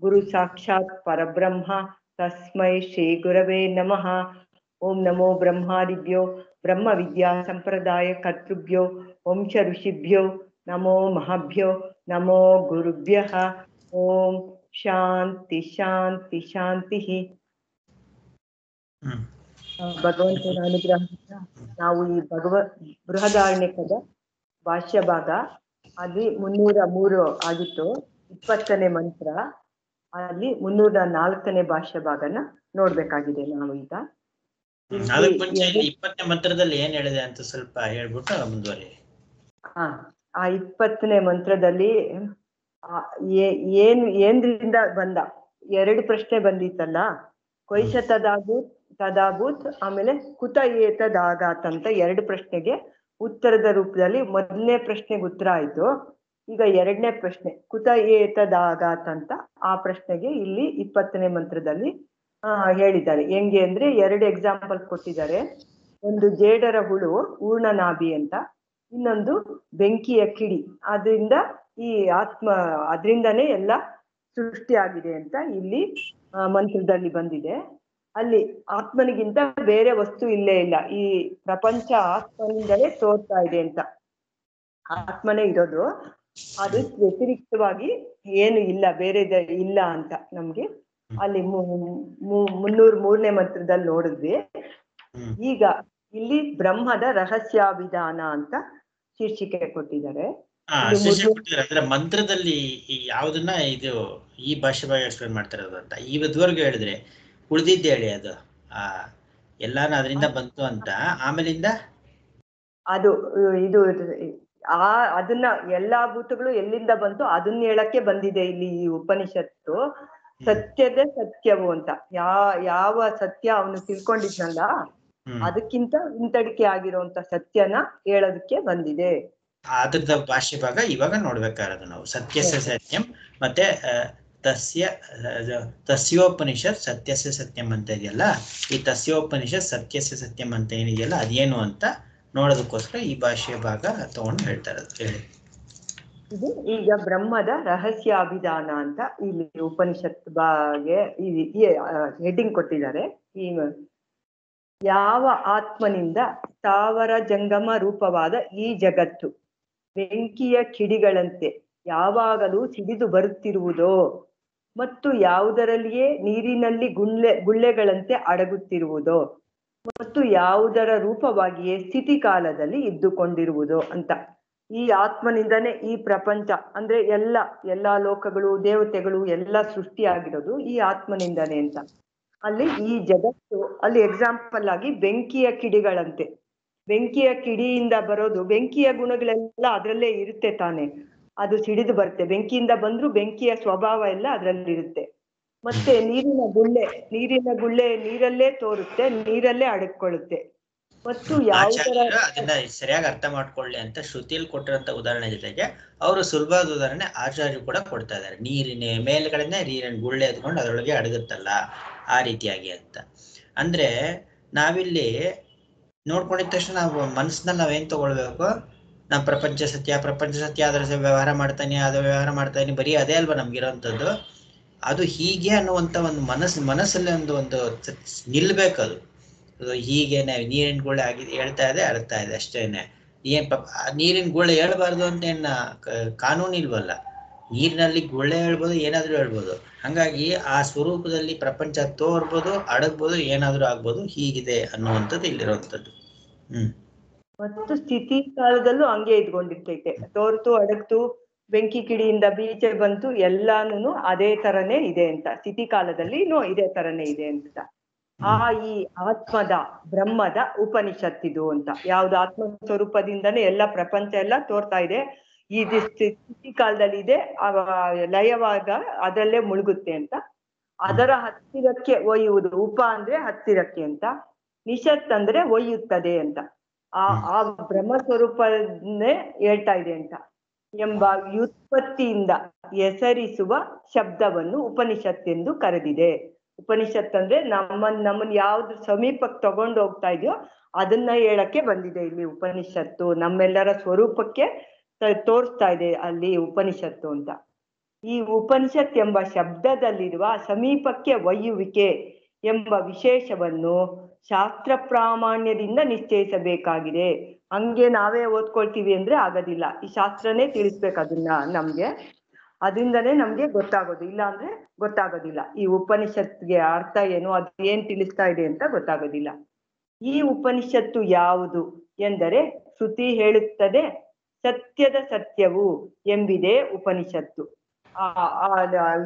ಗುರು ಸಾಕ್ಷಾತ್ ಪರಬ್ರಹ್ಮ ತಸ್ಮೈ ಶ್ರೀ ಗುರವೇ ನಮಃ. ಓಂ ನಮೋ ಬ್ರಹ್ಮಾದಿಭ್ಯೋ ಬ್ರಹ್ಮ ವಿದ್ಯಾ ಸಂಪ್ರದಾಯ ಕರ್ತೃಭ್ಯೋ ವಂಶ ಋಷಿಭ್ಯೋ ನಮೋ ಮಹಾಭ್ಯೋ ನಮೋ ಗುರುಭ್ಯಃ. ಓಂ ಶಾಂತಿ ಶಾಂತಿ ಶಾಂತಿ. ಭಗವಂತನ ಅನುಗ್ರಹದಿಂದ ನಾವು ಈ ಬೃಹದಾರಣ್ಯಕದ ಭಾಷ್ಯ ಭಾಗ ಅಲ್ಲಿ 303 ಆಗಿತ್ತು. 20ನೇ ಮಂತ್ರ ಅಲ್ಲಿ 304ನೇ ಭಾಷ್ಯ ಭಾಗನ ನೋಡ್ಬೇಕಾಗಿದೆ ನಾವು ಈಗ. 20ನೇ ಮಂತ್ರದಲ್ಲಿ ಏನ್ ಹೇಳಿದೆ ಅಂತ ಸ್ವಲ್ಪ ಹೇಳ್ಬಿಟ್ಟು ಮುಂದುವರಿ. ಆ 20ನೇ ಮಂತ್ರದಲ್ಲಿ ಏನ್ರಿಂದ ಬಂದ 2 ಪ್ರಶ್ನೆ ಬಂದಿತ್ತಲ್ಲ. ಕೊಯ್ಶ ತದಾಭೂತ್ ಆಮೇಲೆ ಕುತ ಏತದಾಗಾತ್ ಅಂತ 2 ಪ್ರಶ್ನೆಗೆ ಉತ್ತರದ ರೂಪದಲ್ಲಿ ಮೊದಲನೇ ಪ್ರಶ್ನೆಗೆ ಉತ್ತರ ಆಯ್ತು. ಈಗ 2ನೇ ಪ್ರಶ್ನೆ ಕುತ ಏತದಾಗಾತ್ ಅಂತ ಆ ಪ್ರಶ್ನೆಗೆ ಇಲ್ಲಿ 20ನೇ ಮಂತ್ರದಲ್ಲಿ ಹೇಳಿದ್ದಾರೆ. ಹೆಂಗೆ ಅಂದ್ರೆ 2 ಎಕ್ಸಾಂಪಲ್ ಕೊಟ್ಟಿದ್ದಾರೆ. ಒಂದು ಜೇಡರ ಹುಳು ಊರ್ಣನಾಭಿ ಅಂತ, ಇನ್ನೊಂದು ಬೆಂಕಿಯ ಕಿಡಿ. ಅದರಿಂದ ಈ ಅದರಿಂದನೇ ಎಲ್ಲ ಸೃಷ್ಟಿಯಾಗಿದೆ ಅಂತ ಇಲ್ಲಿ ಮಂತ್ರದಲ್ಲಿ ಬಂದಿದೆ. ಅಲ್ಲಿ ಆತ್ಮನಿಗಿಂತ ಬೇರೆ ವಸ್ತು ಇಲ್ಲೇ ಇಲ್ಲ, ಈ ಪ್ರಪಂಚ ಆತ್ಮನಿಂದಲೇ ತೋರ್ತಾ ಇದೆ ಅಂತ. ಆತ್ಮನೇ ಇರೋದು, ಅದು ವ್ಯತಿರಿಕ್ತವಾಗಿ ಏನು ಇಲ್ಲ, ಬೇರೆ ಇಲ್ಲ ಅಂತ ನಮ್ಗೆ ಅಲ್ಲಿ 303ನೇ ಮಂತ್ರದಲ್ಲಿ ನೋಡಿದ್ವಿ. ಈಗ ಇಲ್ಲಿ ಬ್ರಹ್ಮದ ರಹಸ್ಯಾಭಿಧಾನ ಅಂತ ಶೀರ್ಷಿಕೆ ಕೊಟ್ಟಿದ್ದಾರೆ. ಅಂದ್ರೆ ಮಂತ್ರದಲ್ಲಿ ಯಾವ್ದನ್ನ ಇದು ಈ ಭಾಷೆ ಬಗ್ಗೆ ಎಕ್ಸ್ಪ್ಲೇನ್ ಮಾಡ್ತಿರೋದು ಅಂತ ಇವತ್ವರೆಗೂ ಹೇಳಿದ್ರೆ ಉಳಿದಿದ್ದೆ ಹೇಳಿ. ಅದು ಎಲ್ಲಾನು ಅದರಿಂದ ಬಂತು ಅಂತ ಆಮೇಲಿಂದ ಅದು ಇದು ಅದನ್ನ ಎಲ್ಲಾ ಭೂತಗಳು ಎಲ್ಲಿಂದ ಬಂತು ಅದನ್ನ ಹೇಳಕ್ಕೆ ಬಂದಿದೆ ಇಲ್ಲಿ ಈ ಉಪನಿಷತ್ತು. ಸತ್ಯದ ಸತ್ಯವು ಅಂತ ಯಾವ ಸತ್ಯ ಅವನು ತಿಳ್ಕೊಂಡಿದ್ನಲ್ಲ ಅದಕ್ಕಿಂತ ಹಿಂತಡಿಕೆ ಆಗಿರುವಂತ ಸತ್ಯನ ಹೇಳೋದಕ್ಕೆ ಬಂದಿದೆ. ಅದ್ರದ ಭಾಷೆ ಭಾಗ ಇವಾಗ ನೋಡ್ಬೇಕಾರದು ನಾವು. ಸತ್ಯಸ್ಯ ಸತ್ಯಂ ಮತ್ತೆ ತಸ್ಯೋಪನಿಷತ್ ಸತ್ಯಸ್ಯ ಸತ್ಯಂ ಅಂತ ಇದೆಯಲ್ಲ, ಈ ತಸ್ಯೋಪನಿಷತ್ ಸತ್ಯಸ್ಯ ಸತ್ಯಂ ಅಂತ ಏನಿದೆಯಲ್ಲ ಅದೇನು ಅಂತ ನೋಡೋದಕ್ಕೋಸ್ಕರ ಈ ಭಾಷೆಯ ಭಾಗ ತಗೊಂಡು ಹೇಳ್ತಾ ಇರೋದು. ಹೇಳಿ. ಇದು ಈಗ ಬ್ರಹ್ಮದ ರಹಸ್ಯಾಭಿಧಾನ ಅಂತ ಇಲ್ಲಿ ಉಪನಿಷತ್ ಬಾಗೆ ಹೆಡ್ಡಿಂಗ್ ಕೊಟ್ಟಿದ್ದಾರೆ. ಈ ಯಾವ ಆತ್ಮನಿಂದ ಸ್ಥಾವರ ಜಂಗಮ ರೂಪವಾದ ಈ ಜಗತ್ತು ಬೆಂಕಿಯ ಕಿಡಿಗಳಂತೆ ಯಾವಾಗಲೂ ಸಿಡಿದು ಬರುತ್ತಿರುವುದೋ ಮತ್ತು ಯಾವುದರಲ್ಲಿಯೇ ನೀರಿನಲ್ಲಿ ಗುಳ್ಳೆಗಳಂತೆ ಅಡಗುತ್ತಿರುವುದೋ ಮತ್ತು ಯಾವುದರ ರೂಪವಾಗಿಯೇ ಸ್ಥಿತಿ ಕಾಲದಲ್ಲಿ ಇದ್ದುಕೊಂಡಿರುವುದೋ ಅಂತ. ಈ ಆತ್ಮನಿಂದನೇ ಈ ಪ್ರಪಂಚ ಅಂದ್ರೆ ಎಲ್ಲಾ ಲೋಕಗಳು ದೇವತೆಗಳು ಎಲ್ಲ ಸೃಷ್ಟಿಯಾಗಿರೋದು ಈ ಆತ್ಮನಿಂದನೇ ಅಂತ. ಅಲ್ಲಿ ಈ ಜಗತ್ತು ಅಲ್ಲಿ ಎಕ್ಸಾಂಪಲ್ ಆಗಿ ಬೆಂಕಿಯ ಕಿಡಿಗಳಂತೆ, ಬೆಂಕಿಯ ಕಿಡಿಯಿಂದ ಬರೋದು, ಬೆಂಕಿಯ ಗುಣಗಳೆಲ್ಲ ಅದರಲ್ಲೇ ಇರುತ್ತೆ ತಾನೆ, ಅದು ಸಿಡಿದು ಬರುತ್ತೆ. ಬೆಂಕಿಯಿಂದ ಬಂದ್ರು ಬೆಂಕಿಯ ಸ್ವಭಾವ ಎಲ್ಲ ಅದರಲ್ಲಿ ಇರುತ್ತೆ. ಮತ್ತೆ ನೀರಿನ ಗುಳ್ಳೆ ನೀರಲ್ಲೇ ತೋರುತ್ತೆ, ನೀರಲ್ಲೇ ಅಡಕೊಳ್ಳುತ್ತೆ. ಮತ್ತು ಅದನ್ನ ಸರಿಯಾಗಿ ಅರ್ಥ ಮಾಡ್ಕೊಳ್ಳಿ ಅಂತ ಶ್ರುತಿಯಲ್ಲಿ ಕೊಟ್ಟಿರೋಂತ ಉದಾಹರಣೆ ಜೊತೆಗೆ ಅವರು ಸುಲಭವಾದ ಉದಾಹರಣೆ ಆಚಾರ್ಯರು ಕೂಡ ಕೊಡ್ತಾ ಇದ್ದಾರೆ. ನೀರಿನ ಮೇಲ್ಗಡೆನೆ ನೀರಿನ ಗುಳ್ಳೆ ಎತ್ಕೊಂಡು ಅದರೊಳಗೆ ಅಡಗುತ್ತಲ್ಲ ಆ ರೀತಿಯಾಗಿ ಅಂತ. ಅಂದ್ರೆ ನಾವಿಲ್ಲಿ ನೋಡ್ಕೊಂಡಿದ ತಕ್ಷಣ ನಾವು ಮನಸ್ಸಿನಲ್ಲಿ ನಾವೇನ್ ತಗೊಳ್ಬೇಕು, ನಾವು ಪ್ರಪಂಚ ಸತ್ಯ ಅದರ ವ್ಯವಹಾರ ಮಾಡ್ತಾನೆ ಬರೀ ಅದೇ ಅಲ್ವಾ ನಮ್ಗಿರೋಂಥದ್ದು. ಅದು ಹೀಗೆ ಅನ್ನುವಂಥ ಒಂದು ಮನಸ್ಸಲ್ಲಿ ಒಂದು ನಿಲ್ಬೇಕದು. ಹೀಗೆ ನೀರಿನ ಗುಳ್ಳೆ ಹೇಳ್ತಾ ಇದೆ ಅರ್ಥ ಇದೆ ಅಷ್ಟೇನೆ. ನೀರಿನ ಗುಳ್ಳೆ ಹೇಳ್ಬಾರ್ದು ಅಂತ ಏನ ಕಾನೂನು ಇಲ್ವಲ್ಲ. ನೀರಿನಲ್ಲಿ ಗುಳ್ಳೆ ಹೇಳ್ಬೋದು, ಏನಾದ್ರೂ ಹೇಳ್ಬೋದು. ಹಂಗಾಗಿ ಆ ಸ್ವರೂಪದಲ್ಲಿ ಪ್ರಪಂಚ ತೋರ್ಬೋದು, ಅಡಗ್ಬೋದು, ಏನಾದ್ರೂ ಆಗ್ಬೋದು. ಹೀಗಿದೆ ಅನ್ನುವಂಥದ್ದು ಇಲ್ಲಿರುವಂಥದ್ದು. ಮತ್ತು ಸ್ಥಿತಿ ಕಾಲದಲ್ಲೂ ಹಂಗೆ ಇದ್ಕೊಂಡಿರ್ತೈತೆ. ತೋರ್ತು ಅಡಗ್ತು, ಬೆಂಕಿ ಕಿಡಿಯಿಂದ ಬೀಚೆ ಬಂತು, ಎಲ್ಲಾನು ಅದೇ ತರನೇ ಇದೆ ಅಂತ. ಸ್ಥಿತಿ ಕಾಲದಲ್ಲಿ ಇದೇ ತರನೇ ಇದೆ ಅಂತ. ಈ ಆತ್ಮದ ಬ್ರಹ್ಮದ ಉಪನಿಷತ್ತಿದು ಅಂತ. ಯಾವ್ದು ಆತ್ಮ ಸ್ವರೂಪದಿಂದನೇ ಎಲ್ಲ ಪ್ರಪಂಚ ಎಲ್ಲ ತೋರ್ತಾ ಇದೆ. ಈ ಸ್ಥಿತಿ ಕಾಲದಲ್ಲಿ ಇದೆ, ಲಯವಾಗ ಅದರಲ್ಲೇ ಮುಳುಗುತ್ತೆ ಅಂತ. ಅದರ ಹತ್ತಿರಕ್ಕೆ ಒಯ್ಯುವುದು. ಉಪ ಅಂದ್ರೆ ಹತ್ತಿರಕ್ಕೆ ಅಂತ, ನಿಷತ್ ಅಂದ್ರೆ ಒಯ್ಯುತ್ತದೆ ಅಂತ. ಆ ಬ್ರಹ್ಮ ಸ್ವರೂಪನೇ ಹೇಳ್ತಾ ಇದೆ ಅಂತ ಎಂಬ ವ್ಯುತ್ಪತ್ತಿಯಿಂದ ಹೆಸರಿಸುವ ಶಬ್ದವನ್ನು ಉಪನಿಷತ್ ಎಂದು ಕರೆದಿದೆ. ಉಪನಿಷತ್ ಅಂದ್ರೆ ನಮ್ಮನ್ನ ಯಾವ್ದು ಸಮೀಪಕ್ಕೆ ತಗೊಂಡು ಹೋಗ್ತಾ ಇದೆಯೋ ಅದನ್ನ ಹೇಳಕ್ಕೆ ಬಂದಿದೆ ಇಲ್ಲಿ ಉಪನಿಷತ್ತು. ನಮ್ಮೆಲ್ಲರ ಸ್ವರೂಪಕ್ಕೆ ತೋರಿಸ್ತಾ ಇದೆ ಅಲ್ಲಿ ಉಪನಿಷತ್ತು ಅಂತ. ಈ ಉಪನಿಷತ್ ಎಂಬ ಶಬ್ದದಲ್ಲಿರುವ ಸಮೀಪಕ್ಕೆ ಒಯ್ಯುವಿಕೆ ಎಂಬ ವಿಶೇಷವನ್ನು ಶಾಸ್ತ್ರ ಪ್ರಾಮಾಣ್ಯದಿಂದ ನಿಶ್ಚಯಿಸಬೇಕಾಗಿದೆ. ಹಂಗೆ ನಾವೇ ಓದ್ಕೊಳ್ತೀವಿ ಅಂದ್ರೆ ಆಗೋದಿಲ್ಲ, ಈ ಶಾಸ್ತ್ರನೇ ತಿಳಿಸ್ಬೇಕು ಅದನ್ನ ನಮ್ಗೆ, ಅದರಿಂದನೇ ನಮ್ಗೆ ಗೊತ್ತಾಗೋದು, ಇಲ್ಲ ಅಂದ್ರೆ ಗೊತ್ತಾಗೋದಿಲ್ಲ. ಈ ಉಪನಿಷತ್ಗೆ ಅರ್ಥ ಏನು, ಅದು ಏನ್ ತಿಳಿಸ್ತಾ ಇದೆ ಅಂತ ಗೊತ್ತಾಗೋದಿಲ್ಲ. ಈ ಉಪನಿಷತ್ತು ಯಾವುದು ಎಂದರೆ ಶ್ರುತಿ ಹೇಳುತ್ತದೆ ಸತ್ಯದ ಸತ್ಯವು ಎಂಬಿದೆ ಉಪನಿಷತ್ತು.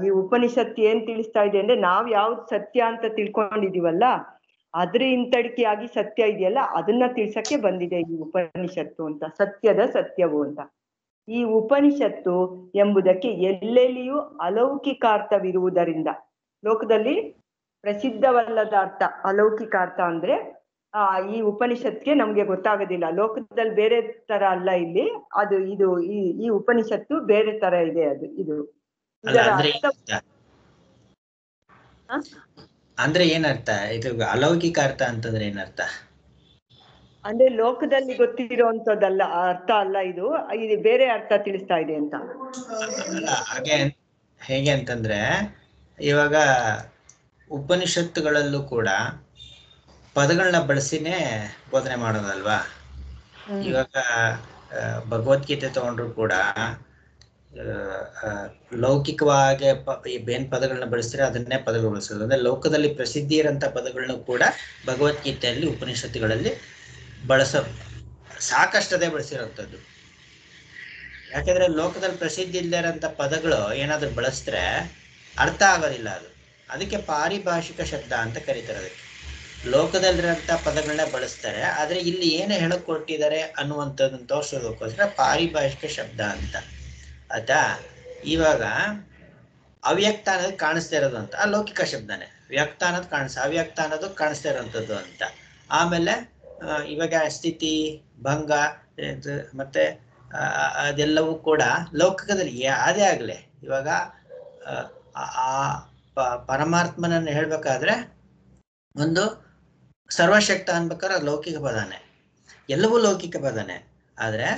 ಈ ಉಪನಿಷತ್ತು ಏನ್ ತಿಳಿಸ್ತಾ ಇದೆ ಅಂದ್ರೆ ನಾವ್ ಯಾವ್ದು ಸತ್ಯ ಅಂತ ತಿಳ್ಕೊಂಡಿದೀವಲ್ಲ ಅದ್ರ ಹಿಂತಡಿಕೆಯಾಗಿ ಸತ್ಯ ಇದೆಯಲ್ಲ ಅದನ್ನ ತಿಳ್ಸಕ್ಕೆ ಬಂದಿದೆ ಈ ಉಪನಿಷತ್ತು ಅಂತ, ಸತ್ಯದ ಸತ್ಯವು ಅಂತ. ಈ ಉಪನಿಷತ್ತು ಎಂಬುದಕ್ಕೆ ಎಲ್ಲೆಲ್ಲಿಯೂ ಅಲೌಕಿಕಾರ್ಥವಿರುವುದರಿಂದ, ಲೋಕದಲ್ಲಿ ಪ್ರಸಿದ್ಧವಲ್ಲದ ಅರ್ಥ ಅಲೌಕಿಕಾರ್ಥ ಅಂದ್ರೆ ಈ ಉಪನಿಷತ್ಗೆ ನಮ್ಗೆ ಗೊತ್ತಾಗೋದಿಲ್ಲ. ಲೋಕದಲ್ಲಿ ಬೇರೆ ತರ ಅಲ್ಲ ಇಲ್ಲಿ, ಅದು ಇದು ಈ ಉಪನಿಷತ್ತು ಬೇರೆ ತರ ಇದೆ. ಅದು ಇದು ಇದರ ಅರ್ಥ ಅಂದ್ರೆ ಏನರ್ಥ ಇದು ಅಲೌಕಿಕ ಅರ್ಥ ಅಂತಂದ್ರೆ ಏನರ್ಥ? ಅಂದ್ರೆ ಲೋಕದಲ್ಲಿ ಗೊತ್ತಿರುವಂತದ್ದಲ್ಲ ಅರ್ಥ ಅಲ್ಲ, ಇದು ಬೇರೆ ಅರ್ಥ ತಿಳಿಸ್ತಾ ಇದೆ ಅಂತ. ಹಾಗೆ ಹೇಗೆ ಅಂತಂದ್ರೆ ಇವಾಗ ಉಪನಿಷತ್ತುಗಳಲ್ಲೂ ಕೂಡ ಪದಗಳನ್ನ ಬಳಸಿನೇ ಬೋಧನೆ ಮಾಡೋದಲ್ವಾ. ಇವಾಗ ಭಗವದ್ಗೀತೆ ತಗೊಂಡ್ರು ಕೂಡ ಲೌಕಿಕವಾಗಿ ಏನ್ ಪದಗಳನ್ನ ಬಳಸ್ತಾರೆ ಅದನ್ನೇ ಪದಗಳು ಬಳಸೋದು. ಅಂದ್ರೆ ಲೋಕದಲ್ಲಿ ಪ್ರಸಿದ್ಧಿ ಇರೋಂಥ ಪದಗಳನ್ನ ಕೂಡ ಭಗವದ್ಗೀತೆಯಲ್ಲಿ ಉಪನಿಷತ್ತುಗಳಲ್ಲಿ ಸಾಕಷ್ಟದೇ ಬಳಸಿರೋಂಥದ್ದು. ಯಾಕಂದ್ರೆ ಲೋಕದಲ್ಲಿ ಪ್ರಸಿದ್ಧಿ ಇಲ್ಲದೆ ಇರೋಂಥ ಪದಗಳು ಏನಾದ್ರು ಬಳಸಿದ್ರೆ ಅರ್ಥ ಆಗೋದಿಲ್ಲ ಅದು. ಅದಕ್ಕೆ ಪಾರಿಭಾಷಿಕ ಶಬ್ದ ಅಂತ ಕರೀತಾರೆ. ಅದಕ್ಕೆ ಲೋಕದಲ್ಲಿರೋಂಥ ಪದಗಳನ್ನ ಬಳಸ್ತಾರೆ, ಆದ್ರೆ ಇಲ್ಲಿ ಏನು ಹೇಳಕ್ ಕೊಟ್ಟಿದ್ದಾರೆ ಅನ್ನುವಂಥದ್ದನ್ನು ತೋರಿಸೋದಕ್ಕೋಸ್ಕರ ಪಾರಿಭಾಷಿಕ ಶಬ್ದ ಅಂತ. ಆಯ್ತಾ? ಇವಾಗ ಅವ್ಯಕ್ತ ಅನ್ನೋದು ಕಾಣಿಸ್ತಾ ಇರೋದು ಅಂತ ಅಲೌಕಿಕ ಶಬ್ದನೇ. ವ್ಯಕ್ತ ಅನ್ನೋದು ಅವ್ಯಕ್ತ ಅನ್ನೋದು ಕಾಣಿಸ್ತಾ ಇರೋಂಥದ್ದು ಅಂತ. ಆಮೇಲೆ ಇವಾಗ ಸ್ಥಿತಿ ಭಂಗ ಮತ್ತೆ ಅದೆಲ್ಲವೂ ಕೂಡ ಲೌಕಿಕದಲ್ಲಿ ಅದೇ ಆಗ್ಲಿ. ಇವಾಗ ಪರಮಾತ್ಮನನ್ನು ಹೇಳ್ಬೇಕಾದ್ರೆ ಒಂದು ಸರ್ವಶಕ್ತ ಅನ್ಬೇಕಾದ್ರೆ ಅದು ಲೌಕಿಕ ಪದನೇ, ಎಲ್ಲವೂ ಲೌಕಿಕ ಪದನೇ. ಆದ್ರೆ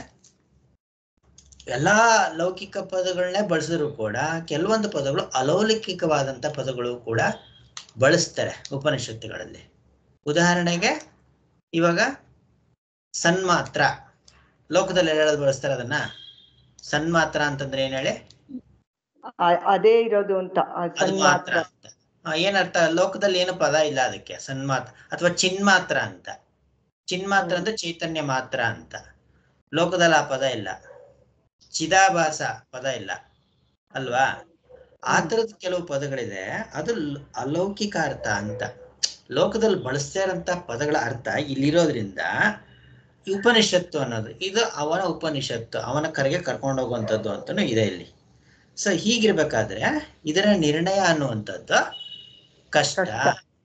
ಎಲ್ಲಾ ಲೌಕಿಕ ಪದಗಳನ್ನೇ ಬಳಸಿದ್ರು ಕೂಡ ಕೆಲವೊಂದು ಪದಗಳು ಅಲೌಕಿಕವಾದಂಥ ಪದಗಳು ಕೂಡ ಬಳಸ್ತಾರೆ ಉಪನಿಷತ್ತುಗಳಲ್ಲಿ. ಉದಾಹರಣೆಗೆ ಇವಾಗ ಸನ್ಮಾತ್ರ ಲೋಕದಲ್ಲಿ ಹೇಳೋದು ಬಳಸ್ತಾರೆ. ಅದನ್ನ ಸನ್ಮಾತ್ರ ಅಂತಂದ್ರೆ ಏನ್ ಹೇಳಿ? ಅದೇ ಇರೋದು ಅಂತ. ಮಾತ್ರ ಅಂತ ಏನರ್ಥ? ಲೋಕದಲ್ಲಿ ಏನು ಪದ ಇಲ್ಲ ಅದಕ್ಕೆ. ಸನ್ಮಾತ್ರ ಅಥವಾ ಚಿನ್ಮಾತ್ರ ಅಂತ. ಚಿನ್ಮಾತ್ರ ಅಂದ್ರೆ ಚೈತನ್ಯ ಮಾತ್ರ ಅಂತ. ಲೋಕದಲ್ಲಿ ಆ ಪದ ಇಲ್ಲ. ಚಿದಾಭಾಸ ಪದ ಇಲ್ಲ ಅಲ್ವಾ? ಆ ತರದ ಕೆಲವು ಪದಗಳಿದೆ, ಅದು ಅಲೌಕಿಕ ಅರ್ಥ ಅಂತ. ಲೋಕದಲ್ಲಿ ಬಳಸ್ತಾ ಇರೋಂಥ ಪದಗಳ ಅರ್ಥ ಇಲ್ಲಿರೋದ್ರಿಂದ ಉಪನಿಷತ್ತು ಅನ್ನೋದು ಇದು ಅವನ ಉಪನಿಷತ್ತು, ಅವನ ಕರೆಗೆ ಕರ್ಕೊಂಡು ಹೋಗುವಂಥದ್ದು ಅಂತಾನು ಇದೆ ಇಲ್ಲಿ. ಸೊ ಹೀಗಿರ್ಬೇಕಾದ್ರೆ ಇದರ ನಿರ್ಣಯ ಅನ್ನುವಂಥದ್ದು ಕಷ್ಟ.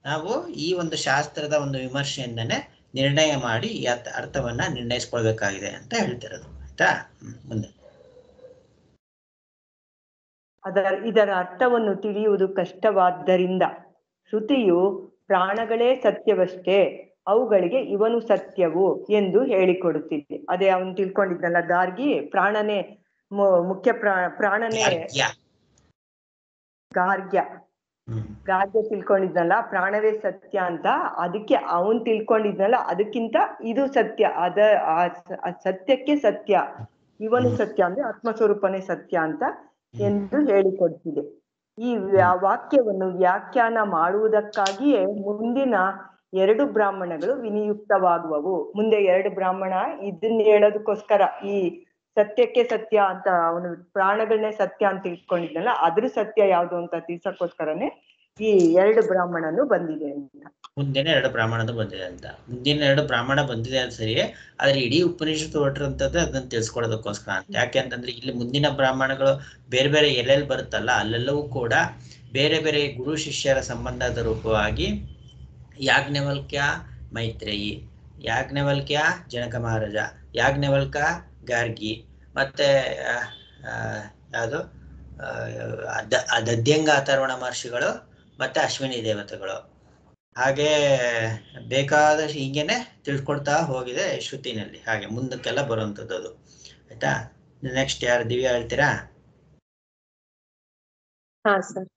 ನಾವು ಈ ಒಂದು ಶಾಸ್ತ್ರದ ಒಂದು ವಿಮರ್ಶೆಯಿಂದನೇ ನಿರ್ಣಯ ಮಾಡಿ ಈ ಅರ್ಥವನ್ನ ನಿರ್ಣಯಿಸ್ಕೊಳ್ಬೇಕಾಗಿದೆ ಅಂತ ಹೇಳ್ತಿರೋದು. ಆಯ್ತಾ? ಮುಂದೆ ಇದರ ಅರ್ಥವನ್ನು ತಿಳಿಯುವುದು ಕಷ್ಟವಾದ್ದರಿಂದ ಶ್ರುತಿಯು ಪ್ರಾಣಗಳೇ ಸತ್ಯವಷ್ಟೇ, ಅವುಗಳಿಗೆ ಇವನು ಸತ್ಯವು ಎಂದು ಹೇಳಿಕೊಡುತ್ತಿದೆ. ಅದೇ ಅವನು ತಿಳ್ಕೊಂಡಿದ್ನಲ್ಲ ಗಾರ್ಗಿ, ಪ್ರಾಣನೇ ಮುಖ್ಯ ಪ್ರಾಣನೇ ಗಾರ್ಗ್ಯ ತಿಳ್ಕೊಂಡಿದ್ನಲ್ಲ ಪ್ರಾಣವೇ ಸತ್ಯ ಅಂತ. ಅದಕ್ಕೆ ಅವನ್ ತಿಳ್ಕೊಂಡಿದ್ನಲ್ಲ ಅದಕ್ಕಿಂತ ಇದು ಸತ್ಯ, ಆ ಸತ್ಯಕ್ಕೆ ಸತ್ಯ, ಇವನು ಸತ್ಯ ಅಂದ್ರೆ ಆತ್ಮಸ್ವರೂಪನೇ ಸತ್ಯ ಅಂತ ಎಂದು ಹೇಳಿಕೊಡ್ತಿದೆ. ಈ ವಾಕ್ಯವನ್ನು ವ್ಯಾಖ್ಯಾನ ಮಾಡುವುದಕ್ಕಾಗಿಯೇ ಮುಂದಿನ 2 ಬ್ರಾಹ್ಮಣಗಳು ವಿನಿಯುಕ್ತವಾಗುವವು. ಮುಂದೆ 2 ಬ್ರಾಹ್ಮಣ ಇದನ್ನ ಹೇಳೋದಕ್ಕೋಸ್ಕರ, ಈ ಸತ್ಯಕ್ಕೆ ಸತ್ಯ ಅಂತ ಅವನು ಪ್ರಾಣಗಳನ್ನೇ ಸತ್ಯ ಅಂತ ತಿಳ್ಕೊಂಡಿದ್ನಲ್ಲ ಅದ್ರ ಸತ್ಯ ಯಾವುದು ಅಂತ ತಿಳ್ಸಕ್ಕೋಸ್ಕರನೇ ಈ 2 ಬ್ರಾಹ್ಮಣನು ಬಂದಿದೆ ಅಂತ. ಮುಂದಿನ 2 ಬ್ರಾಹ್ಮಣನು ಬಂದಿದೆ ಅಂತ. ಮುಂದಿನ 2 ಬ್ರಾಹ್ಮಣ ಬಂದಿದೆ ಅಂತ ಸರಿ, ಆದ್ರೆ ಇಡೀ ಉಪನಿಷತ್ತು ಹೊರಟಿರುವಂತದ್ದು ಅದನ್ನ ತಿಳ್ಸ್ಕೊಡೋದಕ್ಕೋಸ್ಕರ ಅಂತ. ಯಾಕೆ ಅಂತಂದ್ರೆ ಇಲ್ಲಿ ಮುಂದಿನ ಬ್ರಾಹ್ಮಣಗಳು ಬೇರೆ ಬೇರೆ ಎಲ್ಲೆಲ್ಲಿ ಬರುತ್ತಲ್ಲ ಅಲ್ಲೆಲ್ಲವೂ ಕೂಡ ಬೇರೆ ಬೇರೆ ಗುರು ಶಿಷ್ಯರ ಸಂಬಂಧದ ರೂಪವಾಗಿ ಯಾಜ್ಞವಲ್ಕ್ಯ ಮೈತ್ರೇಯಿ, ಯಾಜ್ಞವಲ್ಕ್ಯ ಜನಕ ಮಹಾರಾಜ, ಯಾಜ್ಞವಲ್ಕ ಗಾರ್ಗಿ, ಮತ್ತೆ ಯಾವುದು ದದ್ಯಂಗ ಅಥರ್ವಣ ಮಹರ್ಷಿಗಳು, ಮತ್ತೆ ಅಶ್ವಿನಿ ದೇವತೆಗಳು, ಹಾಗೆ ಬೇಕಾದಷ್ಟು ಹೀಗೇನೆ ತಿಳ್ಕೊಳ್ತಾ ಹೋಗಿದೆ ಶ್ರುತಿನಲ್ಲಿ. ಹಾಗೆ ಮುಂದಕ್ಕೆಲ್ಲ ಬರುವಂಥದ್ದು ಅದು. ಆಯ್ತಾ? ನೆಕ್ಸ್ಟ್ ಯಾರು ದಿವ್ಯಾ ಹೇಳ್ತೀರಾ? ಹಾ ಸರ್.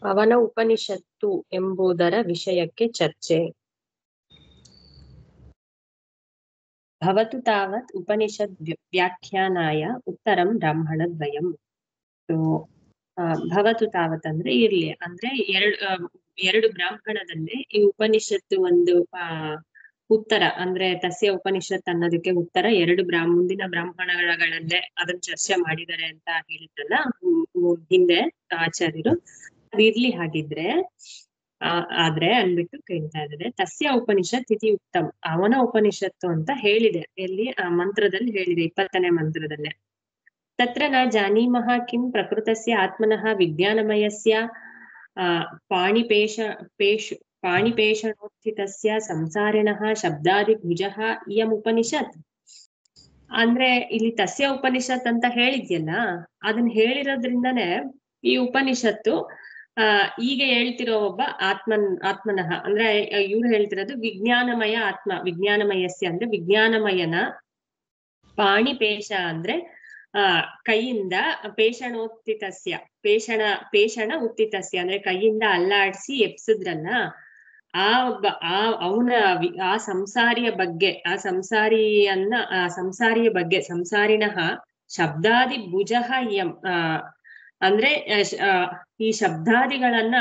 ಅವನ ಉಪನಿಷತ್ತು ಎಂಬುದರ ವಿಷಯಕ್ಕೆ ಚರ್ಚೆ. ಭವತು ತಾವತ್ ಉಪನಿಷದ್ ವ್ಯಾಖ್ಯಾನಾಯ ಉತ್ತರಂ ಬ್ರಾಹ್ಮಣದ್ವಯಂ. ಭವತು ತಾವತ್ ಅಂದ್ರೆ ಇರ್ಲಿ, ಅಂದ್ರೆ ಎರಡು ಬ್ರಾಹ್ಮಣದಲ್ಲೇ ಈ ಉಪನಿಷತ್ತು ಒಂದು ಉತ್ತರ ಅಂದ್ರೆ ತಸ್ಯ ಉಪನಿಷತ್ ಅನ್ನೋದಕ್ಕೆ ಉತ್ತರ ಎರಡು ಮುಂದಿನ ಬ್ರಾಹ್ಮಣಗಳಲ್ಲೇ ಅದನ್ನ ಚರ್ಚೆ ಮಾಡಿದ್ದಾರೆ ಅಂತ ಹೇಳಿದ್ರಲ್ಲ ಹಿಂದೆ ಆಚಾರ್ಯರು. ಅದಿರ್ಲಿ ಹಾಗಿದ್ರೆ ಆದ್ರೆ ಅನ್ಬಿಟ್ಟು ಕೇಳ್ತಾ ಇದ್ದಾರೆ. ತಸ್ಯ ಉಪನಿಷತ್ ಇತಿ ಉಕ್ತಂ, ಅವನ ಉಪನಿಷತ್ತು ಅಂತ ಹೇಳಿದೆ. ಎಲ್ಲಿ ಆ ಮಂತ್ರದಲ್ಲಿ ಹೇಳಿದೆ, 20ನೇ ಮಂತ್ರದಲ್ಲೇ. ತತ್ರ ನ ಜಾನೀಮಃ ಕಿಂ ಪ್ರಕೃತಸ್ಯ ಆತ್ಮನಃ ವಿಜ್ಞಾನಮಯಸ್ಯ ಪಾಣಿಪೇಷಣೋತ್ಥಿತಸ್ಯ ಸಂಸಾರಿಣಃ ಶಬ್ದಾದಿ ಭುಜಃ ಇಯಂ ಉಪನಿಷತ್. ಅಂದ್ರೆ ಇಲ್ಲಿ ತಸ್ಯ ಉಪನಿಷತ್ ಅಂತ ಹೇಳಿದ್ಯಲ್ಲ, ಅದನ್ನ ಹೇಳಿರೋದ್ರಿಂದನೇ ಈ ಉಪನಿಷತ್ತು ಈಗ ಹೇಳ್ತಿರೋ ಒಬ್ಬ ಆತ್ಮನಃ ಅಂದ್ರೆ ಇವ್ರು ಹೇಳ್ತಿರೋದು ವಿಜ್ಞಾನಮಯ ಆತ್ಮ, ವಿಜ್ಞಾನಮಯಸ್ಯ ಅಂದ್ರೆ ವಿಜ್ಞಾನಮಯನ, ಪಾಣಿಪೇಷ ಅಂದ್ರೆ ಕೈಯಿಂದ, ಪೇಷಣೋತ್ಥಿತಸ್ಯ ಪೇಷಣ ಉತ್ಥಿತಸ್ಯ ಅಂದ್ರೆ ಕೈಯಿಂದ ಅಲ್ಲಾಡ್ಸಿ ಎಪ್ಸಿದ್ರಲ್ಲ ಅವನ ಆ ಸಂಸಾರಿಯ ಬಗ್ಗೆ, ಆ ಸಂಸಾರಿಯ ಬಗ್ಗೆ, ಸಂಸಾರಿಣಃ ಶಬ್ದಾದಿ ಭುಜಃ ಇಯಂ ಅಂದ್ರೆ ಈ ಶಬ್ದಾದಿಗಳನ್ನ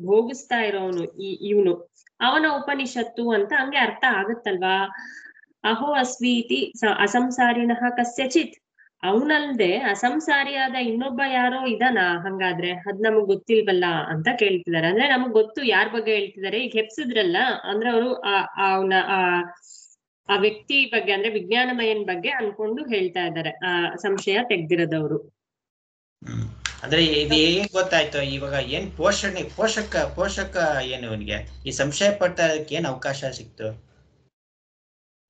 ಭೋಗಿಸ್ತಾ ಇರೋನು ಇವನು, ಅವನ ಉಪನಿಷತ್ತು ಅಂತ ಹಂಗೆ ಅರ್ಥ ಆಗುತ್ತಲ್ವಾ. ಅಹೋ ಅಸ್ವೀತಿ ಅಸಂಸಾರಿಣಃ ಕಸ್ಯಚಿತ್, ಅವನಲ್ದೆ ಅಸಂಸಾರಿಯಾದ ಇನ್ನೊಬ್ಬ ಯಾರೋ ಇದಾನ ಹಂಗಾದ್ರೆ ಅದ್ ನಮಗ್ ಗೊತ್ತಿಲ್ವಲ್ಲ ಅಂತ ಕೇಳ್ತಿದಾರೆ. ಅಂದ್ರೆ ನಮಗ್ ಗೊತ್ತು ಯಾರ ಬಗ್ಗೆ ಹೇಳ್ತಿದಾರೆ. ಈಗ ಹೆಪ್ಸಿದ್ರಲ್ಲ ಅಂದ್ರೆ ಅವರು ಅವನ ಆ ವ್ಯಕ್ತಿ ಬಗ್ಗೆ ಅಂದ್ರೆ ವಿಜ್ಞಾನಮಯನ್ ಬಗ್ಗೆ ಅನ್ಕೊಂಡು ಹೇಳ್ತಾ ಇದ್ದಾರೆ, ಸಂಶಯ ತೆಗ್ದಿರೋದವ್ರು. ಅಂದ್ರೆ ಇದು ಏನ್ ಗೊತ್ತಾಯ್ತು ಇವಾಗ, ಏನ್ ಪೋಷಕ ಏನು ಇವನಿಗೆ ಈ ಸಂಶಯ ಪಟ್ಟಕ್ಕೆ ಏನ್ ಅವಕಾಶ ಸಿಕ್ತು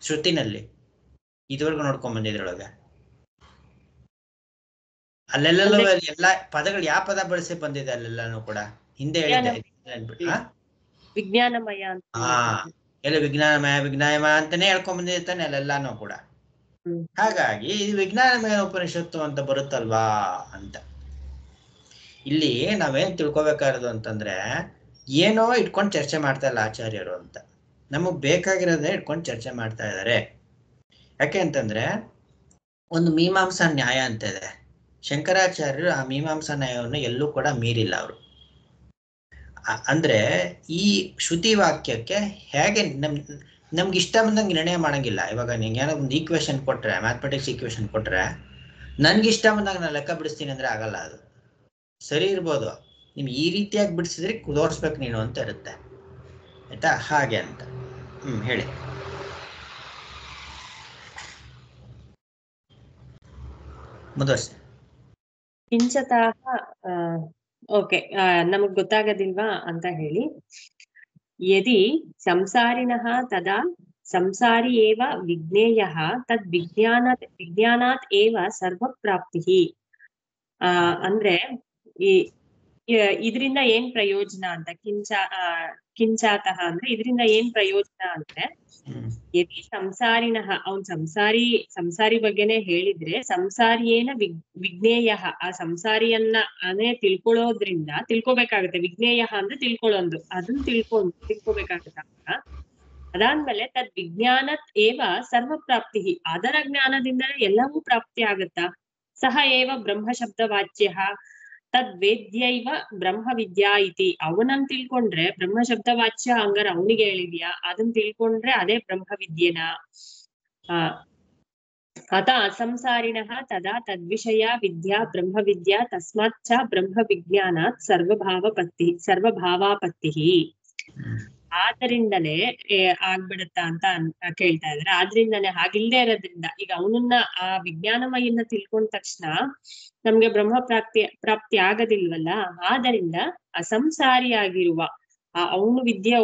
ಶ್ರುತಿನಲ್ಲಿ ಇದುವರೆಗೂ ನೋಡ್ಕೊಂಡ್ ಬಂದಿದ್ರೊಳಗೆ? ಅಲ್ಲೆಲ್ಲೂ ಎಲ್ಲಾ ಪದಗಳು ಯಾವ ಪದ ಬಳಸಿ ಬಂದಿದೆ ಅಲ್ಲೆಲ್ಲಾನು ಕೂಡ ಹಿಂದೆ ಹೇಳಿದ್ದೆ ವಿಜ್ಞಾನಮಯ ಅಂತ. ಎಲ್ಲ ವಿಜ್ಞಾನಮಯ ಅಂತಾನೆ ಹೇಳ್ಕೊಂಡ್ ಬಂದಿರ್ತಾನೆ ಅಲ್ಲೆಲ್ಲಾನು ಕೂಡ. ಹಾಗಾಗಿ ಇದು ವಿಜ್ಞಾನಮಯ ಉಪನಿಷತ್ತು ಅಂತ ಬರುತ್ತಲ್ವಾ ಅಂತ. ಇಲ್ಲಿ ನಾವೇನ್ ತಿಳ್ಕೊಬೇಕಾರದು ಅಂತಂದ್ರೆ, ಏನೋ ಇಟ್ಕೊಂಡು ಚರ್ಚೆ ಮಾಡ್ತಾ ಇಲ್ಲ ಆಚಾರ್ಯರು ಅಂತ, ನಮಗ್ ಬೇಕಾಗಿರೋದೇ ಇಟ್ಕೊಂಡು ಚರ್ಚೆ ಮಾಡ್ತಾ ಇದ್ದಾರೆ. ಯಾಕೆ ಅಂತಂದ್ರೆ ಒಂದು ಮೀಮಾಂಸಾ ನ್ಯಾಯ ಅಂತ ಇದೆ. ಶಂಕರಾಚಾರ್ಯರು ಆ ಮೀಮಾಂಸಾ ನ್ಯಾಯವನ್ನು ಎಲ್ಲೂ ಕೂಡ ಮೀರಿಲ್ಲ ಅವರು. ಅಂದ್ರೆ ಈ ಶ್ರುತಿ ವಾಕ್ಯಕ್ಕೆ ಹೇಗೆ ನಮ್ಗೆ ಇಷ್ಟ ಬಂದಂಗೆ ನಿರ್ಣಯ ಮಾಡಂಗಿಲ್ಲ. ಇವಾಗ ನಿಂಗೆ ಏನೋ ಒಂದು ಈಕ್ವೇಶನ್ ಕೊಟ್ರೆ, ಮ್ಯಾಥಮೆಟಿಕ್ಸ್ ಈಕ್ವೇಶನ್ ಕೊಟ್ರೆ ನನ್ಗೆ ಇಷ್ಟ ಬಂದಾಗ ನಾನು ಲೆಕ್ಕ ಬಿಡಿಸ್ತೀನಿ ಅಂದ್ರೆ ಆಗಲ್ಲ. ಅದು ಸರಿ ಇರ್ಬೋದು, ನಿಮ್ ಈ ರೀತಿಯಾಗಿ ಬಿಡಿಸಿದ್ರೆ ಕುದೋರ್ಸ್ಬೇಕು ನೀನು ಅಂತ ಇರುತ್ತೆ, ಆಯ್ತಾ? ಹಾಗೆ ಅಂತ ಹೇಳಿ. ಮುಂದುವರ್ಸಿ. ಕಿಂಚತಃ ಓಕೆ, ನಮಗ್ ಗೊತ್ತಾಗೋದಿಲ್ವಾ ಅಂತ ಹೇಳಿ. ಯದಿ ಸಂಸಾರಿಣಃ ತದಾ ಸಂಸಾರಿ ಏವ ವಿಜ್ಞೇಯಃ ತದ್ ವಿಜ್ಞಾನಾತ್ ಏವ ಸರ್ವಪ್ರಾಪ್ತಿ. ಅಂದ್ರೆ ಇದರಿಂದ ಏನ್ ಪ್ರಯೋಜನ ಅಂತ, ಕಿಂಚಾತಃ ಅಂದ್ರೆ ಇದರಿಂದ ಏನ್ ಪ್ರಯೋಜನ ಅಂದ್ರೆ, ಯದಿ ಸಂಸಾರಿಣಃ ಅವನ್ ಸಂಸಾರಿ ಬಗ್ಗೆನೆ ಹೇಳಿದ್ರೆ, ಸಂಸಾರಿಯೇನ ವಿಜ್ಞೇಯ, ಆ ಸಂಸಾರಿಯನ್ನ ಅದೇ ತಿಳ್ಕೊಬೇಕಾಗುತ್ತೆ. ವಿಜ್ಞೇಯ ಅಂದ್ರೆ ತಿಳ್ಕೊಳ್ಳೋದು, ಅದನ್ನ ತಿಳ್ಕೊಬೇಕಾಗತ್ತ. ಅದಾದ್ಮೇಲೆ ತದ್ ವಿಜ್ಞಾನತ್ ಏವ ಸರ್ವಪ್ರಾಪ್ತಿ, ಅದರ ಜ್ಞಾನದಿಂದಲೇ ಎಲ್ಲವೂ ಪ್ರಾಪ್ತಿ ಆಗತ್ತ. ಸಹ ಏವ ಬ್ರಹ್ಮ ಶಬ್ದವಾಚ್ಯ ತದ್ವೇದ್ಯೈವ ಬ್ರಹ್ಮ ವಿದ್ಯಾ ಇತಿ. ಅವನನ್ನ ತಿಳ್ಕೊಂಡ್ರೆ ಬ್ರಹ್ಮ ಶಬ್ದವಾಚ್ಯ ಹಂಗಾರ ಅವನಿಗೆ ಹೇಳಿದ್ಯಾ, ಅದನ್ನ ತಿಳ್ಕೊಂಡ್ರೆ ಅದೇ ಬ್ರಹ್ಮ ವಿದ್ಯೆನ. ಅತ ಅಸಂಸಾರಿಣಃ ತದಾ ತದ್ವಿಷಯ ವಿದ್ಯಾ ಬ್ರಹ್ಮ ವಿದ್ಯಾ ತಸ್ಮಾತ್ ಚ ಬ್ರಹ್ಮ ವಿಜ್ಞಾನಾತ್ ಸರ್ವಭಾವಾಪತ್ತಿ. ಆದ್ದರಿಂದಲೇ ಆಗ್ಬಿಡುತ್ತಾ ಅಂತ ಕೇಳ್ತಾ ಇದಾರೆ. ಆದ್ರಿಂದಾನೆ, ಹಾಗಿಲ್ದೇ ಇರೋದ್ರಿಂದ ಈಗ ಅವನನ್ನ ಆ ವಿಜ್ಞಾನಮಯನ್ನ ತಿಳ್ಕೊಂಡ ತಕ್ಷಣ ನಮ್ಗೆ ಬ್ರಹ್ಮ ಪ್ರಾಪ್ತಿ ಆಗೋದಿಲ್ವಲ್ಲ. ಆದ್ದರಿಂದ ಅಸಂಸಾರಿಯಾಗಿರುವ ಅವನು ವಿದ್ಯೆ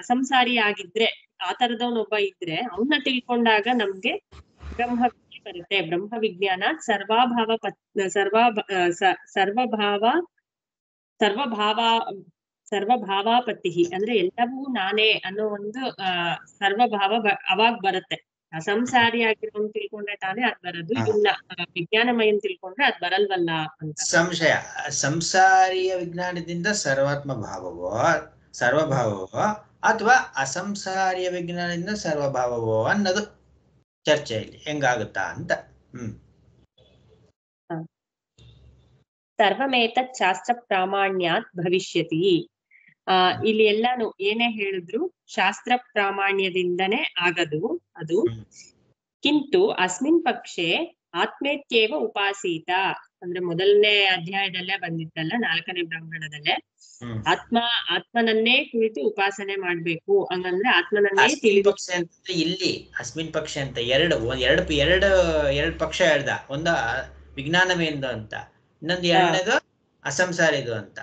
ಅಸಂಸಾರಿ ಆಗಿದ್ರೆ, ಆ ತರದವನೊಬ್ಬ ಇದ್ರೆ ಅವನ್ನ ತಿಳ್ಕೊಂಡಾಗ ನಮ್ಗೆ ಬ್ರಹ್ಮ ವಿದ್ಯೆ ಬರುತ್ತೆ. ಬ್ರಹ್ಮ ವಿಜ್ಞಾನ ಸರ್ವಭಾವಾಪತ್ತಿ ಅಂದ್ರೆ ಎಲ್ಲವೂ ನಾನೇ ಅನ್ನೋ ಒಂದು ಸರ್ವಭಾವ ಅವಾಗ್ ಬರುತ್ತೆ. ಅಸಂಸಾರಿ ಆಗಿರೋನ್ ತಿಳ್ಕೊಂಡ್ರೆ ತಾನೇ ಅದ್ ಬರೋದು. ಇದನ್ನ ವಿಜ್ಞಾನಮಯನ್ ತಿಳ್ಕೊಂಡ್ರೆ ಅದ್ ಬರಲ್ವಲ್ಲ ಅಂತ ಸಂಶಯ. ಸಂಸಾರಿಯ ವಿಜ್ಞಾನದಿಂದ ಸರ್ವಭಾವವೋ ಅಥವಾ ಅಸಂಸಾರಿಯ ವಿಜ್ಞಾನದಿಂದ ಸರ್ವಭಾವವೋ ಅನ್ನೋದು ಚರ್ಚೆಯಲ್ಲಿ ಹೆಂಗಾಗುತ್ತಾ ಅಂತ. ಸರ್ವಮೇತತ್ ಶಾಸ್ತ್ರ ಪ್ರಾಮಾಣ್ಯಾತ್ ಭವಿಷ್ಯತಿ. ಇಲ್ಲಿ ಎಲ್ಲಾನು ಏನೇ ಹೇಳಿದ್ರು ಶಾಸ್ತ್ರ ಪ್ರಾಮಾಣ್ಯದಿಂದನೇ ಆಗದು ಅದು. ಕಿಂತು ಅಸ್ಮಿನ್ ಪಕ್ಷೆ ಆತ್ಮೇತ್ಯೇವ ಉಪಾಸೀತ ಅಂದ್ರೆ ಮೊದಲನೇ ಅಧ್ಯಾಯದಲ್ಲೇ ಬಂದಿತ್ತಲ್ಲ, 4ನೇ ಬ್ರಾಹ್ಮಣದಲ್ಲೇ ಆತ್ಮನನ್ನೇ ಕುರಿತು ಉಪಾಸನೆ ಮಾಡ್ಬೇಕು ಹಂಗಂದ್ರೆ ಆತ್ಮನನ್ನೇ ಪಕ್ಷ ಅಂತ. ಇಲ್ಲಿ ಅಸ್ಮಿನ್ ಪಕ್ಷ ಅಂತ ಎರಡು ಪಕ್ಷ ಹೇಳ್ದ. ಒಂದ ವಿಜ್ಞಾನವೇಂದು ಅಂತ, ಇನ್ನೊಂದು ಎರಡನೇದು ಅಸಂಸಾರಿದು ಅಂತ.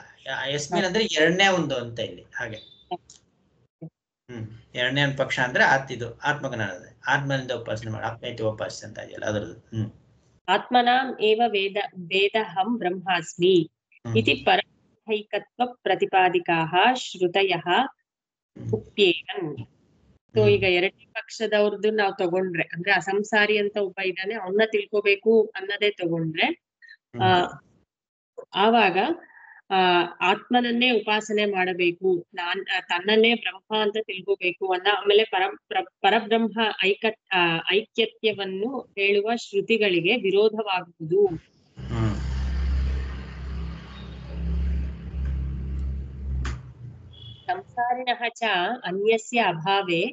ಯಸ್ಮಿನ್ ಅಂದ್ರೆ ಎರಡನೇ ಒಂದು ಅಂತ ಇಲ್ಲಿ ಹಾಗೆ. ಎರಡನೇ ಒಂದು ಪಕ್ಷ ಅಂದ್ರೆ ಇದು ಆತ್ಮಜ್ಞಾನದ ಆತ್ಮನಿಂದ ಉಪಾಸನೆ ಮಾಡಿ ಆತ್ಮೈತಿ ಉಪಾಸನೆ ಅಂತ ಇದೆಯಲ್ಲ ಅದ್ರದ್ದು. ಆತ್ಮನಾಂ ಏವ ವೇದಹಂ ಬ್ರಹ್ಮಾಸ್ಮಿ ಇತಿ ಪರೈಕತ್ವ ಪ್ರತಿಪಾದಿಕಾಃ ಶ್ರುತಯಃ ಉಪ್ಯೇಯನ್. ಸೊ ಈಗ ಎರಡನೇ ಪಕ್ಷದವ್ರದ್ದು ನಾವು ತಗೊಂಡ್ರೆ ಅಂದ್ರೆ ಅಸಂಸಾರಿ ಅಂತ ಒಬ್ಬ ಇದ್ದಾನೆ, ಅವನ್ನ ತಿಳ್ಕೋಬೇಕು ಅನ್ನೋದೇ ತಗೊಂಡ್ರೆ ಆವಾಗ ಆತ್ಮನನ್ನೇ ಉಪಾಸನೆ ಮಾಡಬೇಕು, ತನ್ನನ್ನೇ ಬ್ರಹ್ಮ ಅಂತ ತಿಳ್ಕೋಬೇಕು ಆಮೇಲೆ ಪರಬ್ರಹ್ಮ ಐಕ್ಯತ್ಯವನ್ನು ಹೇಳುವ ಶ್ರುತಿಗಳಿಗೆ ವಿರೋಧವಾಗುವುದು. ಸಂಸಾರಿಣಃ ಚ ಅನ್ಯಸ್ಯ ಅಭಾವೇ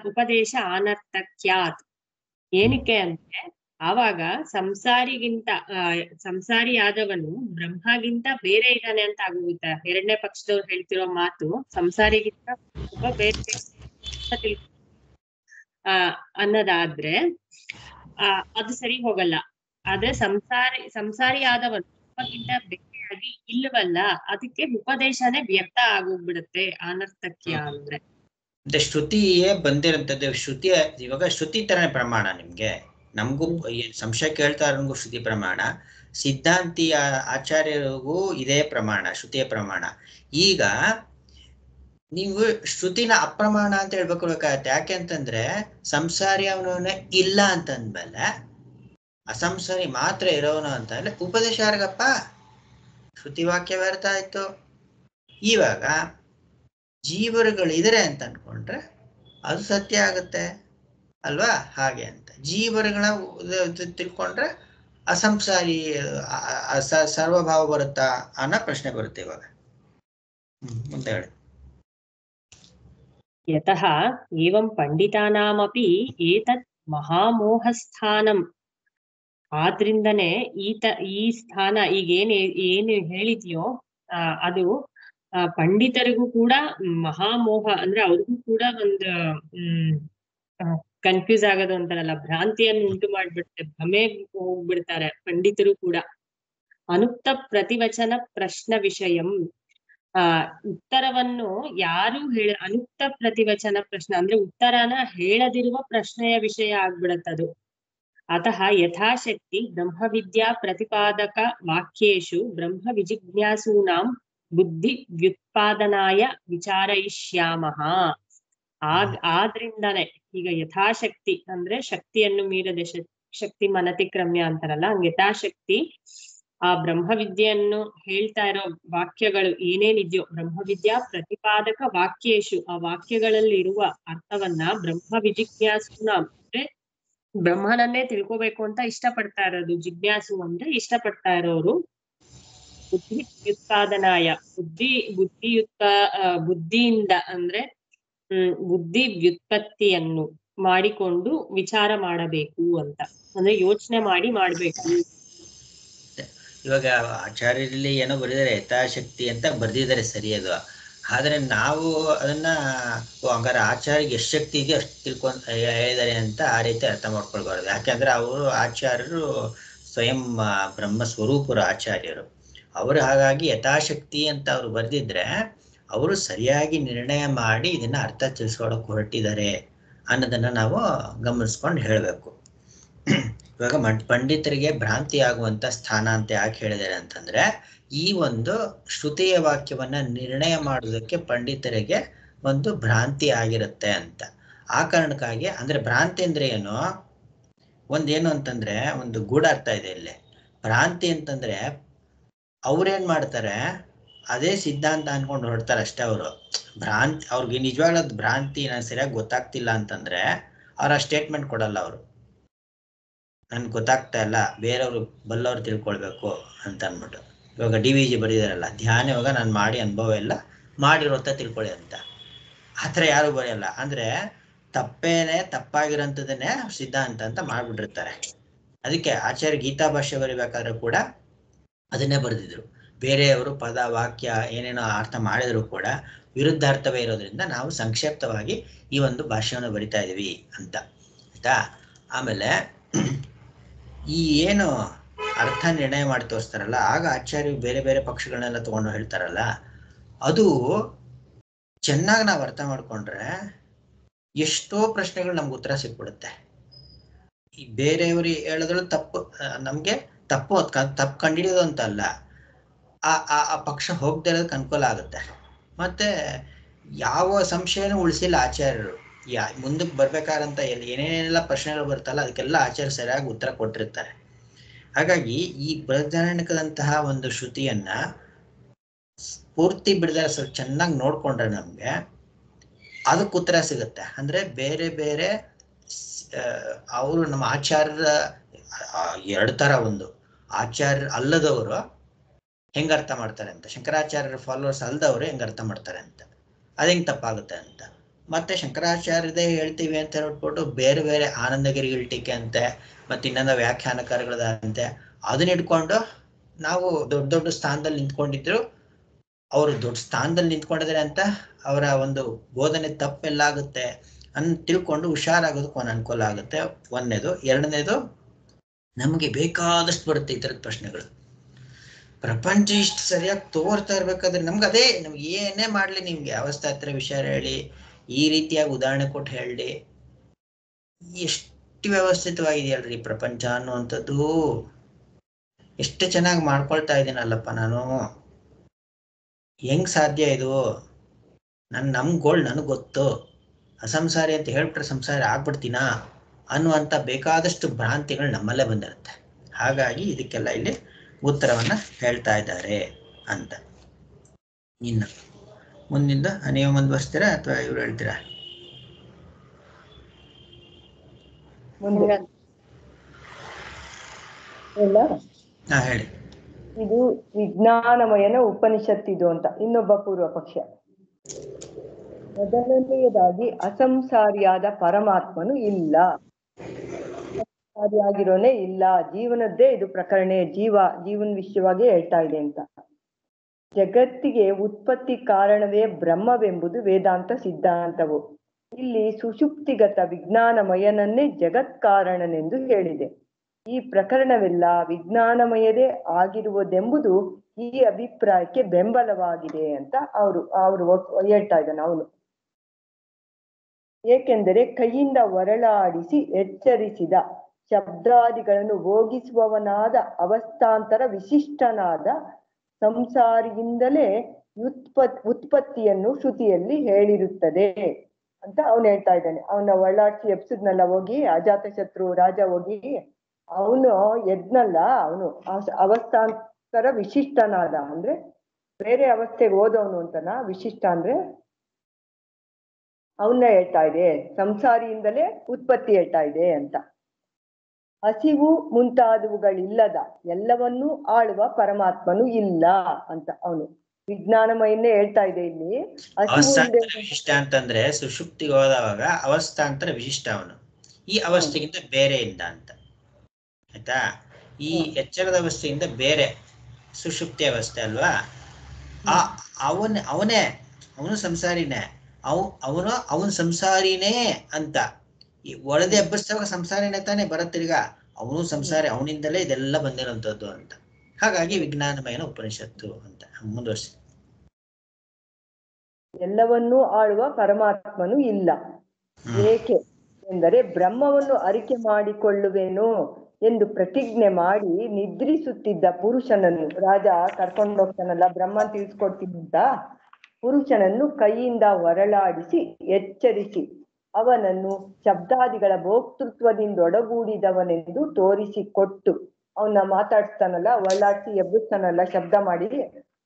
ಉಪದೇಶ ಅನರ್ಥಕ್ಯಾತ್. ಏನಕ್ಕೆ ಅಂದ್ರೆ ಆವಾಗ ಸಂಸಾರಿ ಆದವನು ಬ್ರಹ್ಮಗಿಂತ ಬೇರೆ ಇದ್ದಾನೆ ಅಂತ ಆಗೋಗುತ್ತೆ. ಎರಡನೇ ಪಕ್ಷದವ್ರು ಹೇಳ್ತಿರೋ ಮಾತು ಸಂಸಾರಿಗಿಂತ ತುಂಬಾ ಬೇರೆ ಅನ್ನೋದಾದ್ರೆ ಅದು ಸರಿ ಹೋಗಲ್ಲ. ಆದ್ರೆ ಸಂಸಾರಿ ಆದವನು ಬ್ರಹ್ಮಗಿಂತ ಬೇರೆಯಾಗಿ ಇಲ್ಲವಲ್ಲ, ಅದಕ್ಕೆ ಉಪದೇಶನೇ ವ್ಯರ್ಥ ಆಗೋಗ್ಬಿಡುತ್ತೆ ಅನರ್ಥಕ್ಯ ಅಂದ್ರೆ. ಶ್ರುತಿಯೇ ಬಂದಿರಂತದ್ದು. ಇವಾಗ ಶ್ರುತಿ ತರನೇ ಪ್ರಮಾಣ ನಿಮ್ಗೆ, ನಮಗೂ ಸಂಶಯ ಕೇಳ್ತಾ ಇರೋಂಗೂ ಶ್ರುತಿ ಪ್ರಮಾಣ, ಸಿದ್ಧಾಂತಿ ಆಚಾರ್ಯರಿಗೂ ಇದೇ ಪ್ರಮಾಣ, ಶ್ರುತಿಯ ಪ್ರಮಾಣ. ಈಗ ನೀವು ಶ್ರುತಿನ ಅಪ್ರಮಾಣ ಅಂತ ಹೇಳ್ಬೇಕಾಗತ್ತೆ. ಯಾಕೆ ಅಂತಂದ್ರೆ ಸಂಸಾರಿ ಅವನವನೇ ಇಲ್ಲ ಅಂತಂದ್ಮೇಲೆ ಅಸಂಸಾರಿ ಮಾತ್ರ ಇರೋನು ಅಂತ ಅಂದ್ರೆ ಉಪದೇಶ ಯಾರಿಗಪ್ಪ? ಶ್ರುತಿ ವಾಕ್ಯ ವ್ಯರ್ಥ ಆಯ್ತು. ಇವಾಗ ಜೀವರುಗಳಿದ್ರೆ ಅಂತ ಅನ್ಕೊಂಡ್ರೆ ಅದು ಸತ್ಯ ಆಗುತ್ತೆ ಅಲ್ವಾ? ಹಾಗೆ ಅಂತ ಜೀವರುಗಳ ತಿಳ್ಕೊಂಡ್ರೆ ಅಸಂಸಾರಿ ಸರ್ವಭಾವ ಬರುತ್ತಾ ಅನ್ನೋ ಪ್ರಶ್ನೆ ಬರುತ್ತೆ ಇವಾಗ. ಮುಂದೆ ಹೇಳಿ. ಯತಃ ಏವಂ ಪಂಡಿತಾನಾಮಪಿ ಏತತ್ ಮಹಾಮೋಹಸ್ಥಾನಂ. ಆದ್ರಿಂದನೇ ಈ ಸ್ಥಾನ ಈಗ ಏನು ಹೇಳಿದ್ಯೋ ಅದು ಪಂಡಿತರಿಗೂ ಕೂಡ ಮಹಾಮೋಹ ಅಂದ್ರೆ ಅವ್ರಿಗೂ ಕೂಡ ಒಂದು ಕನ್ಫ್ಯೂಸ್ ಆಗೋದು ಅಂತಾರಲ್ಲ, ಭ್ರಾಂತಿಯನ್ನು ಉಂಟು ಮಾಡ್ಬಿಡುತ್ತೆ, ಭ್ರಮೆ ಹೋಗ್ಬಿಡ್ತಾರೆ ಪಂಡಿತರು ಕೂಡ. ಅನುಕ್ತ ಪ್ರತಿವಚನ ಪ್ರಶ್ನ ವಿಷಯಂ. ಉತ್ತರವನ್ನು ಯಾರು ಅನುಕ್ತ ಪ್ರತಿವಚನ ಪ್ರಶ್ನೆ ಅಂದ್ರೆ ಉತ್ತರನ ಹೇಳದಿರುವ ಪ್ರಶ್ನೆಯ ವಿಷಯ ಆಗ್ಬಿಡತ್ತದು. ಅತಃ ಯಥಾಶಕ್ತಿ ಬ್ರಹ್ಮವಿದ್ಯಾ ಪ್ರತಿಪಾದಕ ವಾಕ್ಯೇಶು ಬ್ರಹ್ಮ ವಿಜಿಜ್ಞಾಸೂನಾಂ ಬುದ್ಧಿ ವ್ಯುತ್ಪಾದನಾಯ ವಿಚಾರಯಿಷ್ಯಾಮಃ. ಆದ್ರಿಂದಾನೆ ಈಗ ಯಥಾಶಕ್ತಿ ಅಂದ್ರೆ ಶಕ್ತಿಯನ್ನು ಮೀರದೆ ಶಕ್ತಿ ಮನತಿಕ್ರಮ್ಯ ಅಂತಾರಲ್ಲ, ಹಂಗ ಯಥಾಶಕ್ತಿ ಆ ಬ್ರಹ್ಮವಿದ್ಯೆಯನ್ನು ಹೇಳ್ತಾ ಇರೋ ವಾಕ್ಯಗಳು ಏನೇನಿದ್ಯೋ ಬ್ರಹ್ಮವಿದ್ಯಾ ಪ್ರತಿಪಾದಕ ವಾಕ್ಯೇಶು, ಆ ವಾಕ್ಯಗಳಲ್ಲಿ ಇರುವ ಅರ್ಥವನ್ನ ಬ್ರಹ್ಮ ವಿಜಿಜ್ಞಾಸುನ ಅಂದ್ರೆ ಬ್ರಹ್ಮನನ್ನೇ ತಿಳ್ಕೋಬೇಕು ಅಂತ ಇಷ್ಟಪಡ್ತಾ ಇರೋದು. ಜಿಜ್ಞಾಸು ಅಂದ್ರೆ ಇಷ್ಟಪಡ್ತಾ ಇರೋರು. ಬುದ್ಧಿ ವ್ಯುತ್ಪಾದನಾಯ ಬುದ್ಧಿಯಿಂದ ಅಂದ್ರೆ ಬುದ್ಧಿ ವ್ಯುತ್ಪತ್ತಿಯನ್ನು ಮಾಡಿಕೊಂಡು ವಿಚಾರ ಮಾಡಬೇಕು ಅಂತ, ಅಂದ್ರೆ ಯೋಚನೆ ಮಾಡಿ ಮಾಡ್ಬೇಕು. ಇವಾಗ ಆಚಾರ್ಯರಲ್ಲಿ ಏನೋ ಬರೆದಿದ್ದಾರೆ ಯಥಾಶಕ್ತಿ ಅಂತ ಬರ್ದಿದ್ದಾರೆ, ಸರಿ ಅದು. ಆದ್ರೆ ನಾವು ಅದನ್ನ ಹಂಗಾರೆ ಆಚಾರ್ಯಗೆ ಎಷ್ಟು ಶಕ್ತಿ ಇದೆಯೋ ಅಷ್ಟು ತಿಳ್ಕೊಂಡು ಹೇಳಿದ್ದಾರೆ ಅಂತ ಆ ರೀತಿ ಅರ್ಥ ಮಾಡ್ಕೊಳ್ಬಾರ್ದು. ಯಾಕೆಂದ್ರೆ ಅವರು ಆಚಾರ್ಯರು ಸ್ವಯಂ ಬ್ರಹ್ಮ ಸ್ವರೂಪರು ಆಚಾರ್ಯರು ಅವರು. ಹಾಗಾಗಿ ಯಥಾಶಕ್ತಿ ಅಂತ ಅವ್ರು ಬರ್ದಿದ್ರೆ ಅವರು ಸರಿಯಾಗಿ ನಿರ್ಣಯ ಮಾಡಿ ಇದನ್ನ ಅರ್ಥ ತಿಳಿಸ್ಕೊಳಕ್ ಹೊರಟಿದ್ದಾರೆ ಅನ್ನೋದನ್ನ ನಾವು ಗಮನಿಸ್ಕೊಂಡು ಹೇಳಬೇಕು. ಇವಾಗ ಪಂಡಿತರಿಗೆ ಭ್ರಾಂತಿ ಆಗುವಂತ ಸ್ಥಾನ ಅಂತ ಯಾಕೆ ಹೇಳಿದ್ದಾರೆ ಅಂತಂದ್ರೆ, ಈ ಒಂದು ಶ್ರುತಿಯ ವಾಕ್ಯವನ್ನ ನಿರ್ಣಯ ಮಾಡೋದಕ್ಕೆ ಪಂಡಿತರಿಗೆ ಒಂದು ಭ್ರಾಂತಿ ಆಗಿರುತ್ತೆ ಅಂತ. ಆ ಕಾರಣಕ್ಕಾಗಿ ಅಂದ್ರೆ ಭ್ರಾಂತಿ ಅಂದ್ರೆ ಏನು, ಒಂದೇನು ಅಂತಂದ್ರೆ ಒಂದು ಗೂಢಾರ್ಥ ಇದೆ ಇಲ್ಲಿ. ಭ್ರಾಂತಿ ಅಂತಂದ್ರೆ ಅವ್ರೇನ್ ಮಾಡ್ತಾರೆ, ಅದೇ ಸಿದ್ಧಾಂತ ಅನ್ಕೊಂಡು ಹೊರಡ್ತಾರೆ ಅಷ್ಟೇ. ಅವರು ಅವ್ರಿಗೆ ನಿಜವಾಗ್ಲೂ ಭ್ರಾಂತಿ ನಾನು ಸರಿಯಾಗಿ ಗೊತ್ತಾಗ್ತಿಲ್ಲ ಅಂತಂದ್ರೆ ಅವ್ರ ಆ ಸ್ಟೇಟ್ಮೆಂಟ್ ಕೊಡಲ್ಲ. ಅವರು ನನ್ಗೆ ಗೊತ್ತಾಗ್ತಾ ಇಲ್ಲ, ಬೇರೆಯವರು ಬಲ್ಲವ್ರು ತಿಳ್ಕೊಳ್ಬೇಕು ಅಂತ ಅಂದ್ಬಿಟ್ಟು. ಇವಾಗ DVG ಬರೀದಾರಲ್ಲ, ಧ್ಯಾನ ಇವಾಗ ನಾನು ಮಾಡಿ ಅನುಭವ ಇಲ್ಲ, ಮಾಡಿರೋಂತ ತಿಳ್ಕೊಳ್ಳಿ ಅಂತ. ಆತರ ಯಾರು ಬರೆಯಲ್ಲ. ಅಂದ್ರೆ ತಪ್ಪಾಗಿರೋಂಥದನ್ನೇ ಸಿದ್ಧಾಂತ ಅಂತ ಮಾಡ್ಬಿಟ್ಟಿರ್ತಾರೆ. ಅದಕ್ಕೆ ಆಚಾರ್ಯ ಗೀತಾ ಭಾಷ್ಯ ಬರಿಬೇಕಾದ್ರೆ ಕೂಡ ಅದನ್ನೇ ಬರೆದಿದ್ರು. ಬೇರೆಯವರು ಪದ ವಾಕ್ಯ ಏನೇನೋ ಅರ್ಥ ಮಾಡಿದ್ರು ಕೂಡ ವಿರುದ್ಧಾರ್ಥವೇ ಇರೋದ್ರಿಂದ ನಾವು ಸಂಕ್ಷಿಪ್ತವಾಗಿ ಈ ಒಂದು ಭಾಷ್ಯವನ್ನು ಬರಿತಾ ಇದೀವಿ ಅಂತ, ಆಯ್ತಾ. ಆಮೇಲೆ ಈ ಏನು ಅರ್ಥ ನಿರ್ಣಯ ಮಾಡಿ ತೋರಿಸ್ತಾರಲ್ಲ, ಆಗ ಆಚಾರ್ಯರು ಬೇರೆ ಬೇರೆ ಪಕ್ಷಗಳನ್ನೆಲ್ಲ ತಗೊಂಡು ಹೇಳ್ತಾರಲ್ಲ, ಅದು ಚೆನ್ನಾಗಿ ನಾವು ಅರ್ಥ ಮಾಡ್ಕೊಂಡ್ರೆ ಎಷ್ಟೋ ಪ್ರಶ್ನೆಗಳು ನಮ್ಗೆ ಉತ್ತರ ಸಿಕ್ಬಿಡುತ್ತೆ. ಈ ಬೇರೆಯವರು ಹೇಳಿದ್ರು ತಪ್ಪು, ನಮ್ಗೆ ತಪ್ಪು ಕಂಡಿಡಿಯೋದು ಅಂತ ಅಲ್ಲ, ಆ ಪಕ್ಷ ಹೋಗದೆ ಇರೋದಕ್ಕೆ ಅನುಕೂಲ ಆಗುತ್ತೆ. ಮತ್ತೆ ಯಾವ ಸಂಶಯನೂ ಉಳಿಸಿಲ್ಲ ಆಚಾರ್ಯರು. ಮುಂದಕ್ಕೆ ಬರ್ಬೇಕಾದಂತ ಏನೇನೆಲ್ಲ ಪ್ರಶ್ನೆಗಳು ಬರ್ತಲ್ಲ ಅದಕ್ಕೆಲ್ಲ ಆಚಾರ್ಯ ಸರಿಯಾಗಿ ಉತ್ತರ ಕೊಟ್ಟಿರ್ತಾರೆ. ಹಾಗಾಗಿ ಈ ಬೃಹದಾರಣ್ಯಕದಂತಹ ಒಂದು ಶ್ರುತಿಯನ್ನ ಪೂರ್ತಿ ಬಿಡದೆ ಸ್ವಲ್ಪ ಚೆನ್ನಾಗಿ ನೋಡ್ಕೊಂಡ್ರೆ ನಮ್ಗೆ ಅದಕ್ಕೆ ಉತ್ತರ ಸಿಗುತ್ತೆ. ಅಂದ್ರೆ ಬೇರೆ ಬೇರೆ ಅವರು ನಮ್ಮ ಆಚಾರ್ಯರ ಎರಡು ತರ, ಒಂದು ಆಚಾರ್ಯ ಅಲ್ಲದವರು ಹೆಂಗ ಅರ್ಥ ಮಾಡ್ತಾರೆ ಅಂತ, ಶಂಕರಾಚಾರ್ಯರ ಫಾಲೋವರ್ಸ್ ಅಲ್ಲದವರು ಹೆಂಗ ಅರ್ಥ ಮಾಡ್ತಾರೆ ಅಂತ, ಅದ್ ಹೆಂಗ್ ತಪ್ಪಾಗುತ್ತೆ ಅಂತ. ಮತ್ತೆ ಶಂಕರಾಚಾರ್ಯದೇ ಹೇಳ್ತೀವಿ ಅಂತ ಹೇಳ್ಬಿಟ್ಟು ಬೇರೆ ಬೇರೆ ಆನಂದಗಿರಿಗಳ ಟೀಕೆ ಅಂತೆ, ಮತ್ತೆ ಇನ್ನೊಂದು ವ್ಯಾಖ್ಯಾನಕಾರಗಳದಂತೆ, ಅದನ್ನ ಇಟ್ಕೊಂಡು ನಾವು ದೊಡ್ಡ ದೊಡ್ಡ ಸ್ಥಾನದಲ್ಲಿ ನಿಂತ್ಕೊಂಡಿದ್ರು, ಅವರು ದೊಡ್ಡ ಸ್ಥಾನದಲ್ಲಿ ನಿಂತ್ಕೊಂಡಿದ್ದಾರೆ ಅಂತ ಅವರ ಒಂದು ಬೋಧನೆ ತಪ್ಪೆಲ್ಲಾಗುತ್ತೆ ತಿಳ್ಕೊಂಡು ಹುಷಾರಾಗೋದಕ್ಕೆ ಒಂದು ಅನುಕೂಲ ಆಗುತ್ತೆ. ಒಂದನೇದು. ಎರಡನೇದು, ನಮಗೆ ಬೇಕಾದಷ್ಟು ಬರುತ್ತೆ ಈ ಥರದ ಪ್ರಶ್ನೆಗಳು. ಪ್ರಪಂಚ ಇಷ್ಟು ಸರಿಯಾಗಿ ತೋರ್ತಾ ಇರ್ಬೇಕಾದ್ರೆ ನಮ್ಗೆ ಏನೇ ಮಾಡ್ಲಿ, ನಿಮ್ಗೆ ಅವಸ್ಥೆ ಹತ್ರ ವಿಷಯ ಹೇಳಿ, ಈ ರೀತಿಯಾಗಿ ಉದಾಹರಣೆ ಕೊಟ್ಟು ಹೇಳಿ, ಎಷ್ಟು ವ್ಯವಸ್ಥಿತವಾಗಿದೆಯಲ್ರಿ ಪ್ರಪಂಚ ಅನ್ನುವಂಥದ್ದು. ಎಷ್ಟು ಚೆನ್ನಾಗಿ ಮಾಡ್ಕೊಳ್ತಾ ಇದ್ದೀನಲ್ಲಪ್ಪ ನಾನು, ಹೆಂಗ್ ಸಾಧ್ಯ ಇದು? ನಮ್ ಗೋಳ್ ನನಗೆ ಗೊತ್ತು, ಅಸಂಸಾರಿ ಅಂತ ಹೇಳ್ಬಿಟ್ರೆ ಸಂಸಾರಿ ಆಗ್ಬಿಡ್ತೀನಾ ಅನ್ನುವಂಥ ಬೇಕಾದಷ್ಟು ಭ್ರಾಂತಿಗಳು ನಮ್ಮಲ್ಲೇ ಬಂದಿರುತ್ತೆ. ಹಾಗಾಗಿ ಇದಕ್ಕೆಲ್ಲ ಇಲ್ಲಿ ಉತ್ತರವನ್ನ ಹೇಳ್ತಾ ಇದ್ದಾರೆ ಅಂತ. ಇನ್ನು ಮುಂದಿಂದ ನೀವು ಮುಂದುವರಿಸ್ತೀರಾ ಅಥವಾ ಇವ್ರು ಹೇಳ್ತೀರಾ? ಹೇಳಿ. ಇದು ವಿಜ್ಞಾನಮಯನ ಉಪನಿಷತ್ತಿದು ಅಂತ ಇನ್ನೊಬ್ಬ ಪೂರ್ವ ಪಕ್ಷ. ಮೊದಲನೆಯದಾಗಿ ಅಸಂಸಾರಿಯಾದ ಪರಮಾತ್ಮನು ಇಲ್ಲ, ಸಂಸಾರಿಯಾಗಿರೋನೇ ಇಲ್ಲ, ಜೀವನದ್ದೇ ಇದು ಪ್ರಕರಣ, ಜೀವನ ವಿಷಯವಾಗಿ ಹೇಳ್ತಾ ಇದೆ ಅಂತ. ಜಗತ್ತಿಗೆ ಉತ್ಪತ್ತಿ ಕಾರಣವೇ ಬ್ರಹ್ಮವೆಂಬುದು ವೇದಾಂತ ಸಿದ್ಧಾಂತವು. ಇಲ್ಲಿ ಸುಷುಪ್ತಿಗತ ವಿಜ್ಞಾನಮಯನನ್ನೇ ಜಗತ್ಕಾರಣನೆಂದು ಹೇಳಿದೆ. ಈ ಪ್ರಕರಣವೆಲ್ಲ ವಿಜ್ಞಾನಮಯದೇ ಆಗಿರುವುದೆಂಬುದು ಈ ಅಭಿಪ್ರಾಯಕ್ಕೆ ಬೆಂಬಲವಾಗಿದೆ ಅಂತ ಅವರು ಹೇಳ್ತಾ ಇದ್ದಾನೆ ಅವನು. ಏಕೆಂದರೆ ಕೈಯಿಂದ ಒರಳಾಡಿಸಿ ಎಚ್ಚರಿಸಿದ ಶಬ್ದಾದಿಗಳನ್ನು ಭೋಗಿಸುವವನಾದ ಅವಸ್ಥಾಂತರ ವಿಶಿಷ್ಟನಾದ ಸಂಸಾರಿಯಿಂದಲೇ ಉತ್ಪತ್ತಿಯನ್ನು ಶ್ರುತಿಯಲ್ಲಿ ಹೇಳಿರುತ್ತದೆ ಅಂತ ಅವನು ಹೇಳ್ತಾ ಇದ್ದಾನೆ. ಅವನ ಒಳ್ಳಾಡ್ಸಿ ಎಪ್ಸಿದ್ನಲ್ಲ ಹೋಗಿ, ಅಜಾತಶತ್ರು ರಾಜ ಹೋಗಿ ಅವನು ಎದ್ನಲ್ಲ, ಅವನು ಅವಸ್ಥಾಂತರ ವಿಶಿಷ್ಟನಾದ ಅಂದ್ರೆ ಬೇರೆ ಅವಸ್ಥೆಗೆ ಹೋದವನು ಅಂತನ. ವಿಶಿಷ್ಟ ಅಂದ್ರೆ ಅವನ್ನ ಹೇಳ್ತಾ ಇದೆ, ಸಂಸಾರಿಯಿಂದಲೇ ಉತ್ಪತ್ತಿ ಹೇಳ್ತಾ ಇದೆ ಅಂತ. ಹಸಿವು ಮುಂತಾದವುಗಳಿಲ್ಲದ ಎಲ್ಲವನ್ನೂ ಆಳುವ ಪರಮಾತ್ಮನು ಇಲ್ಲ ಅಂತ ಅವನು ವಿಜ್ಞಾನಮಯನ್ನೇ ಹೇಳ್ತಾ ಇದೆ. ಇಲ್ಲಿ ವಿಶಿಷ್ಟ ಅಂತಂದ್ರೆ ಸುಷುಪ್ತಿಗೆ ಹೋದವಾಗ ಅವಸ್ಥಾಂತರ ವಿಶಿಷ್ಟ ಅವನು, ಈ ಅವಸ್ಥೆಗಿಂತ ಬೇರೆಯಿಂದ ಅಂತ, ಆಯ್ತಾ. ಈ ಎಚ್ಚರದ ಅವಸ್ಥೆಯಿಂದ ಬೇರೆ ಸುಷುಪ್ತಿ ಅವಸ್ಥೆ ಅಲ್ವಾ, ಅವನು ಸಂಸಾರಿನೇ, ಅವನು ಸಂಸಾರಿನೇ ಅಂತ. ಈ ಒಳದೆ ಹಬ್ಬಸ್ತವಾಗ ಸಂಸಾರಿನೇ ತಾನೇ ಬರತ್ತಿರ್ಗ, ಅವನು ಸಂಸಾರಿ, ಅವನಿಂದಲೇ ಇದೆಲ್ಲ ಬಂದಿರುವಂತದ್ದು ಅಂತ. ಹಾಗಾಗಿ ವಿಜ್ಞಾನಮಯನ ಉಪನಿಷತ್ತು ಅಂತ ಮುಂದುವರಿಸಿ. ಎಲ್ಲವನ್ನೂ ಆಳುವ ಪರಮಾತ್ಮನು ಇಲ್ಲ. ಏಕೆ ಎಂದರೆ ಬ್ರಹ್ಮವನ್ನು ಅರಿಕೆ ಮಾಡಿಕೊಳ್ಳುವೆನು ಎಂದು ಪ್ರತಿಜ್ಞೆ ಮಾಡಿ ನಿದ್ರಿಸುತ್ತಿದ್ದ ಪುರುಷನನ್ನು ರಾಜ ಕರ್ಕೊಂಡು ಹೋಗ್ತಾನಲ್ಲ, ಬ್ರಹ್ಮ ತಿಳಿಸ್ಕೊಡ್ತೀನಿ ಅಂತ, ಪುರುಷನನ್ನು ಕೈಯಿಂದ ಹೊರಳಾಡಿಸಿ ಎಚ್ಚರಿಸಿ ಅವನನ್ನು ಶಬ್ದಾದಿಗಳ ಭೋಕ್ತೃತ್ವದಿಂದೊಡಗೂಡಿದವನೆಂದು ತೋರಿಸಿಕೊಟ್ಟು, ಅವನ್ನ ಮಾತಾಡ್ತಾನಲ್ಲ, ಒಳ್ಳಾಡ್ಸಿ ಎಬ್ಬಿಸ್ತಾನಲ್ಲ ಶಬ್ದ ಮಾಡಿ,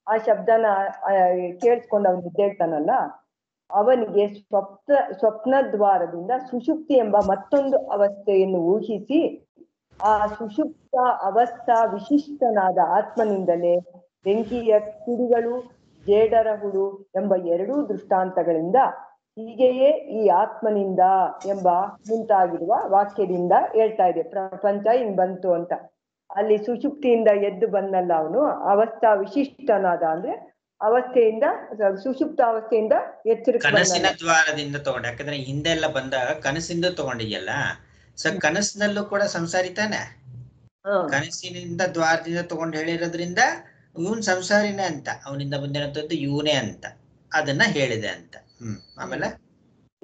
ಆ ಶಬ್ದನ ಕೇಳಿಸ್ಕೊಂಡು ಅವನು ಎದ್ದೇಳ್ತಾನಲ್ಲ, ಅವನಿಗೆ ಸ್ವಪ್ನ ದ್ವಾರದಿಂದ ಸುಷುಪ್ತಿ ಎಂಬ ಮತ್ತೊಂದು ಅವಸ್ಥೆಯನ್ನು ಊಹಿಸಿ, ಆ ಸುಷುಪ್ತ ಅವಸ್ಥಾ ವಿಶಿಷ್ಟನಾದ ಆತ್ಮನಿಂದಲೇ ಬೆಂಕಿಯ ಕಿಡಿಗಳು, ಜೇಡರ ಹುಳು ಎಂಬ ಎರಡೂ ದೃಷ್ಟಾಂತಗಳಿಂದ ಹೀಗೆಯೇ ಈ ಆತ್ಮನಿಂದ ಎಂಬ ಮುಂತಾಗಿರುವ ವಾಕ್ಯದಿಂದ ಹೇಳ್ತಾ ಇದೆ. ಪ್ರಪಂಚ ಹಿಂಗ್ ಬಂತು ಅಂತ. ಅಲ್ಲಿ ಸುಷುಪ್ತಿಯಿಂದ ಎದ್ದು ಬಂದಲ್ಲ ಅವನು, ಅವಸ್ಥಾ ವಿಶಿಷ್ಟನಾದ ಅಂದ್ರೆ ಅವಸ್ಥೆಯಿಂದ, ಸುಷುಪ್ತ ಅವಸ್ಥೆಯಿಂದ ಎಚ್ಚರಿಕೆ ಕನಸಿನ ದ್ವಾರದಿಂದ ತಗೊಂಡು, ಯಾಕಂದ್ರೆ ಹಿಂದೆಲ್ಲ ಬಂದಾಗ ಕನಸಿಂದ ತಗೊಂಡಿದ್ಯಲ್ಲ, ಸೊ ಕನಸಿನಲ್ಲೂ ಕೂಡ ಸಂಸಾರಿ ತಾನೆ. ಕನಸಿನಿಂದ ದ್ವಾರದಿಂದ ತಗೊಂಡು ಹೇಳಿರೋದ್ರಿಂದ ಇವನ್ ಸಂಸಾರಿನೇ ಅಂತ, ಅವನಿಂದ ಬಂದಿರೋಂಥದ್ದು ಇವನೇ ಅಂತ ಅದನ್ನ ಹೇಳಿದೆ ಅಂತ. ಆಮೇಲೆ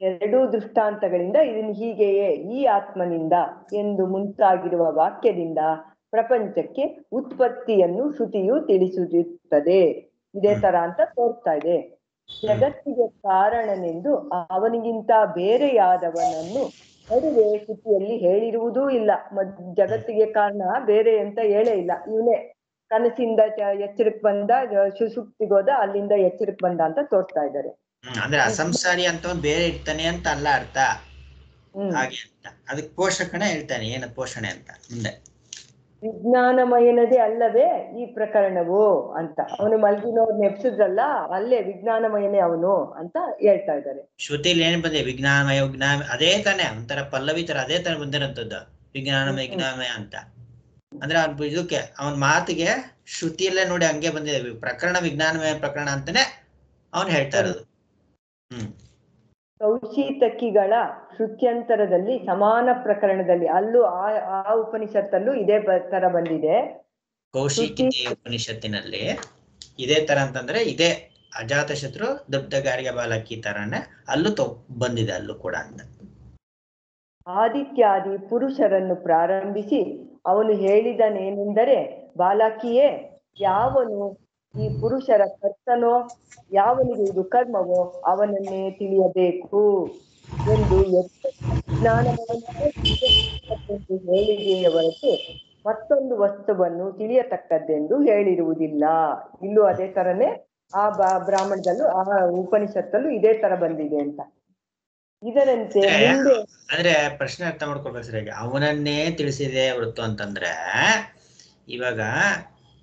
ಎರಡೂ ದೃಷ್ಟಾಂತಗಳಿಂದ ಇದನ್ನು ಹೀಗೆಯೇ ಈ ಆತ್ಮನಿಂದ ಎಂದು ಮುಂತಾಗಿರುವ ವಾಕ್ಯದಿಂದ ಪ್ರಪಂಚಕ್ಕೆ ಉತ್ಪತ್ತಿಯನ್ನು ಶ್ರುತಿಯು ತಿಳಿಸುತ್ತದೆ. ಇದೇ ತರ ಅಂತ ತೋರ್ತಾ ಇದೆ. ಜಗತ್ತಿಗೆ ಕಾರಣನೆಂದು ಅವನಿಗಿಂತ ಬೇರೆಯಾದವನನ್ನು ನಡುವೆ ಶ್ರುತಿಯಲ್ಲಿ ಹೇಳಿರುವುದೂ ಇಲ್ಲ. ಜಗತ್ತಿಗೆ ಕಾರಣ ಬೇರೆ ಅಂತ ಹೇಳೇ ಇಲ್ಲ, ಇವನೇ ಕನಸಿಂದ ಎಚ್ಚರಿಕೆ ಬಂದ, ಸುಷುಪ್ತಿಗೋದ, ಅಲ್ಲಿಂದ ಎಚ್ಚರಿಕೆ ಬಂದ ಅಂತ ತೋರ್ತಾ ಇದ್ದಾರೆ. ಅಂದ್ರೆ ಅಸಂಸಾರಿ ಅಂತ ಬೇರೆ ಇರ್ತಾನೆ ಅಂತ ಅಲ್ಲ ಅರ್ಥ, ಹಾಗೆ ಅಂತ. ಅದಕ್ಕೆ ಪೋಷಕನೇ ಹೇಳ್ತಾನೆ, ಏನ ಪೋಷಣೆ ಅಂತ. ಮುಂದೆ ವಿಜ್ಞಾನಮಯನದೇ ಅಲ್ಲವೇ ಈ ಪ್ರಕರಣವು ಅಂತ, ಅವನು ಮಲ್ಗಿನವ್ರು ನೆಪ್ಸಿದ್ರಲ್ಲ, ಅಲ್ಲೇ ವಿಜ್ಞಾನಮಯನೇ ಅವನು ಅಂತ ಹೇಳ್ತಾ ಇದ್ದಾರೆ. ಶ್ರುತಿಲಿ ಏನ್ ಬಂದಿದೆ? ವಿಜ್ಞಾನಮಯ, ವಿಜ್ಞಾನ ಅದೇ ತಾನೆ, ಒಂಥರ ಪಲ್ಲವಿ ತರ ಅದೇ ತರ ಬಂದಿರೋಂಥದ್ದು, ವಿಜ್ಞಾನಮಯ ವಿಜ್ಞಾನಮಯ ಅಂತ. ಅಂದ್ರೆ ಅವ್ನ ಇದಕ್ಕೆ ಅವನ ಮಾತಿಗೆ ಶ್ರುತಿಯಲ್ಲೇ ನೋಡಿ ಹಂಗೆ ಬಂದಿದೆ, ಪ್ರಕರಣ ವಿಜ್ಞಾನಮಯ ಪ್ರಕರಣ ಅಂತಾನೆ ಅವನು ಹೇಳ್ತಾ ಇರೋದು. ಕೌಶಿತಕಿಗಳ ಶ್ರುತ್ಯಂತರದಲ್ಲಿ ಸಮಾನ ಪ್ರಕರಣದಲ್ಲಿ ಅಲ್ಲೂ ಆ ಉಪನಿಷತ್ತಲ್ಲೂ ಇದೇ ತರ ಬಂದಿದೆ. ಕೌಶಿಕಿ ಉಪನಿಷತ್ತಿನಲ್ಲಿ ಇದೇ ತರ ಅಂತಂದ್ರೆ ಇದೇ ಅಜಾತಶತ್ರು ದೊಡ್ಡಗಾರಿಗೆ ಬಾಲಕಿ ತರನೇ ಅಲ್ಲೂ ಬಂದಿದೆ, ಅಲ್ಲೂ ಕೂಡ ಅಂತ. ಆದಿತ್ಯಾದಿ ಪುರುಷರನ್ನು ಪ್ರಾರಂಭಿಸಿ ಅವನು ಹೇಳಿದನೇನೆಂದರೆ, ಬಾಲಕಿಯೇ, ಯಾವನು ಈ ಪುರುಷರ ಕರ್ತನೋ, ಯಾವನಿಗೆ ಇದು ಕರ್ಮವೋ ಅವನನ್ನೇ ತಿಳಿಯಬೇಕು ಎಂದು ಹೇಳಿದೆಯೇ ಹೊರತು ಮತ್ತೊಂದು ವಸ್ತುವನ್ನು ತಿಳಿಯತಕ್ಕದ್ದೆಂದು ಹೇಳಿರುವುದಿಲ್ಲ. ಇಲ್ಲೂ ಅದೇ ತರನೇ ಆ ಬ್ರಾಹ್ಮಣದಲ್ಲೂ ಆ ಉಪನಿಷತ್ತಲ್ಲೂ ಇದೇ ತರ ಬಂದಿದೆ ಅಂತ. ಇದರಂತೆ ಮುಂದೆ ಅಂದ್ರೆ ಪ್ರಶ್ನೆ ಅರ್ಥ ಮಾಡ್ಕೊಳ್ಬೇಕು ಸರಿಯಾಗಿ. ಅವನನ್ನೇ ತಿಳಿಸಿದೆ ಹೊರತು ಅಂತಂದ್ರೆ, ಇವಾಗ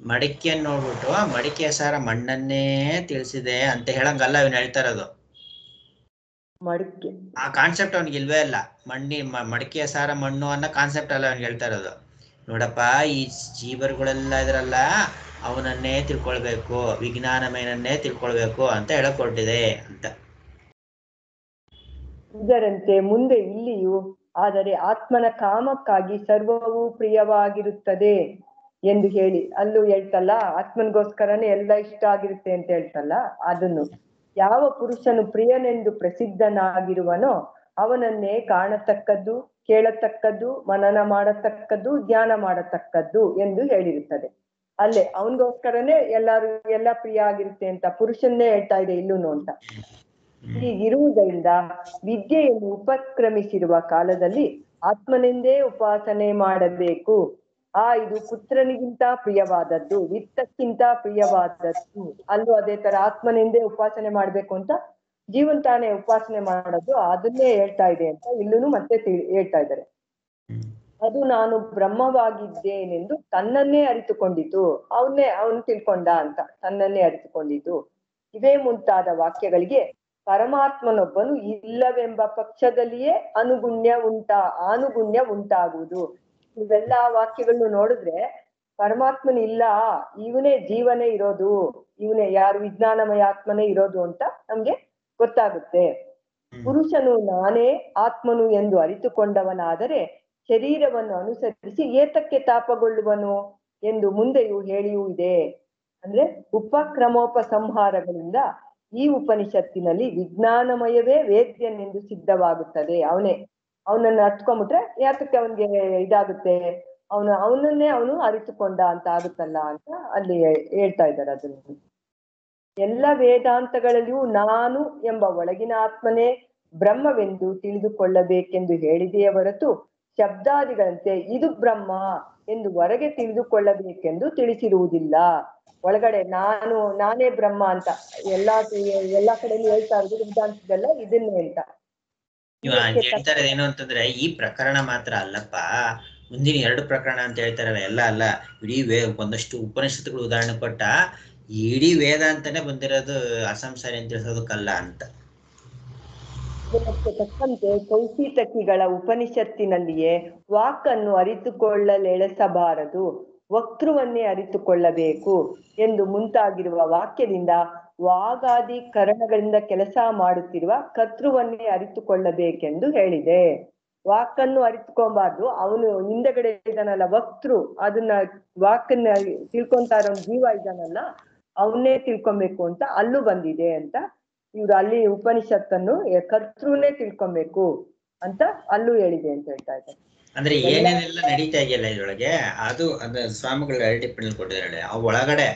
ಮಡಿಕೆಯನ್ನು ನೋಡ್ಬಿಟ್ಟು ಮಡಿಕೆ ಸಾರ ಮಣ್ಣನ್ನೇ ತಿಳಿಸಿದೆ ಅಂತ ಹೇಳಂಗಲ್ಲ ಅವನು ಹೇಳ್ತಾ ಇರೋದು. ಮಡಿಕೆ ಆ ಕಾನ್ಸೆಪ್ಟ್ ಅವನಿಗೆ ಇಲ್ವೇ ಇಲ್ಲ. ಮಡಿಕೆಯ ಸಾರ ಮಣ್ಣು ಅನ್ನೋ ಕಾನ್ಸೆಪ್ಟ್ ಅಲ್ಲ ಅವ್ನಿಗೆ ಹೇಳ್ತಾ ಇರೋದು. ನೋಡಪ್ಪ, ಈ ಜೀವರುಗಳೆಲ್ಲ ಇದ್ರಲ್ಲ, ಅವನನ್ನೇ ತಿಳ್ಕೊಳ್ಬೇಕು, ವಿಜ್ಞಾನಮಯನನ್ನೇ ತಿಳ್ಕೊಳ್ಬೇಕು ಅಂತ ಹೇಳಕ್ ಹೊರಟಿದೆ ಅಂತ. ಇದರಂತೆ ಮುಂದೆ ಇಲ್ಲಿಯೂ, ಆದರೆ ಆತ್ಮನ ಕಾಮಕ್ಕಾಗಿ ಸರ್ವವೂ ಪ್ರಿಯವಾಗಿರುತ್ತದೆ ಎಂದು ಹೇಳಿ ಅಲ್ಲೂ ಹೇಳ್ತಲ್ಲ, ಆತ್ಮನಿಗೋಸ್ಕರನೇ ಎಲ್ಲ ಇಷ್ಟ ಆಗಿರುತ್ತೆ ಅಂತ ಹೇಳ್ತಲ್ಲ, ಅದನ್ನು ಯಾವ ಪುರುಷನು ಪ್ರಿಯನೆಂದು ಪ್ರಸಿದ್ಧನಾಗಿರುವನೋ ಅವನನ್ನೇ ಕಾಣತಕ್ಕದ್ದು, ಕೇಳತಕ್ಕದ್ದು, ಮನನ ಮಾಡತಕ್ಕದ್ದು, ಧ್ಯಾನ ಮಾಡತಕ್ಕದ್ದು ಎಂದು ಹೇಳಿರುತ್ತದೆ. ಅಲ್ಲೇ ಅವನಿಗೋಸ್ಕರನೇ ಎಲ್ಲ ಪ್ರಿಯ ಆಗಿರುತ್ತೆ ಅಂತ ಪುರುಷನ್ನೇ ಹೇಳ್ತಾ ಇದೆ ಇಲ್ಲೂನು ಅಂತ. ಹೀಗಿರುವುದರಿಂದ ವಿದ್ಯೆಯನ್ನು ಉಪಕ್ರಮಿಸಿರುವ ಕಾಲದಲ್ಲಿ ಆತ್ಮನೆಂದೇ ಉಪಾಸನೆ ಮಾಡಬೇಕು. ಇದು ಪುತ್ರನಿಗಿಂತ ಪ್ರಿಯವಾದದ್ದು, ವಿತ್ತಕ್ಕಿಂತ ಪ್ರಿಯವಾದದ್ದು. ಅಲ್ಲೂ ಅದೇ ತರ ಆತ್ಮನೆಂದೇ ಉಪಾಸನೆ ಮಾಡ್ಬೇಕು ಅಂತ ಜೀವಂತಾನೆ ಉಪಾಸನೆ ಮಾಡೋದು, ಅದನ್ನೇ ಹೇಳ್ತಾ ಇದೆ ಅಂತ ಇಲ್ಲೂ ಮತ್ತೆ ಹೇಳ್ತಾ ಇದ್ದಾರೆ. ಅದು ನಾನು ಬ್ರಹ್ಮವಾಗಿದ್ದೇನೆಂದು ತನ್ನನ್ನೇ ಅರಿತುಕೊಂಡಿತು, ಅವನು ತಿಳ್ಕೊಂಡ ಅಂತ ತನ್ನನ್ನೇ ಅರಿತುಕೊಂಡಿತು. ಇವೇ ಮುಂತಾದ ವಾಕ್ಯಗಳಿಗೆ ಪರಮಾತ್ಮನೊಬ್ಬನು ಇಲ್ಲವೆಂಬ ಪಕ್ಷದಲ್ಲಿಯೇ ಆನುಗುಣ್ಯ ಉಂಟಾಗುವುದು. ಇವೆಲ್ಲಾ ವಾಕ್ಯಗಳನ್ನು ನೋಡಿದ್ರೆ ಪರಮಾತ್ಮನ ಇಲ್ಲ, ಇವನೇ ಜೀವನೇ ಇರೋದು, ಇವನೇ ಯಾರು ವಿಜ್ಞಾನಮಯ ಆತ್ಮನೇ ಇರೋದು ಅಂತ ನಮ್ಗೆ ಗೊತ್ತಾಗುತ್ತೆ. ಪುರುಷನು ನಾನೇ ಆತ್ಮನು ಎಂದು ಅರಿತುಕೊಂಡವನಾದರೆ ಶರೀರವನ್ನು ಅನುಸರಿಸಿ ಏತಕ್ಕೆ ತಾಪಗೊಳ್ಳುವನು ಎಂದು ಮುಂದೆಯೂ ಹೇಳಿಯೂ ಇದೆ. ಅಂದ್ರೆ ಉಪಕ್ರಮೋಪಸಂಹಾರಗಳಿಂದ ಈ ಉಪನಿಷತ್ತಿನಲ್ಲಿ ವಿಜ್ಞಾನಮಯವೇ ವೇದ್ಯನೆಂದು ಸಿದ್ಧವಾಗುತ್ತದೆ. ಅವನನ್ನ ಹತ್ಕೊಂಡ್ಬಿಟ್ರೆ ಯಾತಕ್ಕೆ ಅವನಿಗೆ ಇದಾಗುತ್ತೆ, ಅವನನ್ನೇ ಅವನು ಅರಿತುಕೊಂಡ ಅಂತ ಆಗುತ್ತಲ್ಲ ಅಂತ ಅಲ್ಲಿ ಹೇಳ್ತಾ ಇದ್ದಾರೆ. ಅದನ್ನು ಎಲ್ಲ ವೇದಾಂತಗಳಲ್ಲಿಯೂ ನಾನು ಎಂಬ ಒಳಗಿನ ಆತ್ಮನೇ ಬ್ರಹ್ಮವೆಂದು ತಿಳಿದುಕೊಳ್ಳಬೇಕೆಂದು ಹೇಳಿದೆಯೇ ಹೊರತು ಶಬ್ದಾದಿಗಳಂತೆ ಇದು ಬ್ರಹ್ಮ ಎಂದು ಹೊರಗೆ ತಿಳಿದುಕೊಳ್ಳಬೇಕೆಂದು ತಿಳಿಸಿರುವುದಿಲ್ಲ. ಒಳಗಡೆ ನಾನೇ ಬ್ರಹ್ಮ ಅಂತ ಎಲ್ಲಾ ಕಡೆಯಲ್ಲಿ ಹೇಳ್ತಾ ಇರೋದು ವೇದಾಂತದಲ್ಲ ಇದನ್ನೇ ಅಂತ. ಹೇಳ್ತಾ ಇರೋದು ಏನು ಅಂತಂದ್ರೆ ಈ ಪ್ರಕರಣ ಮಾತ್ರ ಅಲ್ಲಪ್ಪ, ಮುಂದಿನ 2 ಪ್ರಕರಣ ಅಂತ ಹೇಳ್ತಾರಲ್ಲ, ಎಲ್ಲ ಅಲ್ಲ, ಇಡೀ ಒಂದಷ್ಟು ಉಪನಿಷತ್ತುಗಳು ಉದಾಹರಣೆ ಕೊಟ್ಟ ಇಡೀ ವೇದ ಅಂತಾನೆ ಬಂದಿರೋದು ಅಸಂಸಾರಿ ಅಂತ ತಿಳಿಸೋದಕ್ಕಲ್ಲ ಅಂತ. ತಕ್ಕಂತೆ ಕೌಶಿತಕಿಗಳ ಉಪನಿಷತ್ತಿನಲ್ಲಿಯೇ ವಾಕನ್ನು ಅರಿತುಕೊಳ್ಳಲೆಳಸಬಾರದು, ವಕ್ತೃವನ್ನೇ ಅರಿತುಕೊಳ್ಳಬೇಕು ಎಂದು ಮುಂತಾಗಿರುವ ವಾಕ್ಯದಿಂದ ವಾಗಾದಿ ಕರಣಗಳಿಂದ ಕೆಲಸ ಮಾಡುತ್ತಿರುವ ಕರ್ತೃವನ್ನೇ ಅರಿತುಕೊಳ್ಳಬೇಕೆಂದು ಹೇಳಿದೆ. ವಾಕನ್ನು ಅರಿತುಕೊಬಾರ್ದು, ಅವನು ಹಿಂದೆಗಡೆ ಇದ್ದಾನಲ್ಲ ವಕ್ತೃ, ಅದನ್ನ ವಾಕನ್ನ ತಿಳ್ಕೊಂತಾ ಇರೋ ಜೀವ ಇದ್ದಾನಲ್ಲ ಅವನ್ನೇ ತಿಳ್ಕೊಬೇಕು ಅಂತ ಅಲ್ಲೂ ಬಂದಿದೆ ಅಂತ. ಇವ್ರು ಅಲ್ಲಿ ಉಪನಿಷತ್ತನ್ನು ಕರ್ತೃನೇ ತಿಳ್ಕೊಬೇಕು ಅಂತ ಅಲ್ಲೂ ಹೇಳಿದೆ ಅಂತ ಹೇಳ್ತಾ ಇದ್ದಾರೆ. ಅಂದ್ರೆ ಏನೇನೆಲ್ಲ ನಡೀತಾ ಇದೆಯಲ್ಲ ಇದ್ರೊಳಗೆ ಅದು ಸ್ವಾಮಿಗಳು ಟಿಪ್ಪಣಿಯಲ್ಲಿ ಕೊಟ್ಟಿದ್ದಾರೆ. ಆ ಒಳಗಡೆ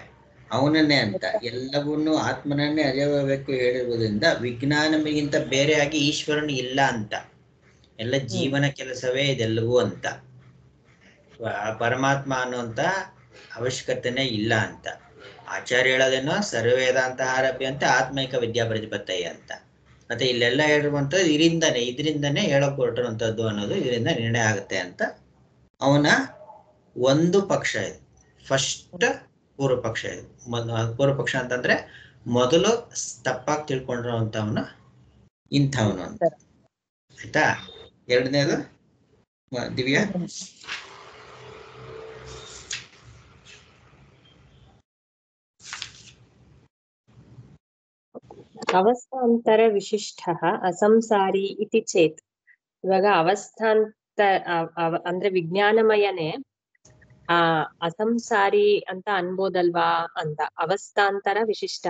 ಅವನನ್ನೇ ಅಂತ ಎಲ್ಲವನ್ನೂ ಆತ್ಮನನ್ನೇ ಅರಿಯಬೇಕು ಹೇಳಿರುವುದರಿಂದ ವಿಜ್ಞಾನಮಿಗಿಂತ ಬೇರೆಯಾಗಿ ಈಶ್ವರನು ಇಲ್ಲ ಅಂತ, ಎಲ್ಲ ಜೀವನ ಕೆಲಸವೇ ಇದೆಲ್ಲವೂ ಅಂತ, ಪರಮಾತ್ಮ ಅನ್ನುವಂತ ಅವಶ್ಯಕತೆನೇ ಇಲ್ಲ ಅಂತ. ಆಚಾರ್ಯ ಹೇಳೋದೇನೋ ಸರ್ವೇದಾಂತ ಆರಭ್ಯ ಅಂತ ಆತ್ಮೈಕ ವಿದ್ಯಾ ಪ್ರತಿಪತ್ತಯ್ಯ ಅಂತ. ಮತ್ತೆ ಇಲ್ಲೆಲ್ಲ ಹೇಳಿರುವಂಥದ್ದು ಇದರಿಂದನೇ ಹೇಳಕ್ ಹೊರಟಿರುವಂಥದ್ದು ಅನ್ನೋದು ಇದರಿಂದ ನಿರ್ಣಯ ಆಗುತ್ತೆ ಅಂತ ಅವನ ಒಂದು ಪಕ್ಷ ಇದು. ಫಸ್ಟ್ ಪೂರ್ವ ಪಕ್ಷ ಇದು. ಪೂರ್ವ ಪಕ್ಷ ಅಂತಂದ್ರೆ ಮೊದಲು ತಪ್ಪಾಗಿ ತಿಳ್ಕೊಂಡಿರುವಂತವನು ಇಂಥವನು ಅಂತ. ಆಯ್ತಾ? ಎರಡನೇದು ದಿವ್ಯಾ. ಅವಸ್ಥಾಂತರ ವಿಶಿಷ್ಟ ಅಸಂಸಾರಿ ಇತಿ ಚೇತ್. ಇವಾಗ ಅಂದ್ರೆ ವಿಜ್ಞಾನಮಯನೇ ಅಸಂಸಾರಿ ಅಂತ ಅನ್ಬೋದಲ್ವಾ ಅಂತ. ಅವಸ್ಥಾಂತರ ವಿಶಿಷ್ಟ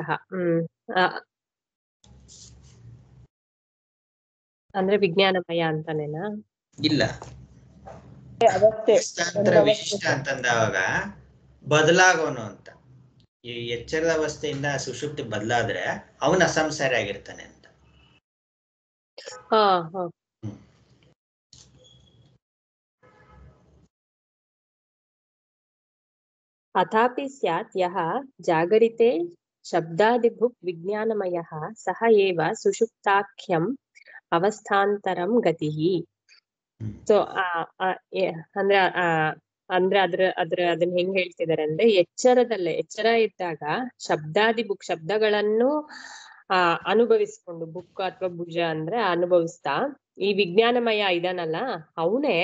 ಅಂದ್ರೆ ವಿಜ್ಞಾನಮಯ ಅಂತಾನೇನಾ? ಇಲ್ಲ, ಅವಸ್ಥಾಂತರ ವಿಶಿಷ್ಟ ಅಂತಂದಾಗ ಬದಲಾಗೋನು ಅಂತ. ಈ ಎಚ್ಚರದ ಅವಸ್ಥೆಯಿಂದ ಸುಷುಪ್ತಿ ಬದಲಾದ್ರೆ ಅವನು ಅಸಂಸಾರಿ ಆಗಿರ್ತಾನೆ ಅಂತ. ಅಥಾಪಿ ಸ್ಯಾತ್ ಯಃ ಜಾಗರಿತೆ ಶಬ್ದಾದಿಭುಕ್ ವಿಜ್ಞಾನಮಯಃ ಸಹ ಏವ ಸುಷುಪ್ತಾಖ್ಯಂ ಅವಸ್ಥಾಂತರಂ ಗತಿಃ. ಸೊ ಅಂದ್ರೆ ಅದನ್ನ ಹೆಂಗ್ ಹೇಳ್ತಿದಾರೆ ಅಂದ್ರೆ, ಎಚ್ಚರ ಇದ್ದಾಗ ಶಬ್ದಗಳನ್ನು ಅನುಭವಿಸ್ಕೊಂಡು, ಬುಕ್ ಅಥವಾ ಭುಜ ಅಂದ್ರೆ ಅನುಭವಿಸ್ತಾ ಈ ವಿಜ್ಞಾನಮಯ ಇದಾನಲ್ಲ ಅವನೇ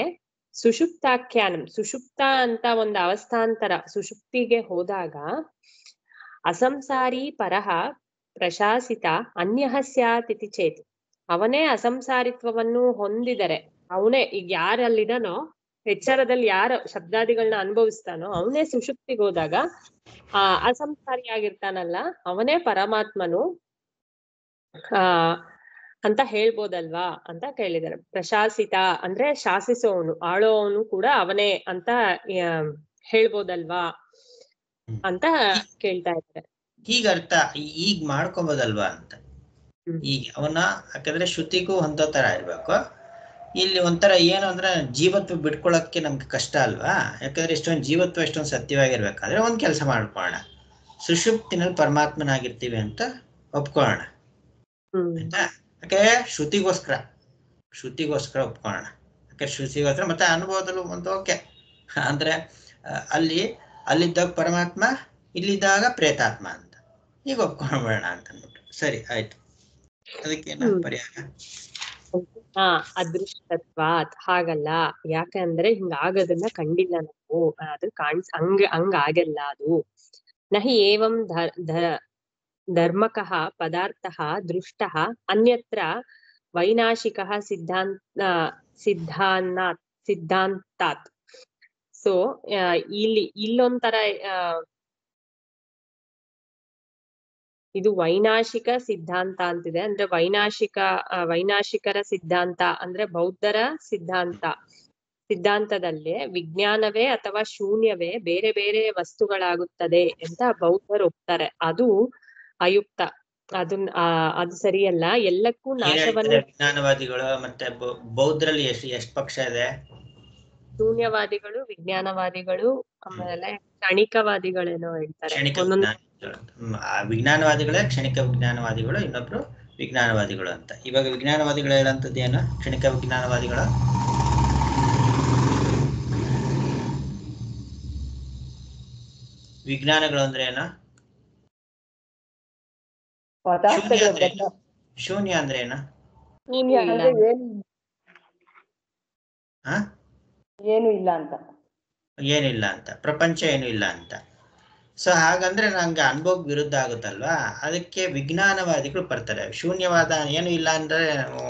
ಸುಷುಪ್ತಾಖ್ಯಾನಂ, ಸುಷುಪ್ತ ಅಂತ ಒಂದು ಅವಸ್ಥಾಂತರ ಸುಷುಪ್ತಿಗೆ ಹೋದಾಗ ಅಸಂಸಾರಿ ಪರಹ ಪ್ರಶಾಸಿತ ಅನ್ಯಃ ಸ್ಯಾತ್ ಇತಿ ಚೇತ್. ಅವನೇ ಅಸಂಸಾರಿತ್ವವನ್ನು ಹೊಂದಿದರೆ, ಅವನೇ ಈಗ ಯಾರಲ್ಲಿದಾನೋ ಎಚ್ಚರದಲ್ಲಿ ಯಾರು ಶಬ್ದಾದಿಗಳನ್ನ ಅನುಭವಿಸ್ತಾನೋ ಅವನೇ ಸುಷುಪ್ತಿಗೆ ಹೋದಾಗ ಅಸಂಸಾರಿಯಾಗಿರ್ತಾನಲ್ಲ ಅವನೇ ಪರಮಾತ್ಮನು ಅಂತ ಹೇಳ್ಬೋದಲ್ವಾ ಅಂತ ಕೇಳಿದಾರೆ. ಪ್ರಶಾಸಿತ ಅಂದ್ರೆ ಶಾಸಿಸೋವನು, ಆಳೋವನು ಕೂಡ ಅವನೇ ಅಂತ ಹೇಳ್ಬೋದಲ್ವಾ ಅಂತ ಕೇಳ್ತಾ ಇದ್ದಾರೆ. ಈಗ ಅರ್ಥ ಈಗ ಮಾಡ್ಕೊಬೋದಲ್ವಾ ಅಂತ. ಈಗ ಅವನ ಯಾಕಂದ್ರೆ ಶ್ರುತಿಗೂ ಹೊಂದೋ ತರ ಇರ್ಬೇಕು. ಇಲ್ಲಿ ಒಂಥರ ಏನು ಅಂದ್ರೆ ಜೀವತ್ವ ಬಿಟ್ಕೊಳಕ್ಕೆ ನಮ್ಗೆ ಕಷ್ಟ ಅಲ್ವಾ? ಯಾಕಂದ್ರೆ ಇಷ್ಟೊಂದು ಜೀವತ್ವ ಎಷ್ಟೊಂದು ಸತ್ಯವಾಗಿರ್ಬೇಕಾದ್ರೆ ಒಂದ್ ಕೆಲಸ ಮಾಡ್ಕೊಳ್ಳೋಣ, ಸುಷುಪ್ತಿನಲ್ಲಿ ಪರಮಾತ್ಮನಾಗಿರ್ತೀವಿ ಅಂತ ಒಪ್ಕೊಳ್ಳೋಣ. ಆಯ್ತಾ? ಯಾಕೆ ಶ್ರುತಿಗೋಸ್ಕರ ಒಪ್ಕೊಳ್ಳೋಣ. ಯಾಕೆ ಶ್ರುತಿಗೋಸ್ಕರ ಮತ್ತೆ ಅನುಭವದಲ್ಲೂ ಒಂದು ಓಕೆ ಅಂದ್ರೆ ಅಲ್ಲಿದ್ದಾಗ ಪರಮಾತ್ಮ, ಇಲ್ಲಿದ್ದಾಗ ಪ್ರೇತಾತ್ಮ ಅಂತ ಈಗ ಒಪ್ಕೊಂಡ್ಬೇಡ ಅಂತ ಅಂದ್ಬಿಟ್ಟು ಸರಿ ಆಯ್ತು. ಅದಕ್ಕೇನು ಪರಿಹಾರ? ಅದೃಷ್ಟತ್ವಾತ್ ಹಾಗಲ್ಲ. ಯಾಕಂದ್ರೆ ಹಿಂಗಾಗೋದನ್ನ ಕಂಡಿಲ್ಲ ನಾವು, ಅದು ಹಂಗಾಗಲ್ಲ ಅದು. ನಹಿ ಏವಂ ಧರ್ಮಕಃ ಪದಾರ್ಥಃ ದೃಷ್ಟಃ ಅನ್ಯತ್ರ ವೈನಾಶಿಕಃ ಸಿದ್ಧಾಂತಾತ್. ಸೊ ಇಲ್ಲೊಂಥರ ಇದು ವೈನಾಶಿಕ ಸಿದ್ಧಾಂತ ಅಂತಿದೆ. ಅಂದ್ರೆ ವೈನಾಶಿಕರ ಸಿದ್ಧಾಂತ ಅಂದ್ರೆ ಬೌದ್ಧರ ಸಿದ್ಧಾಂತದಲ್ಲಿ ವಿಜ್ಞಾನವೇ ಅಥವಾ ಶೂನ್ಯವೇ ಬೇರೆ ಬೇರೆ ವಸ್ತುಗಳಾಗುತ್ತದೆ ಅಂತ ಬೌದ್ಧರು ಒಪ್ತಾರೆ. ಅದು ಅಯುಕ್ತ. ಅದನ್ನ ಅದು ಸರಿಯಲ್ಲ. ಎಲ್ಲಕ್ಕೂ ಏನ್ ನಾಶವನ್ನು ಹೇಳ್ತಾರೆ ವಿಜ್ಞಾನವಾದಿಗಳು ಮತ್ತೆ ಬೌದ್ಧರಲ್ಲಿ ಎಷ್ಟು ಪಕ್ಷ ಇದೆ? ಶೂನ್ಯವಾದಿಗಳು, ವಿಜ್ಞಾನವಾದಿಗಳು, ಆಮೇಲೆ ಕ್ಷಣಿಕವಾದಿಗಳೇನೋ ಹೇಳ್ತಾರೆ. ಕ್ಷಣಿಕ ಒಂದೊಂದು ವಿಜ್ಞಾನಿಗಳು. ಆ ವಿಜ್ಞಾನವಾದಿಗಳೇ ಕ್ಷಣಿಕ ವಿಜ್ಞಾನವಾದಿಗಳು, ಇನ್ನೊಬ್ರು ವಿಜ್ಞಾನವಾದಿಗಳು ಅಂತ. ಇವಾಗ ವಿಜ್ಞಾನವಾದಿಗಳು ಹೇಳಂತದ್ದು ಏನು? ಕ್ಷಣಿಕ ವಿಜ್ಞಾನವಾದಿಗಳ ವಿಜ್ಞಾನಗಳು ಅಂದ್ರೆ ಏನು? ಶೂನ್ಯ ಅಂದ್ರೆ ಏನು? ಶೂನ್ಯ ಅಂದ್ರೆ ಏನು? ಏನು ಇಲ್ಲ ಅಂತ, ಏನಿಲ್ಲ ಅಂತ, ಪ್ರಪಂಚ ಏನು ಇಲ್ಲ ಅಂತ. ಸೊ ಹಾಗಂದ್ರೆ ನಂಗೆ ಅನುಭವ ವಿರುದ್ಧ ಆಗುತ್ತಲ್ವಾ, ಅದಕ್ಕೆ ವಿಜ್ಞಾನವಾದಿಗಳು ಬರ್ತಾರೆ. ಶೂನ್ಯವಾದ ಏನು ಇಲ್ಲ ಅಂದ್ರೆ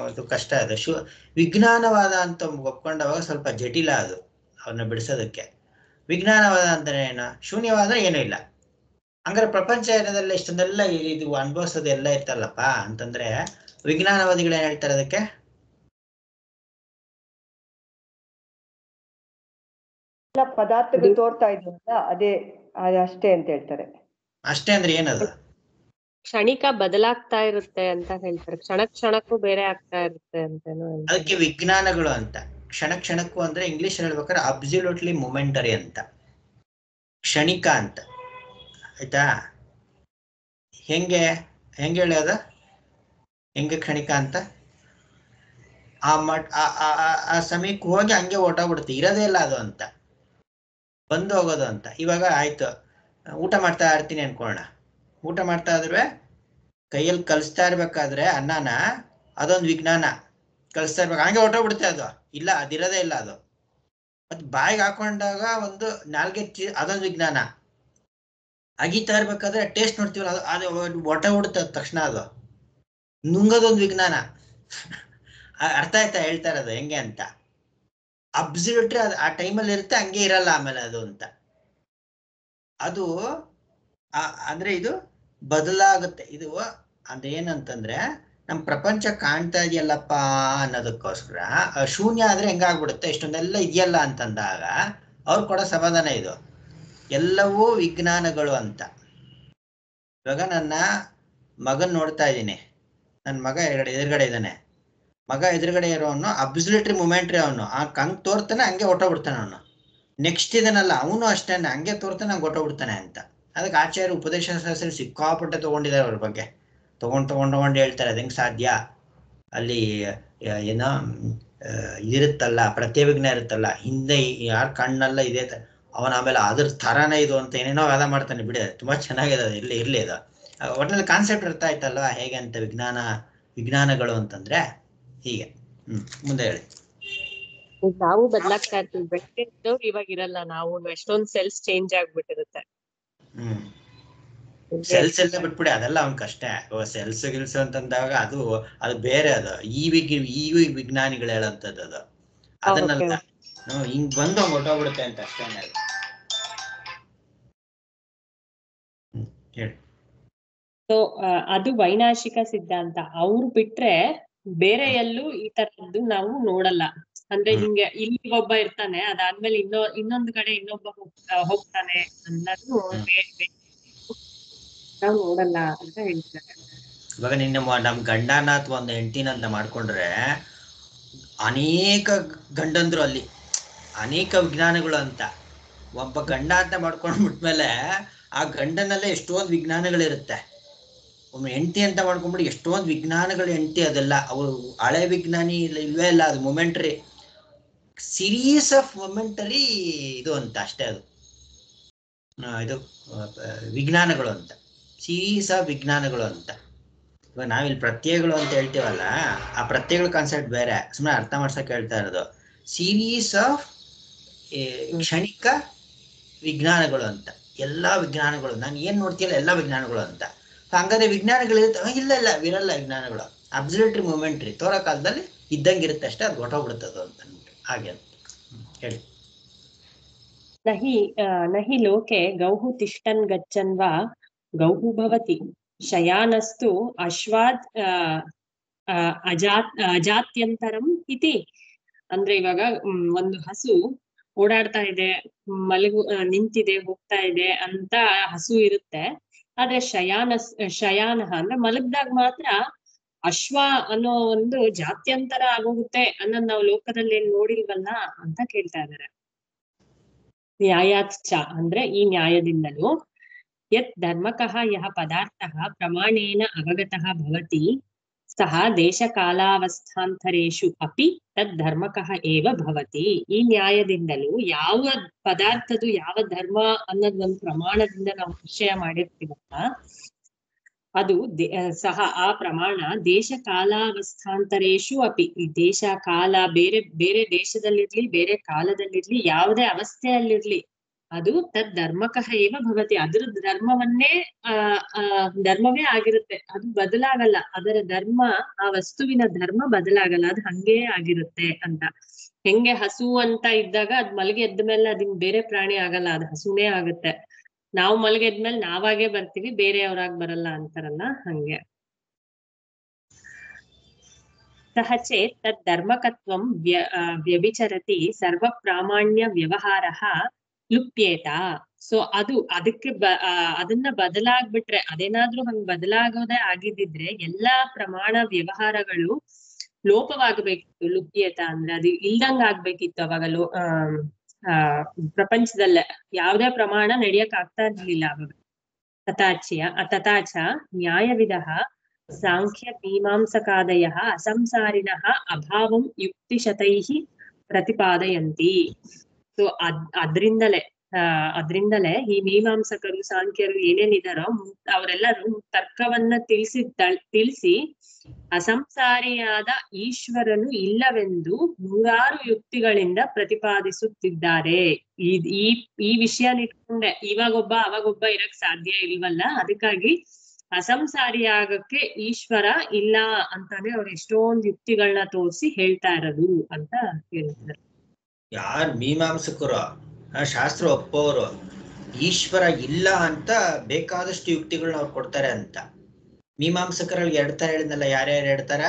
ಅದು ಕಷ್ಟ. ಅದು ವಿಜ್ಞಾನವಾದ ಅಂತ ಒಪ್ಕೊಂಡವಾಗ ಸ್ವಲ್ಪ ಜಟಿಲ ಅದು ಅವ್ರನ್ನ ಬಿಡಿಸೋದಕ್ಕೆ. ವಿಜ್ಞಾನವಾದ ಅಂದ್ರೆ ಏನು? ಶೂನ್ಯವಾದ ಏನು ಇಲ್ಲ, ಹಂಗಾರೆ ಪ್ರಪಂಚ ಇರೋದೆಲ್ಲ ಇಷ್ಟೊಂದೆಲ್ಲ ಇದು ಅನುಭವಿಸೋದು ಎಲ್ಲ ಇರ್ತಲ್ಲಪ್ಪ ಅಂತಂದ್ರೆ ವಿಜ್ಞಾನವಾದಿಗಳು ಏನ್ ಹೇಳ್ತಾರೆ ಅದಕ್ಕೆ? ಪದಾರ್ಥಗಳು ತೋರ್ತಾ ಇದೆಯಲ್ಲ ಅದೇ ಅಷ್ಟೇ ಅಂತ ಹೇಳ್ತಾರೆ. ಅಷ್ಟೇ ಅಂದ್ರೆ ಏನದು? ಕ್ಷಣಿಕ ಬದಲಾಗ್ತಾ ಇರುತ್ತೆ ಅಂತ ಹೇಳ್ತಾರೆ. ಕ್ಷಣಕ್ಕೂ ಬೇರೆ ಆಗ್ತಾ ಇರುತ್ತೆ ಅಂತೇನೋ ಹೇಳ್ತಾರೆ. ಅದಕ್ಕೆ ವಿಜ್ಞಾನಗಳು ಅಂತ. ಕ್ಷಣಕ್ಕೂ ಅಂದ್ರೆ ಇಂಗ್ಲಿಷ್ ಹೇಳ್ಬೇಕಾದ್ರೆ ಅಬ್ಸಲ್ಯೂಟ್ಲಿ ಮೊಮೆಂಟರಿ ಅಂತ, ಕ್ಷಣಿಕ ಅಂತ. ಆಯ್ತಾ? ಹೆಂಗೆ ಹೇಳೋದ? ಹೆಂಗೆ ಕ್ಷಣಿಕ ಅಂತ? ಆ ಸಮಯಕ್ಕೆ ಹೋಗಿ ಹಂಗೆ ಹೊರಟೋಗ್ಬಿಡುತ್ತೆ, ಇರೋದೇ ಇಲ್ಲ ಅದು ಅಂತ, ಬಂದು ಹೋಗೋದು ಅಂತ. ಇವಾಗ ಆಯ್ತು, ಊಟ ಮಾಡ್ತಾ ಇರ್ತೀನಿ ಅನ್ಕೊಳ್ಳೋಣ. ಊಟ ಮಾಡ್ತಾ ಇದ್ರೆ ಕೈಯಲ್ಲಿ ಕಲಿಸ್ತಾ ಇರ್ಬೇಕಾದ್ರೆ ಅನ್ನನ, ಅದೊಂದು ವಿಜ್ಞಾನ. ಕಲಿಸ್ತಾ ಇರ್ಬೇಕು, ಹಂಗೆ ಹೊರಟೋಗ್ಬಿಡುತ್ತೆ ಅದು, ಇಲ್ಲ ಅದಿರೋದೇ ಇಲ್ಲ ಅದು. ಮತ್ತೆ ಬಾಯಿಗೆ ಹಾಕೊಂಡಾಗ ಒಂದು ನಾಲ್ಗೆ ಅದೊಂದು ವಿಜ್ಞಾನ. ಅಗಿತಾ ಇರ್ಬೇಕಾದ್ರೆ ಟೇಸ್ಟ್ ನೋಡ್ತೀವಲ್ಲ, ಅದು ಹೊರಟೋಗ್ಬಿಡುತ್ತೆ ಅದು ತಕ್ಷಣ. ಅದು ನುಂಗೋದೊಂದು ವಿಜ್ಞಾನ. ಅರ್ಥ ಆಯ್ತಾ ಹೇಳ್ತಾ ಇರೋದು ಹೆಂಗೆ ಅಂತ? ಅಬ್ಸಲ್ಯೂಟ್ಲಿ ಅದು ಆ ಟೈಮಲ್ಲಿ ಇರುತ್ತೆ, ಹಂಗೆ ಇರಲ್ಲ ಆಮೇಲೆ ಅದು ಅಂತ. ಅದು ಅಂದ್ರೆ ಇದು ಬದಲಾಗುತ್ತೆ. ಇದು ಅದೇನಂತಂದ್ರೆ ನಮ್ ಪ್ರಪಂಚ ಕಾಣ್ತಾ ಇದೆಯಲ್ಲಪ್ಪ ಅನ್ನೋದಕ್ಕೋಸ್ಕರ ಶೂನ್ಯ ಆದ್ರೆ ಹೆಂಗಾಗ್ಬಿಡುತ್ತೆ, ಇಷ್ಟೊಂದೆಲ್ಲ ಇದೆಯಲ್ಲ ಅಂತಂದಾಗ ಅವ್ರು ಕೊಡೋ ಸಮಾಧಾನ ಇದು, ಎಲ್ಲವೂ ವಿಜ್ಞಾನಗಳು ಅಂತ. ಇವಾಗ ನನ್ನ ಮಗನ್ ನೋಡ್ತಾ ಇದ್ದೀನಿ, ನನ್ನ ಮಗ ಎದುರುಗಡೆ ಇದ್ದಾನೆ. ಮಗ ಎದುರುಗಡೆ ಇರೋನು ಅಬ್ಸಲ್ಯೂಟ್ರಿ ಮೊಮೆಂಟ್ರಿ, ಅವನು ಹಂಗ್ ತೋರ್ತಾನೆ, ಹಂಗೆ ಹೊಟ್ಟೋಗ್ಬಿಡ್ತಾನೆ. ಅವನು ನೆಕ್ಸ್ಟ್ ಇದನ್ನಲ್ಲ, ಅವನು ಅಷ್ಟೇನೆ, ಹಂಗೆ ತೋರ್ತಾನೆ, ಹಂಗೆ ಹೊಟ್ಟೋಗ್ಬಿಡ್ತಾನೆ ಅಂತ. ಅದಕ್ಕೆ ಆಚಾರ್ಯ ಉಪದೇಶ ಶಾಸ್ತ್ರ ಸಿಕ್ಕಾಪಟ್ಟೆ ತಗೊಂಡಿದ್ದಾರೆ ಅವ್ರ ಬಗ್ಗೆ. ತಗೊಂಡು ಹೇಳ್ತಾರೆ ಅದು ಹೆಂಗ್ ಸಾಧ್ಯ. ಅಲ್ಲಿ ಏನೋ ಇದಿರುತ್ತಲ್ಲ, ಪ್ರತ್ಯವಿಘ್ನ ಇರುತ್ತಲ್ಲ, ಹಿಂದೆ ಯಾರ ಕಣ್ಣೆಲ್ಲ ಇದೆ ಅವನ, ಆಮೇಲೆ ಅದ್ರ ಥರನೇ ಇದು ಅಂತ ಏನೇನೋ ವಾದ ಮಾಡ್ತಾನೆ ಬಿಡಿ. ತುಂಬಾ ಚೆನ್ನಾಗಿದೆ ಅದು, ಇರ್ಲಿ ಅದು. ಒಟ್ಟಿನಲ್ಲಿ ಕಾನ್ಸೆಪ್ಟ್ ಅರ್ಥ ಆಯ್ತಲ್ವಾ ಹೇಗೆ ಅಂತ? ವಿಜ್ಞಾನಗಳು ಅಂತಂದ್ರೆ ಹೀಗೆ. ಮುಂದೆ ಹೇಳಿ. ನಾವು ಬದಲಾಗ್ತಾ ಇರ್ತೀವಿ, ಬೆಳಗ್ಗೆ ಇದ್ದವ್ರು ಇವಾಗ ಇರಲ್ಲ. ನಾವು ಎಷ್ಟೊಂದು ಸೆಲ್ಸ್ ಚೇಂಜ್ ಆಗ್ಬಿಟ್ಟಿರುತ್ತೆ. ಸೆಲ್ಸ್ ಎಲ್ಲ ಬಿಟ್ಬಿಡಿ, ಅದೆಲ್ಲ ಅವ್ನ್ ಕಷ್ಟ. ಸೆಲ್ಸ್ ಗಿಲ್ಸ್ ಅಂತಂದಾಗ ಅದು ಬೇರೆ. ಅದು ಈ ವಿಜ್ಞಾನಿಗಳು ಹೇಳಂತದ್ದು ಅದು, ಅದನ್ನೆಲ್ಲ ಹಿಂಗ್ ಬಂದು ಹೊರಟೋಗ್ಬಿಡುತ್ತೆ ಅಂತ ಅಷ್ಟೇ. ಹೇಳಿ. ಸೊ ಅದು ವೈನಾಶಿಕ ಸಿದ್ಧಾಂತ. ಅವ್ರು ಬಿಟ್ರೆ ಬೇರೆ ಎಲ್ಲೂ ಈ ತರದ್ದು ನಾವು ನೋಡಲ್ಲ. ಅಂದ್ರೆ ಹಿಂಗೆ ಇಲ್ಲಿ ಒಬ್ಬ ಇರ್ತಾನೆ, ಅದಾದ್ಮೇಲೆ ಇನ್ನೊಂದು ಕಡೆ ಇನ್ನೊಬ್ಬ ಹೋಗ್ತಾನೆ ಅನ್ನೋದು ನಾವು ನೋಡಲ್ಲ ಅಂತ ಹೇಳ್ತಾರೆ. ಇವಾಗ ನಿನ್ನ ನಮ್ ಗಂಡನ ಅಥವಾ ಒಂದು ಹೆಂಡತಿನ ಅಂತ ಮಾಡ್ಕೊಂಡ್ರೆ ಅನೇಕ ಗಂಡಂದ್ರು ಅಲ್ಲಿ ಅನೇಕ ವಿಜ್ಞಾನಗಳು ಅಂತ. ಒಬ್ಬ ಗಂಡ ಅಂತ ಮಾಡ್ಕೊಂಡ್ಬಿಟ್ಮೇಲೆ ಆ ಗಂಡನಲ್ಲೇ ಎಷ್ಟೊಂದು ವಿಜ್ಞಾನಗಳಿರುತ್ತೆ. ಒಮ್ಮೆ ಹೆಂಡತಿ ಅಂತ ಮಾಡ್ಕೊಂಡ್ಬಿಟ್ಟು ಎಷ್ಟೊಂದು ವಿಜ್ಞಾನಗಳು ಹೆಂಡತಿ. ಅದೆಲ್ಲ ಅವರು ಹಳೆ ವಿಜ್ಞಾನಿ ಇಲ್ವೇ ಇಲ್ಲ, ಅದು ಮೊಮೆಂಟರಿ ಸೀರೀಸ್ ಆಫ್ ಮೊಮೆಂಟರಿ ಇದು ಅಂತ ಅಷ್ಟೇ. ಅದು ಇದು ವಿಜ್ಞಾನಗಳು ಅಂತ, ಸೀರೀಸ್ ಆಫ್ ವಿಜ್ಞಾನಗಳು ಅಂತ. ಇವಾಗ ನಾವಿಲ್ಲಿ ಪ್ರತ್ಯಯಗಳು ಅಂತ ಹೇಳ್ತೀವಲ್ಲ, ಆ ಪ್ರತ್ಯಯಗಳ ಕಾನ್ಸೆಪ್ಟ್ ಬೇರೆ, ಸುಮ್ಮನೆ ಅರ್ಥ ಮಾಡ್ಸಕ್ ಹೇಳ್ತಾ ಇರೋದು. ಸೀರೀಸ್ ಆಫ್ ಕ್ಷಣಿಕ ವಿಜ್ಞಾನಗಳು ಅಂತ. ಎಲ್ಲಾ ವಿಜ್ಞಾನಗಳು ನಾನು ಏನ್ ನೋಡ್ತೀಯಲ್ಲ ಎಲ್ಲ ವಿಜ್ಞಾನಗಳು ಅಂತ. ಹಂಗಾದ್ರೆ ವಿಜ್ಞಾನಗಳು ಇರುತ್ತೆ? ಇಲ್ಲ ಇರಲ್ಲ ವಿಜ್ಞಾನಗಳು. ಅಬ್ಸಲ್ಯೂಟ್ರಿ ಮೊಮೆಂಟ್ರಿ, ತೋರ ಕಾಲದಲ್ಲಿ ಇದ್ದಂಗಿರುತ್ತೆ ಅಷ್ಟೇ, ಅದು ಹೊಟ್ಟೋಗ್ಬಿಡುತ್ತದು ಅಂತ ಹಾಗೆ ಅಂತ ಹೇಳಿ. ನಹಿ ಲೋಕೆ ಗೌಹು ತಿಷ್ಟನ್ ಗಚ್ಚನ್ ವಾ ಗೌಹು ಭವತಿ ಶಯಾನಸ್ತು ಅಶ್ವಾದ್ ಅಜಾತ್ಯಂತರಂ ಇತಿ. ಅಂದ್ರೆ ಇವಾಗ ಒಂದು ಹಸು ಓಡಾಡ್ತಾ ಇದೆ, ನಿಂತಿದೆ, ಹೋಗ್ತಾ ಇದೆ ಅಂತ ಹಸು ಇರುತ್ತೆ. ಆದ್ರೆ ಶಯಾನ ಅಂದ್ರೆ ಮಲಗ್ದಾಗ ಮಾತ್ರ ಅಶ್ವ ಅನ್ನೋ ಒಂದು ಜಾತ್ಯಂತರ ಆಗೋಗುತ್ತೆ ಅನ್ನೋದ್ ನಾವು ಲೋಕದಲ್ಲಿ ಏನ್ ನೋಡಿಲ್ವಲ್ಲ ಅಂತ ಕೇಳ್ತಾ ಇದಾರೆ. ನ್ಯಾಯಾಚ ಅಂದ್ರೆ ಈ ನ್ಯಾಯದಿಂದಲೂ ಯತ್ ಧರ್ಮಕಃ ಯಹ ಪದಾರ್ಥಃ ಪ್ರಮಾಣೇನ ಅವಗತಃ ಭವತಿ ಸಹ ದೇಶಕಾಲಾವಸ್ಥಾಂತರೇಷು ಅಪಿ ತದ್ ಧರ್ಮಕಃ ಏವ ಭವತಿ. ಈ ನ್ಯಾಯದಿಂದಲೂ ಯಾವ ಪದಾರ್ಥದು ಯಾವ ಧರ್ಮ ಅನ್ನೋದ್ ಒಂದು ಪ್ರಮಾಣದಿಂದ ನಾವು ನಿಶ್ಚಯ ಮಾಡಿರ್ತೀವಲ್ಲ, ಅದು ಸಹ ಆ ಪ್ರಮಾಣ ದೇಶ ಕಾಲಾವಸ್ಥಾಂತರೇಷು ಅಪಿ, ಈ ದೇಶ ಕಾಲ ಬೇರೆ ಬೇರೆ ದೇಶದಲ್ಲಿರ್ಲಿ ಬೇರೆ ಕಾಲದಲ್ಲಿರ್ಲಿ ಯಾವುದೇ ಅವಸ್ಥೆಯಲ್ಲಿರ್ಲಿ ಅದು ತದ್ ಧರ್ಮಕಃ ಏವ ಭವತಿ, ಅದ್ರ ಧರ್ಮವನ್ನೇ ಧರ್ಮವೇ ಆಗಿರುತ್ತೆ, ಅದು ಬದಲಾಗಲ್ಲ. ಅದರ ಧರ್ಮ, ಆ ವಸ್ತುವಿನ ಧರ್ಮ ಬದಲಾಗಲ್ಲ, ಅದು ಹಂಗೇ ಆಗಿರುತ್ತೆ ಅಂತ. ಹೆಂಗೆ ಹಸು ಅಂತ ಇದ್ದಾಗ ಅದ್ ಮಲಗಿ ಎದ್ದ ಮೇಲೆ ಅದಿನ್ ಬೇರೆ ಪ್ರಾಣಿ ಆಗಲ್ಲ, ಅದು ಹಸುನೇ ಆಗುತ್ತೆ. ನಾವು ಮಲಗಿ ಎದ್ಮೇಲೆ ನಾವಾಗೇ ಬರ್ತೀವಿ, ಬೇರೆಯವ್ರಾಗ್ ಬರಲ್ಲ ಅಂತಾರಲ್ಲ ಹಂಗೆ. ಸಹ ಚೇತ್ ತದ್ ಧರ್ಮಕತ್ವಂ ವ್ಯಭಿಚರತಿ ಸರ್ವ ಪ್ರಾಮಾಣ್ಯ ವ್ಯವಹಾರಃ ಲುಪ್ಯೇತ. ಸೊ ಅದಕ್ಕೆ ಅದನ್ನ ಬದಲಾಗ್ಬಿಟ್ರೆ, ಅದೇನಾದ್ರೂ ಹಂಗ್ ಬದಲಾಗೋದೇ ಆಗಿದ್ದಿದ್ರೆ ಎಲ್ಲಾ ಪ್ರಮಾಣ ವ್ಯವಹಾರಗಳು ಲೋಪವಾಗಬೇಕಿತ್ತು. ಲುಪ್ಯೇತ ಅಂದ್ರೆ ಅದು ಇಲ್ದಂಗ ಆಗ್ಬೇಕಿತ್ತು. ಅವಾಗ ಪ್ರಪಂಚದಲ್ಲೇ ಯಾವ್ದೇ ಪ್ರಮಾಣ ನಡಿಯಕ್ ಆಗ್ತಾ ಇರ್ಲಿಲ್ಲ ಅವಾಗ. ತಥಾಚ ನ್ಯಾಯವಿದಃ ಸಾಂಖ್ಯ ಮೀಮಾಂಸಕಾದಯಃ ಅಸಂಸಾರಿಣಃ ಅಭಾವಂ ಯುಕ್ತಿಶತೈಃ ಪ್ರತಿಪಾದಯಂತಿ. ಸೊ ಅದ್ರಿಂದಲೇ ಈ ಮೀಮಾಂಸಕರು ಸಾಂಖ್ಯರು ಏನೇನಿದಾರೋ ಅವರೆಲ್ಲರೂ ತರ್ಕವನ್ನ ತಿಳಿಸಿ ಅಸಂಸಾರಿಯಾದ ಈಶ್ವರನು ಇಲ್ಲವೆಂದು ನೂರಾರು ಯುಕ್ತಿಗಳಿಂದ ಪ್ರತಿಪಾದಿಸುತ್ತಿದ್ದಾರೆ. ಈ ವಿಷಯನ ಇಟ್ಕೊಂಡೆ ಇವಾಗೊಬ್ಬ ಅವಾಗೊಬ್ಬ ಇರಕ್ ಸಾಧ್ಯ ಇಲ್ವಲ್ಲ, ಅದಕ್ಕಾಗಿ ಅಸಂಸಾರಿಯಾಗಕ್ಕೆ ಈಶ್ವರ ಇಲ್ಲ ಅಂತಾನೆ ಅವ್ರು ಎಷ್ಟೊಂದು ಯುಕ್ತಿಗಳನ್ನ ತೋರಿಸಿ ಹೇಳ್ತಾ ಇರೋದು ಅಂತ ಹೇಳ್ತಾರೆ. ಯಾರ್ ಮೀಮಾಂಸಕರು, ಶಾಸ್ತ್ರ ಒಪ್ಪೋರು ಈಶ್ವರ ಇಲ್ಲ ಅಂತ ಬೇಕಾದಷ್ಟು ಯುಕ್ತಿಗಳನ್ನ ಅವ್ರು ಕೊಡ್ತಾರೆ ಅಂತ. ಮೀಮಾಂಸಕರಲ್ಲಿ 2 ತರ ಹೇಳಿದ್ನಲ್ಲ, ಯಾರ್ಯಾರು ಹೇಳ್ತಾರ?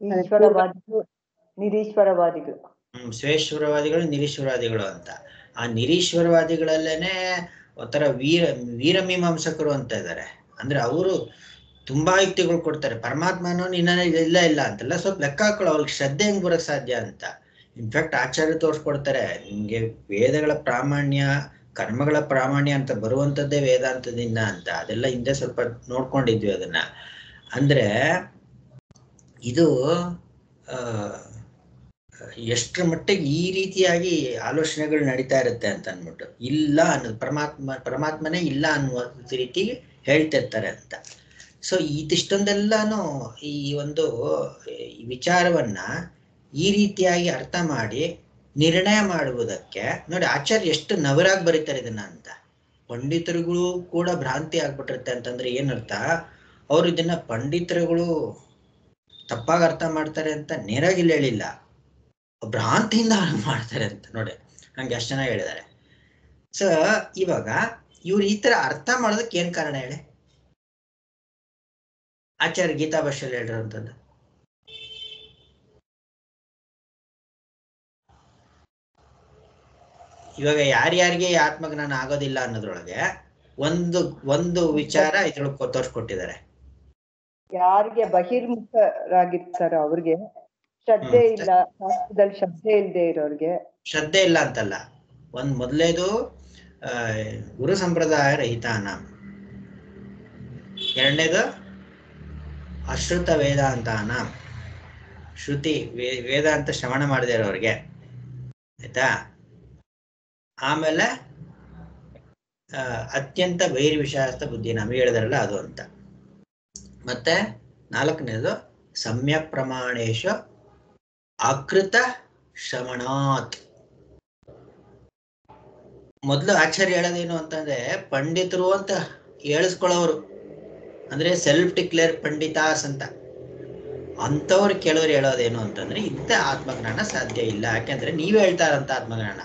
ಈಶ್ವರವಾದಿಗಳು, ನಿರೀಶ್ವರವಾದಿಗಳು. ಸ್ವೇಶ್ವರವಾದಿಗಳು, ನಿರೀಶ್ವರವಾದಿಗಳು ಅಂತ. ಆ ನಿರೀಶ್ವರವಾದಿಗಳಲ್ಲೇನೆ ಒಂಥರ ವೀರ ಮೀಮಾಂಸಕರು ಅಂತ ಇದ್ದಾರೆ. ಅಂದ್ರೆ ಅವರು ತುಂಬಾ ಯುಕ್ತಿಗಳು ಕೊಡ್ತಾರೆ. ಪರಮಾತ್ಮನೂ ಇಲ್ಲ ಇಲ್ಲ ಅಂತಲ್ಲ, ಸ್ವಲ್ಪ ಲೆಕ್ಕ ಹಾಕೊಳ್ಳೋ, ಅವ್ರಿಗೆ ಶ್ರದ್ಧೆ ಹೆಂಗ್ ಬರಕ್ ಸಾಧ್ಯ ಅಂತ. ಇನ್ಫ್ಯಾಕ್ಟ್ ಆಚಾರ್ಯ ತೋರಿಸ್ಕೊಡ್ತಾರೆ, ನಿಮ್ಗೆ ವೇದಗಳ ಪ್ರಾಮಾಣ್ಯ ಕರ್ಮಗಳ ಪ್ರಾಮಾಣ್ಯ ಅಂತ ಬರುವಂಥದ್ದೇ ವೇದಾಂತದಿಂದ ಅಂತ. ಅದೆಲ್ಲ ಹಿಂದೆ ಸ್ವಲ್ಪ ನೋಡ್ಕೊಂಡಿದ್ವಿ ಅದನ್ನ. ಅಂದ್ರೆ ಇದು ಎಷ್ಟರ ಮಟ್ಟಿಗೆ ಈ ರೀತಿಯಾಗಿ ಆಲೋಚನೆಗಳು ನಡೀತಾ ಇರುತ್ತೆ ಅಂತ ಅಂದ್ಬಿಟ್ಟು, ಇಲ್ಲ ಅನ್ನೋದು ಪರಮಾತ್ಮನೇ ಇಲ್ಲ ಅನ್ನುವ ರೀತಿ ಹೇಳ್ತಿರ್ತಾರೆ ಅಂತ. ಸೊ ಇದಿಷ್ಟೊಂದೆಲ್ಲಾನು ಈ ಒಂದು ವಿಚಾರವನ್ನ ಈ ರೀತಿಯಾಗಿ ಅರ್ಥ ಮಾಡಿ ನಿರ್ಣಯ ಮಾಡುವುದಕ್ಕೆ ನೋಡಿ ಆಚಾರ್ಯ ಎಷ್ಟು ನವರಾಗಿ ಬರೀತಾರೆ ಇದನ್ನ ಅಂತ. ಪಂಡಿತರುಗಳು ಕೂಡ ಭ್ರಾಂತಿ ಆಗ್ಬಿಟ್ಟಿರುತ್ತೆ ಅಂತಂದ್ರೆ ಏನರ್ಥ, ಅವ್ರು ಇದನ್ನ ಪಂಡಿತರುಗಳು ತಪ್ಪಾಗಿ ಅರ್ಥ ಮಾಡ್ತಾರೆ ಅಂತ ನೇರಾಗಿ ಇಲ್ಲಿ ಹೇಳಿಲ್ಲ, ಭ್ರಾಂತಿಯಿಂದ ಮಾಡ್ತಾರೆ ಅಂತ ನೋಡಿ. ಹಂಗೆ ಎಷ್ಟು ಚೆನ್ನಾಗಿ ಹೇಳಿದ್ದಾರೆ. ಸೊ ಇವಾಗ ಇವ್ರು ಈ ತರ ಅರ್ಥ ಮಾಡೋದಕ್ಕೆ ಏನ್ ಕಾರಣ ಹೇಳಿ? ಆಚಾರ್ಯ ಗೀತಾ ಭಾಷೆಯಲ್ಲಿ ಹೇಳಿರೋಂಥದ್ದು ಇವಾಗ ಯಾರ್ಯಾರಿಗೆ ಆತ್ಮಜ್ಞಾನ ಆಗೋದಿಲ್ಲ ಅನ್ನೋದ್ರೊಳಗೆ ಒಂದು ವಿಚಾರ ಇದ್ರೊಳಗೆ ತೋರಿಸ್ಕೊಟ್ಟಿದ್ದಾರೆ. ಯಾರಿಗೆ ಬಹಿರ್ಮುಖರಾಗಿರ್ತಾರೋ ಅವ್ರಿಗೆ ಶ್ರದ್ಧೆ ಇಲ್ಲ, ಶಾಸ್ತ್ರದಲ್ಲಿ ಶ್ರದ್ಧೆ ಇಲ್ಲದೆ ಇರೋರ್ಗೆ. ಶ್ರದ್ಧೆ ಇಲ್ಲ ಅಂತಲ್ಲ, ಮೊದಲೇದು ಗುರು ಸಂಪ್ರದಾಯ ರಹಿತಾನ, ಎರಡನೇದು ಅಶ್ರುತ ವೇದಾಂತಾನ, ಶ್ರುತಿ ವೇದಾಂತ ಶ್ರವಣ ಮಾಡದೇ ಇರೋರಿಗೆ, ಆಯ್ತಾ. ಆಮೇಲೆ ಅತ್ಯಂತ ಬಹಿರ್ವಿಷಾಸ್ತ ಬುದ್ಧಿ ನಮಗೆ ಹೇಳಿದಾರಲ್ಲ ಅದು ಅಂತ. ಮತ್ತೆ 4ನೇದು ಸಮ್ಯಕ್ ಪ್ರಮಾಣೇಶ ಅಕೃತ ಶ್ರವಣಾತ್. ಮೊದಲು ಆಚಾರ್ಯ ಹೇಳೋದೇನು ಅಂತಂದ್ರೆ ಪಂಡಿತರು ಅಂತ ಹೇಳಿಸ್ಕೊಳ್ಳೋರು, ಅಂದ್ರೆ ಸೆಲ್ಫ್ ಡಿಕ್ಲೇರ್ ಪಂಡಿತಾಸ್ ಅಂತ. ಅಂಥವ್ರು ಕೆಲವ್ರು ಹೇಳೋದೇನು ಅಂತಂದ್ರೆ ಇಂಥ ಆತ್ಮಜ್ಞಾನ ಸಾಧ್ಯ ಇಲ್ಲ. ಯಾಕೆಂದ್ರೆ ನೀವೇ ಹೇಳ್ತಾರಂತ ಆತ್ಮಜ್ಞಾನ.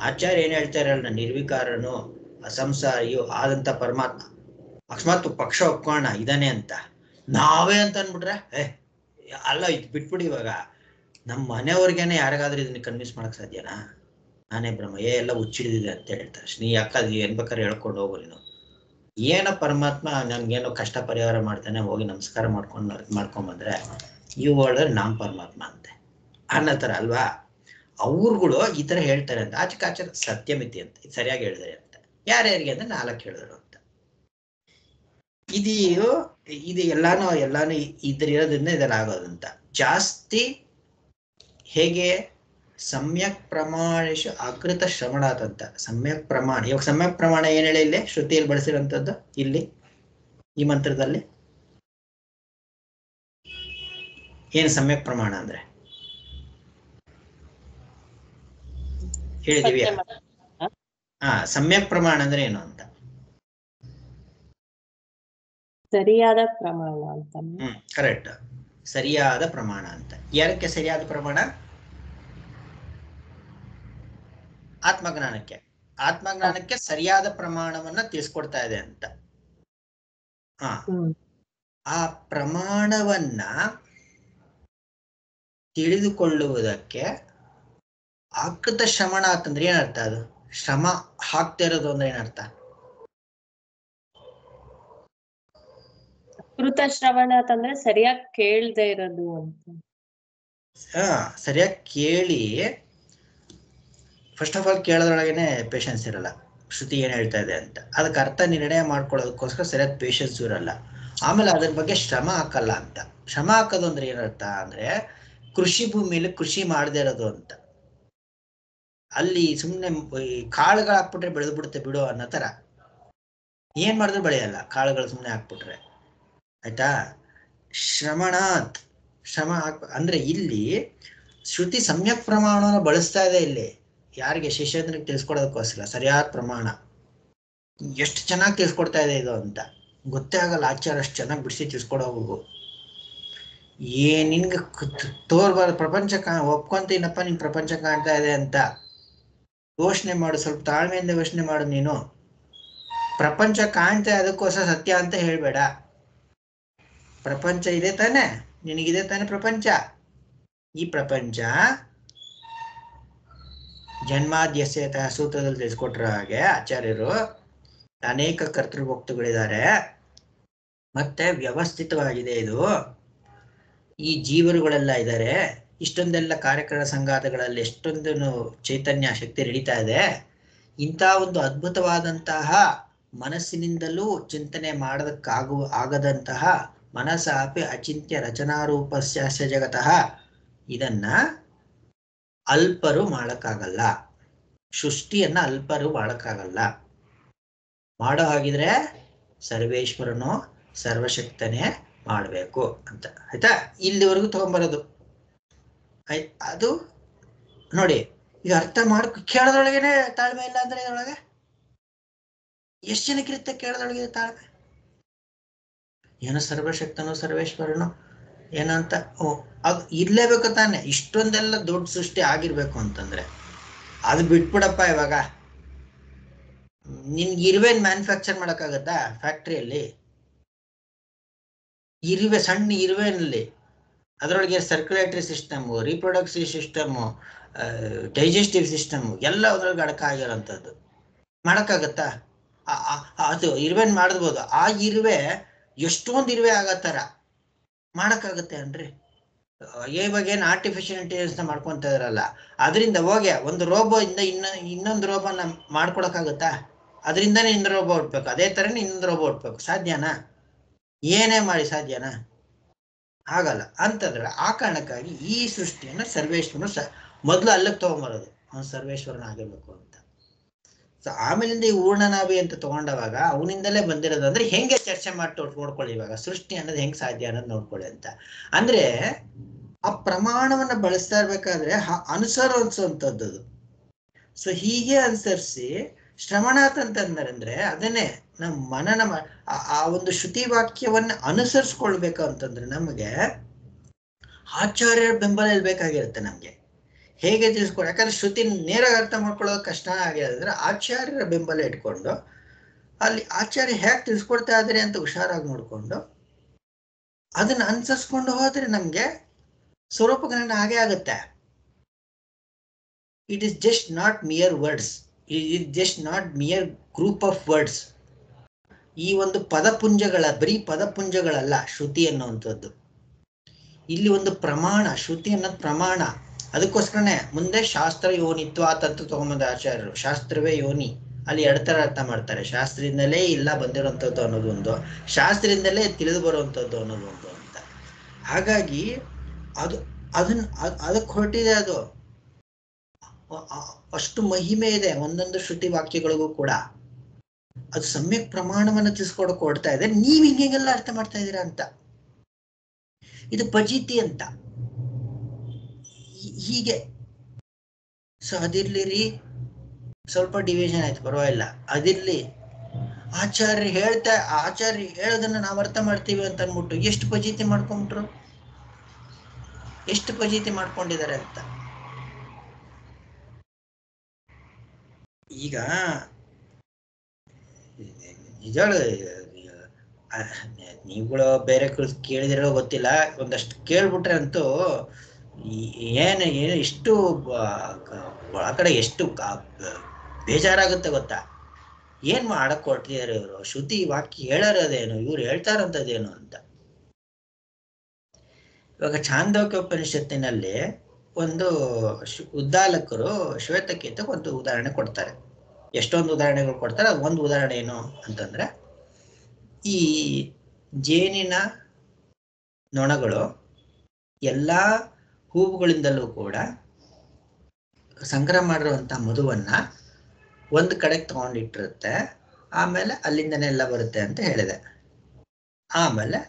ಆಚಾರ್ಯ ಏನ್ ಹೇಳ್ತಾರಲ್ಲ, ನಿರ್ವಿಕಾರನು ಅಸಂಸಾರಿಯು ಆದಂತ ಪರಮಾತ್ಮ, ಅಕಸ್ಮಾತ್ ಪಕ್ಷ ಒಪ್ಕೋಣ ಇದಾನೆ ಅಂತ ನಾವೇ ಅಂತ ಅನ್ಬಿಟ್ರೆ ಅಲ್ಲ, ಇದು ಬಿಟ್ಬಿಡಿ. ಇವಾಗ ನಮ್ಮ ಮನೆಯವ್ರಿಗೇನೆ ಯಾರಿಗಾದ್ರೂ ಇದನ್ನ ಕನ್ವಿನ್ಸ್ ಮಾಡಕ್ ಸಾಧ್ಯನಾ? ನಾನೇ ಬ್ರಹ್ಮ ಎಲ್ಲ ಹುಚ್ಚಿಡಿದಿದೆ ಅಂತ ಹೇಳ್ತಾರೆ. ನೀ ಯಾಕೆ ಏನ್ ಬೇಕಾದ್ರೆ ಹೇಳ್ಕೊಂಡು ಹೋಗು ನೀನು ಏನೋ ಪರಮಾತ್ಮ ನಮ್ಗೇನೋ ಕಷ್ಟ ಪರಿಹಾರ ಮಾಡ್ತಾನೆ, ಹೋಗಿ ನಮಸ್ಕಾರ ಮಾಡ್ಕೊಂಬಂದ್ರೆ ಇವು ಹೇಳಿದ್ರೆ ನಾಮ್ ಪರಮಾತ್ಮ ಅಂತೆ ಅನ್ನೋ ತರ ಅಲ್ವಾ. ಅವ್ರುಗಳು ಈ ತರ ಹೇಳ್ತಾರೆ ಅಂತ ಆಚೆ ಸತ್ಯಮಿತಿ ಅಂತ, ಇದು ಸರಿಯಾಗಿ ಹೇಳಿದ್ರೆ ಅಂತ. ಯಾರ್ಯಾರಿಗೆ ಅಂದ್ರೆ 4 ಹೇಳಿದ್ರು ಅಂತ. ಇದು ಎಲ್ಲಾನು ಇದ್ರಿರೋದ್ರಿಂದ ಇದೆಲ್ಲ ಆಗೋದಂತ. ಜಾಸ್ತಿ ಹೇಗೆ ಸಮ್ಯಕ್ ಪ್ರಮಾಣೇಶು ಅಕೃತ ಶ್ರವಣಾತ್ ಅಂತ. ಸಮ್ಯಕ್ ಪ್ರಮಾಣ, ಇವಾಗ ಸಮ್ಯಕ್ ಪ್ರಮಾಣ ಏನ್ ಹೇಳಿ ಇಲ್ಲಿ ಶ್ರುತಿಯಲ್ಲಿ ಬಳಸಿರೋಂಥದ್ದು ಇಲ್ಲಿ ಈ ಮಂತ್ರದಲ್ಲಿ ಏನು ಸಮ್ಯಕ್ ಪ್ರಮಾಣ ಅಂದ್ರೆ ಹೇಳಿದೀವಿ. ಸಮ್ಯಕ್ ಪ್ರಮಾಣ ಅಂದ್ರೆ ಏನು ಅಂತ? ಸರಿಯಾದ ಪ್ರಮಾಣ ಅಂತ. ಕರೆಕ್ಟ್, ಸರಿಯಾದ ಪ್ರಮಾಣ ಅಂತ. ಯಾರಕ್ಕೆ ಸರಿಯಾದ ಪ್ರಮಾಣ? ಆತ್ಮಜ್ಞಾನಕ್ಕೆ ಸರಿಯಾದ ಪ್ರಮಾಣವನ್ನ ತಿಳಿಸ್ಕೊಡ್ತಾ ಇದೆ ಅಂತ. ಆ ಪ್ರಮಾಣವನ್ನ ತಿಳಿದುಕೊಳ್ಳುವುದಕ್ಕೆ ಆಕೃತ ಶ್ರವಣ ಅಂತಂದ್ರೆ ಏನರ್ಥ? ಅದು ಶ್ರಮ ಹಾಕ್ತಾ ಇರೋದು ಅಂದ್ರೆ ಏನರ್ಥ? ಅಕೃತ ಶ್ರವಣ ಅಂತಂದ್ರೆ ಸರಿಯಾಗಿ ಕೇಳದೆ ಇರೋದು ಅಂತ. ಸರಿಯಾಗಿ ಕೇಳಿ, ಫಸ್ಟ್ ಆಫ್ ಆಲ್ ಕೇಳೋದ್ರೊಳಗೇನೆ ಪೇಷನ್ಸ್ ಇರಲ್ಲ, ಶ್ರುತಿ ಏನ್ ಹೇಳ್ತಾ ಇದೆ ಅಂತ ಅದಕ್ಕೆ ಅರ್ಥ ನಿರ್ಣಯ ಮಾಡ್ಕೊಳ್ಳೋದಕ್ಕೋಸ್ಕರ ಸರಿಯಾದ ಪೇಷನ್ಸ್ ಇರಲ್ಲ. ಆಮೇಲೆ ಅದ್ರ ಬಗ್ಗೆ ಶ್ರಮ ಹಾಕಲ್ಲ ಅಂತ. ಶ್ರಮ ಹಾಕೋದು ಅಂದ್ರೆ ಏನರ್ಥ ಅಂದ್ರೆ ಕೃಷಿ ಭೂಮಿಯಲ್ಲಿ ಕೃಷಿ ಮಾಡದೇ ಇರೋದು ಅಂತ. ಅಲ್ಲಿ ಸುಮ್ನೆ ಕಾಳುಗಳು ಹಾಕ್ಬಿಟ್ರೆ ಬೆಳೆದು ಬಿಡುತ್ತೆ ಬಿಡು ಅನ್ನೋ ತರ. ಏನ್ ಮಾಡಿದ್ರು ಬೆಳೆಯಲ್ಲ ಕಾಳುಗಳು ಸುಮ್ನೆ ಹಾಕ್ಬಿಟ್ರೆ, ಆಯ್ತಾ? ಶ್ರವಣಾತ್, ಶ್ರಮ ಅಂದ್ರೆ ಇಲ್ಲಿ ಶ್ರುತಿ ಸಮ್ಯಕ್ ಪ್ರಮಾಣವನ್ನು ಬಳಸ್ತಾ ಇದೆ ಇಲ್ಲಿ. ಯಾರಿಗೆ? ಶಿಷ್ಯನಿಗೆ ತಿಳಿಸ್ಕೊಡೋದಕ್ಕೋಸ್ಕರ ಸರಿಯಾದ ಪ್ರಮಾಣ. ಎಷ್ಟು ಚೆನ್ನಾಗಿ ತಿಳಿಸ್ಕೊಡ್ತಾ ಇದೆ ಇದು ಅಂತ ಗೊತ್ತೇ ಆಗಲ್ಲ. ಆಚಾರ ಅಷ್ಟು ಚೆನ್ನಾಗಿ ಬಿಡಿಸಿ ತಿಳಿಸ್ಕೊಡೋವು. ನಿನ್ಗೆ ತೋರ್ಬಾರ್ದು ಪ್ರಪಂಚ ಒಪ್ಕೊಂತೀನಪ್ಪ, ನಿನ್ ಪ್ರಪಂಚ ಕಾಣ್ತಾ ಇದೆ ಅಂತ ಯೋಚನೆ ಮಾಡು, ಸ್ವಲ್ಪ ತಾಳ್ಮೆಯಿಂದ ಯೋಚನೆ ಮಾಡು. ನೀನು ಪ್ರಪಂಚ ಕಾಣ್ತಾ ಅದಕ್ಕೋಸ್ಕರ ಸತ್ಯ ಅಂತ ಹೇಳ್ಬೇಡ. ಪ್ರಪಂಚ ಇದೆ ತಾನೆ, ನಿನಗಿದೆ ತಾನೆ ಪ್ರಪಂಚ. ಈ ಪ್ರಪಂಚ ಜನ್ಮಾದ್ಯಸ್ಯತ ಸೂತ್ರದಲ್ಲಿ ತಿಳಿಸ್ಕೊಟ್ರ ಹಾಗೆ ಆಚಾರ್ಯರು ಅನೇಕ ಕರ್ತೃಭೋಕ್ತೃಗಳಿದ್ದಾರೆ, ಮತ್ತೆ ವ್ಯವಸ್ಥಿತವಾಗಿದೆ ಇದು. ಈ ಜೀವರುಗಳೆಲ್ಲ ಇದ್ದಾರೆ, ಇಷ್ಟೊಂದೆಲ್ಲ ಕಾರ್ಯಕ್ರಮ ಸಂಘಾತಗಳಲ್ಲಿ ಎಷ್ಟೊಂದು ಚೈತನ್ಯ ಶಕ್ತಿ ನಡೀತಾ ಇದೆ. ಇಂಥ ಒಂದು ಅದ್ಭುತವಾದಂತಹ ಮನಸ್ಸಿನಿಂದಲೂ ಚಿಂತನೆ ಆಗದಂತಹ ಮನಸಾಪಿ ಅಚಿಂತ್ಯ ರಚನಾರೂಪಸ್ಯ ಜಗತಃ, ಇದನ್ನ ಅಲ್ಪರು ಮಾಡಕ್ಕಾಗಲ್ಲ. ಸೃಷ್ಟಿಯನ್ನ ಅಲ್ಪರು ಮಾಡಕ್ಕಾಗಲ್ಲ. ಮಾಡೋ ಹಾಗಿದ್ರೆ ಸರ್ವೇಶ್ವರನು ಸರ್ವಶಕ್ತನೇ ಮಾಡಬೇಕು ಅಂತ, ಆಯ್ತಾ? ಇಲ್ಲಿವರೆಗೂ ತಗೊಂಬರೋದು ಅದು ನೋಡಿ. ಈಗ ಅರ್ಥ ಕೇಳೋದ್ರೊಳಗೇನೆ ತಾಳ್ಮೆ ಇಲ್ಲ ಅಂದ್ರೆ ಇದ್ರೊಳಗೆ ಎಷ್ಟು ಜನಕ್ಕಿರುತ್ತೆ? ಕೇಳೋದ್ರೊಳಗೆ ತಾಳ್ಮೆ. ಏನೋ ಸರ್ವಶಕ್ತನು ಸರ್ವೇಶ್ವರನು ಏನಂತ ಅದು ಇರ್ಲೇಬೇಕು ತಾನೆ. ಇಷ್ಟೊಂದೆಲ್ಲ ದೊಡ್ಡ ಸೃಷ್ಟಿ ಆಗಿರ್ಬೇಕು ಅಂತಂದ್ರೆ ಅದು ಬಿಟ್ಬಿಡಪ್ಪ. ಇವಾಗ ನಿನ್ಗೆ ಇರುವೆನ್ ಮ್ಯಾನುಫ್ಯಾಕ್ಚರ್ ಮಾಡಕ್ಕಾಗತ್ತಾ? ಫ್ಯಾಕ್ಟ್ರಿಯಲ್ಲಿ ಇರುವೆ, ಸಣ್ಣ ಇರುವೆನಲ್ಲಿ ಅದರೊಳಗೆ circulatory system, reproductive system, digestive system ಎಲ್ಲ ಅದ್ರೊಳಗೆ ಅಡಕಾಗಿರೋಂಥದ್ದು. ಮಾಡಕ್ಕಾಗತ್ತಾ? ಅದು ಇರುವೆನ್ ಮಾಡಿದ್ಬೋದು. ಆ ಇರುವೆ ಎಷ್ಟೊಂದು ಇರುವೆ ಆಗತ್ತಾರ ಮಾಡಕ್ಕಾಗತ್ತೆ ಅನ್ರಿ? ಇವಾಗ ಏನು ಆರ್ಟಿಫಿಷಿಯಲ್ ಇಂಟೆಲಿಜೆನ್ಸ್ ಮಾಡ್ಕೊಂತ ಇದ್ರಲ್ಲ, ಅದರಿಂದ ಹೋಗಿ ಒಂದು ರೋಬೋ ಇಂದ ಇನ್ನೊಂದು ರೋಬೋನ ಮಾಡ್ಕೊಳಕ್ಕಾಗತ್ತಾ? ಅದರಿಂದನೇ ಇನ್ನೊಂದು ರೋಬೋ ಹುಟ್ಬೇಕು, ಅದೇ ಥರನೇ ಇನ್ನೊಂದು ರೋಬೋ ಹುಟ್ಬೇಕು. ಸಾಧ್ಯನಾ? ಏನೇ ಮಾಡಿ ಸಾಧ್ಯನಾ? ಆಗಲ್ಲ. ಅಂತಂದ್ರೆ ಆ ಕಾರಣಕ್ಕಾಗಿ ಈ ಸೃಷ್ಟಿಯನ್ನ ಸರ್ವೇಶ್ವರನು ಮೊದಲು ಅಲ್ಲಕ್ಕೆ ತಗೊಂಬರೋದು, ಅವನು ಸರ್ವೇಶ್ವರನ ಆಗಿರ್ಬೇಕು ಅಂತ. ಸೊ ಆಮೇಲಿಂದ ಈ ಊರ್ಣನಾಭಿ ಅಂತ ತಗೊಂಡವಾಗ ಅವನಿಂದಲೇ ಬಂದಿರೋದು. ಅಂದ್ರೆ ಹೆಂಗೆ ಚರ್ಚೆ ಮಾಡಿ ನೋಡ್ಕೊಳ್ಳಿ, ಇವಾಗ ಸೃಷ್ಟಿ ಅನ್ನೋದು ಹೆಂಗ್ ಸಾಧ್ಯ ಅನ್ನೋದು ನೋಡ್ಕೊಳ್ಳಿ ಅಂತ. ಅಂದ್ರೆ ಆ ಪ್ರಮಾಣವನ್ನ ಬಳಸ್ತಾ ಇರ್ಬೇಕಾದ್ರೆ ಅನುಸರಿಸುವಂಥದ್ದು. ಸೊ ಹೀಗೆ ಅನುಸರಿಸಿ ಶ್ರವಣಾತ್ ಅಂತಂದ್ರೆ ಅದನ್ನೇ ನಮ್ಮ ಮನನ ಆ ಒಂದು ಶ್ರುತಿ ವಾಕ್ಯವನ್ನ ಅನುಸರಿಸ್ಕೊಳ್ಬೇಕು ಅಂತಂದ್ರೆ ನಮಗೆ ಆಚಾರ್ಯರ ಬೆಂಬಲ ಇರ್ಬೇಕಾಗಿರುತ್ತೆ. ನಮ್ಗೆ ಹೇಗೆ ತಿಳಿಸ್ಕೊಡ, ಯಾಕಂದ್ರೆ ಶ್ರುತಿ ನೇರಾಗಿ ಅರ್ಥ ಮಾಡ್ಕೊಳ್ಳೋದು ಕಷ್ಟ ಆಗಿರೋದಂದ್ರೆ ಆಚಾರ್ಯರ ಬೆಂಬಲ ಇಟ್ಕೊಂಡು ಅಲ್ಲಿ ಆಚಾರ್ಯ ಹೇಗೆ ತಿಳಿಸ್ಕೊಡ್ತಾ ಇದ್ದಾರೆ ಅಂತ ಹುಷಾರಾಗಿ ನೋಡ್ಕೊಂಡು ಅದನ್ನ ಅನುಸರಿಸ್ಕೊಂಡು ಹೋದ್ರೆ ನಮ್ಗೆ ಸ್ವರೂಪ ಜ್ಞಾನ ಹಾಗೆ ಆಗುತ್ತೆ. It is just not mere words, it is just not mere group of words. ಈ ಒಂದು ಪದಪುಂಜಗಳ ಬರೀ ಪದಪುಂಜಗಳಲ್ಲ ಶ್ರುತಿ ಅನ್ನುವಂಥದ್ದು. ಇಲ್ಲಿ ಒಂದು ಪ್ರಮಾಣ, ಶ್ರುತಿ ಅನ್ನೋದು ಪ್ರಮಾಣ. ಅದಕ್ಕೋಸ್ಕರನೇ ಮುಂದೆ ಶಾಸ್ತ್ರ ಯೋನಿತ್ವ ತತ್ವ ತಗೊಂಬಂದ ಆಚಾರ್ಯರು. ಶಾಸ್ತ್ರವೇ ಯೋನಿ, ಅಲ್ಲಿ ಎರಡು ತರ ಅರ್ಥ ಮಾಡ್ತಾರೆ. ಶಾಸ್ತ್ರದಿಂದಲೇ ಇಲ್ಲ ಬಂದಿರುವಂಥದ್ದು ಅನ್ನೋದು ಒಂದು, ಶಾಸ್ತ್ರದಿಂದಲೇ ತಿಳಿದು ಬರುವಂಥದ್ದು ಅನ್ನೋದು ಒಂದು ಅಂತ. ಹಾಗಾಗಿ ಅದಕ್ಕೆ ಹೊರಟಿದೆ. ಅದು ಅಷ್ಟು ಮಹಿಮೆ ಇದೆ ಒಂದೊಂದು ಶ್ರುತಿ ವಾಕ್ಯಗಳಿಗೂ ಕೂಡ. ಅದು ಸಮ್ಯಕ್ ಪ್ರಮಾಣವನ್ನು ತಿಳಿಸ್ಕೊಡಕ್ ಹೊರಡ್ತಾ ಇದೆ. ನೀವ್ ಹಿಂಗೆಲ್ಲ ಅರ್ಥ ಮಾಡ್ತಾ ಇದ್ದೀರಾ ಅಂತ. ಇದು ಪಜಿತಿ ಅಂತ ಹೀಗೆ. ಸೊ ಅದಿರ್ಲಿರಿ, ಸ್ವಲ್ಪ ಡಿವಿಷನ್ ಆಯ್ತು, ಪರವಾಗಿಲ್ಲ, ಅದಿರ್ಲಿ. ಆಚಾರ್ಯ ಹೇಳೋದನ್ನ ನಾವು ಅರ್ಥ ಮಾಡ್ತೀವಿ ಅಂತ ಅನ್ಬಿಟ್ಟು ಎಷ್ಟು ಪಜಿತಿ ಮಾಡ್ಕೊಂಡ್ರು, ಎಷ್ಟು ಪಜಿತಿ ಮಾಡ್ಕೊಂಡಿದ್ದಾರೆ ಅಂತ. ಈಗ ನಿಜ ನೀವುಗಳು ಬೇರೆ ಕೇಳಿದಿರೋ ಗೊತ್ತಿಲ್ಲ, ಒಂದಷ್ಟು ಕೇಳ್ಬಿಟ್ರೆ ಅಂತೂ ಏನು ಇಷ್ಟು ಒಳ ಕಡೆ ಎಷ್ಟು ಬೇಜಾರಾಗುತ್ತೆ ಗೊತ್ತಾ. ಏನ್ ಮಾಡಕ್ ಹೊರಟಿದ್ದಾರೆ ಇವರು, ಶ್ರುತಿ ವಾಕ್ಯ ಹೇಳೋದೇನು, ಇವ್ರು ಹೇಳ್ತಾರಂಥದ್ದೇನು ಅಂತ. ಇವಾಗ ಛಾಂದೋಗ್ಯ ಉಪನಿಷತ್ತಿನಲ್ಲಿ ಒಂದು ಉದ್ದಾಲಕರು ಶ್ವೇತಕೇತಕ್ಕೆ ಒಂದು ಉದಾಹರಣೆ ಕೊಡ್ತಾರೆ. ಎಷ್ಟೊಂದು ಉದಾಹರಣೆಗಳು ಕೊಡ್ತಾರೆ. ಅದು ಒಂದು ಉದಾಹರಣೆ ಏನು ಅಂತಂದ್ರೆ, ಈ ಜೇನಿನ ನೊಣಗಳು ಎಲ್ಲಾ ಹೂವುಗಳಿಂದಲೂ ಕೂಡ ಸಂಗ್ರಹ ಮಾಡಿರುವಂತ ಮಧುವನ್ನ ಒಂದು ಕಡೆಗೆ ತಗೊಂಡಿಟ್ಟಿರುತ್ತೆ. ಆಮೇಲೆ ಅಲ್ಲಿಂದನೇ ಎಲ್ಲ ಬರುತ್ತೆ ಅಂತ ಹೇಳಿದೆ. ಆಮೇಲೆ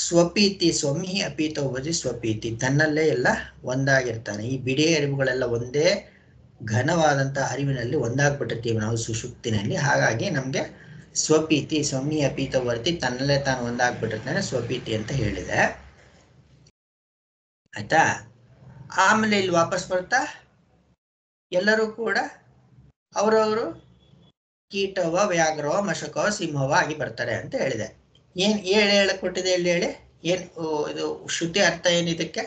ಸ್ವಪೀತಿ ಸ್ವಮಿ ಅಪೀತೋಬದಿ ಸ್ವಪೀತಿ, ತನ್ನಲ್ಲೇ ಎಲ್ಲ ಒಂದಾಗಿರ್ತಾನೆ. ಈ ಬಿಡಿ ಅರಿವುಗಳೆಲ್ಲ ಒಂದೇ ಘನವಾದಂತಹ ಅರಿವಿನಲ್ಲಿ ಒಂದಾಗ್ಬಿಟ್ಟಿರ್ತೀವಿ ನಾವು ಸುಷುಪ್ತಿನಲ್ಲಿ. ಹಾಗಾಗಿ ನಮ್ಗೆ ಸ್ವಪೀತಿ ಸ್ವಮಿ ಅಪೀತೋವರ್ತಿ, ತನ್ನಲ್ಲೇ ತಾನು ಒಂದಾಗ್ಬಿಟ್ಟಿರ್ತಾನೆ, ಸ್ವಪೀತಿ ಅಂತ ಹೇಳಿದೆ. ಆಯ್ತಾ. ಆಮೇಲೆ ಇಲ್ಲಿ ವಾಪಸ್ ಬರ್ತಾ ಎಲ್ಲರೂ ಕೂಡ ಅವರವರು ಕೀಟವ ವ್ಯಾಘ್ರವ ಮಶಕವ ಸಿಂಹವ ಆಗಿ ಬರ್ತಾರೆ ಅಂತ ಹೇಳಿದೆ. ಏನ್ ಹೇಳಕ್ ಕೊಟ್ಟಿದೆ ಹೇಳಿ, ಏನ್ ಇದು ಶ್ರುತಿ ಅರ್ಥ ಏನಿದಕ್ಕೆ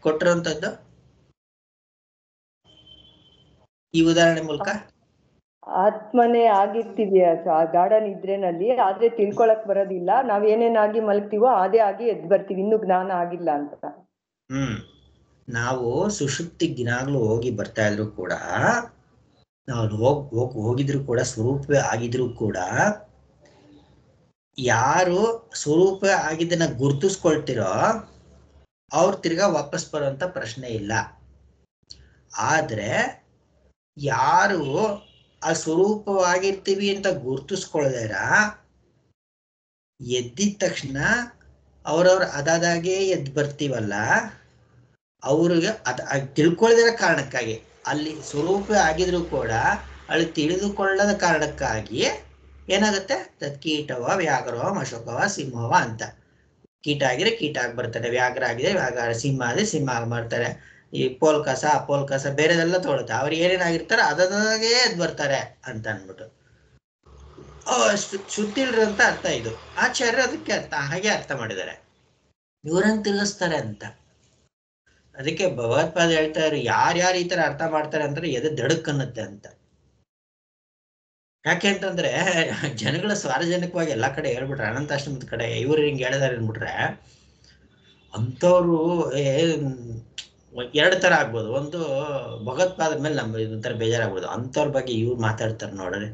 ಕೊಟ್ಟಿರುವಂತದ್ದು ಈ ಉದಾಹರಣೆ ಮೂಲಕ? ಆತ್ಮನೇ ಆಗಿರ್ತೀವಿ ಗಾಢ ನಿದ್ರೆನಲ್ಲಿ, ಆದ್ರೆ ತಿಳ್ಕೊಳಕ್ ಬರೋದಿಲ್ಲ. ನಾವ್ ಏನೇನಾಗಿ ಮಲಗ್ತೀವೋ ಅದೇ ಆಗಿ ಎದ್ ಬರ್ತೀವಿ, ಇನ್ನು ಜ್ಞಾನ ಆಗಿಲ್ಲ ಅಂತ. ನಾವು ಸುಷುಪ್ತಿ ದಿನಾಗ್ಲೂ ಹೋಗಿ ಬರ್ತಾ ಇದ್ರು ಕೂಡ, ನಾವು ಹೋಗಿದ್ರು ಕೂಡ, ಸ್ವರೂಪವೇ ಆಗಿದ್ರು ಕೂಡ, ಯಾರು ಸ್ವರೂಪ ಆಗಿದ್ದನ್ನ ಗುರ್ತಿಸ್ಕೊಳ್ತಿರೋ ಅವ್ರು ತಿರ್ಗಾ ವಾಪಸ್ ಬರುವಂತ ಪ್ರಶ್ನೆ ಇಲ್ಲ. ಆದ್ರೆ ಯಾರು ಆ ಸ್ವರೂಪವಾಗಿರ್ತೀವಿ ಅಂತ ಗುರ್ತಿಸ್ಕೊಳ್ದಾರ ಎದ್ದಿದ ತಕ್ಷಣ ಅವ್ರವ್ರ ಅದಾದಾಗೆ ಎದ್ದು ಬರ್ತೀವಲ್ಲ, ಅವ್ರಿಗೆ ತಿಳ್ಕೊಳ್ದಿರೋ ಕಾರಣಕ್ಕಾಗಿ, ಅಲ್ಲಿ ಸ್ವರೂಪ ಆಗಿದ್ರು ಕೂಡ ಅಲ್ಲಿ ತಿಳಿದುಕೊಳ್ಳದ ಕಾರಣಕ್ಕಾಗಿ ಏನಾಗುತ್ತೆ, ತತ್ಕೀಟವ ವ್ಯಾಘ್ರವ ಮಶಕವ ಸಿಂಹವ ಅಂತ. ಕೀಟ ಆಗಿದ್ರೆ ಕೀಟ ಆಗಿ ಬರ್ತಾರೆ, ವ್ಯಾಘ್ರ ಆಗಿದ್ರೆ ವ್ಯಾಘ್ರ, ಸಿಂಹ ಆದ್ರೆ ಸಿಂಹ ಆಗಿ ಮಾಡ್ತಾರೆ. ಈ ಪೋಲ್ಕಸ ಅಪೋಲ್ಕಸ ಬೇರೆದೆಲ್ಲ ತೊಗೊಳುತ್ತೆ. ಅವ್ರು ಏನೇನಾಗಿರ್ತಾರೆ ಅದಾಗೆ ಎದ್ದು ಬರ್ತಾರೆ ಅಂತ ಅಂದ್ಬಿಟ್ಟು ಸುತ್ತಿಲ್ರಂತ ಅರ್ಥ ಇದು. ಆಚಾರ್ಯರು ಅದಕ್ಕೆ ಹಾಗೆ ಅರ್ಥ ಮಾಡಿದ್ದಾರೆ. ಇವ್ರಂಗ್ ತಿರುಗಿಸ್ತಾರೆ ಅಂತ. ಅದಕ್ಕೆ ಭಗವತ್ಪಾದ ಹೇಳ್ತಾ ಇದ್ರು, ಯಾರ್ಯಾರು ಈ ತರ ಅರ್ಥ ಮಾಡ್ತಾರೆ ಅಂದ್ರೆ ಎದೆ ದಡಕ್ ಅನ್ನತ್ತೆ ಅಂತ. ಯಾಕೆ ಅಂತಂದ್ರೆ ಜನಗಳ ಸಾರ್ವಜನಿಕವಾಗಿ ಎಲ್ಲಾ ಕಡೆ ಹೇಳ್ಬಿಟ್ರೆ, ಅನಂತಾಶ್ರಮದ ಕಡೆ ಇವ್ರು ಹಿಂಗ್ ಹೇಳಿದಾರೆ ಅಂದ್ಬಿಟ್ರೆ ಅಂಥವ್ರು ಎರಡು ತರ ಆಗ್ಬೋದು. ಒಂದು ಭಗವತ್ಪಾದ ಮೇಲೆ ನಮ್ಗೆ ಇದೊಂಥರ ಬೇಜಾರಾಗ್ಬೋದು, ಅಂಥವ್ರ ಬಗ್ಗೆ ಇವ್ರು ಮಾತಾಡ್ತಾರೆ ನೋಡ್ರಿ,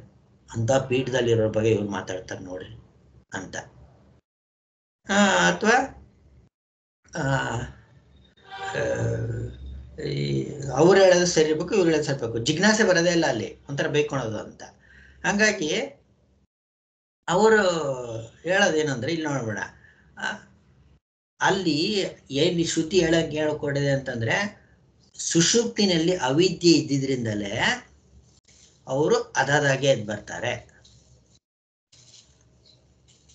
ಅಂತ ಪೀಠದಲ್ಲಿ ಇರೋರ ಬಗ್ಗೆ ಇವ್ರು ಮಾತಾಡ್ತಾರೆ ನೋಡ್ರಿ ಅಂತ. ಅಥವಾ ಅವ್ರು ಹೇಳೋದು ಸರಿ ಇರ್ಬೇಕು, ಇವ್ರು ಹೇಳೋದು ಸರಿ ಇರ್ಬೇಕು, ಜಿಜ್ಞಾಸೆ ಬರೋದೇ ಇಲ್ಲ ಅಲ್ಲಿ, ಒಂಥರ ಬೇಯ್ಕೊಳೋದು ಅಂತ. ಹಂಗಾಗಿ ಅವರು ಹೇಳೋದೇನಂದ್ರೆ, ಇಲ್ಲಿ ನೋಡ್ಬೇಡ, ಅಲ್ಲಿ ಏನ್ ಶ್ರುತಿ ಹೇಳಕೊಡಿದೆ ಅಂತಂದ್ರೆ, ಸುಷುಪ್ತಿನಲ್ಲಿ ಅವಿದ್ಯೆ ಇದ್ದಿದ್ರಿಂದಲೇ ಅವರು ಅದಾದಾಗೆ ಎದ್ದು ಬರ್ತಾರೆ.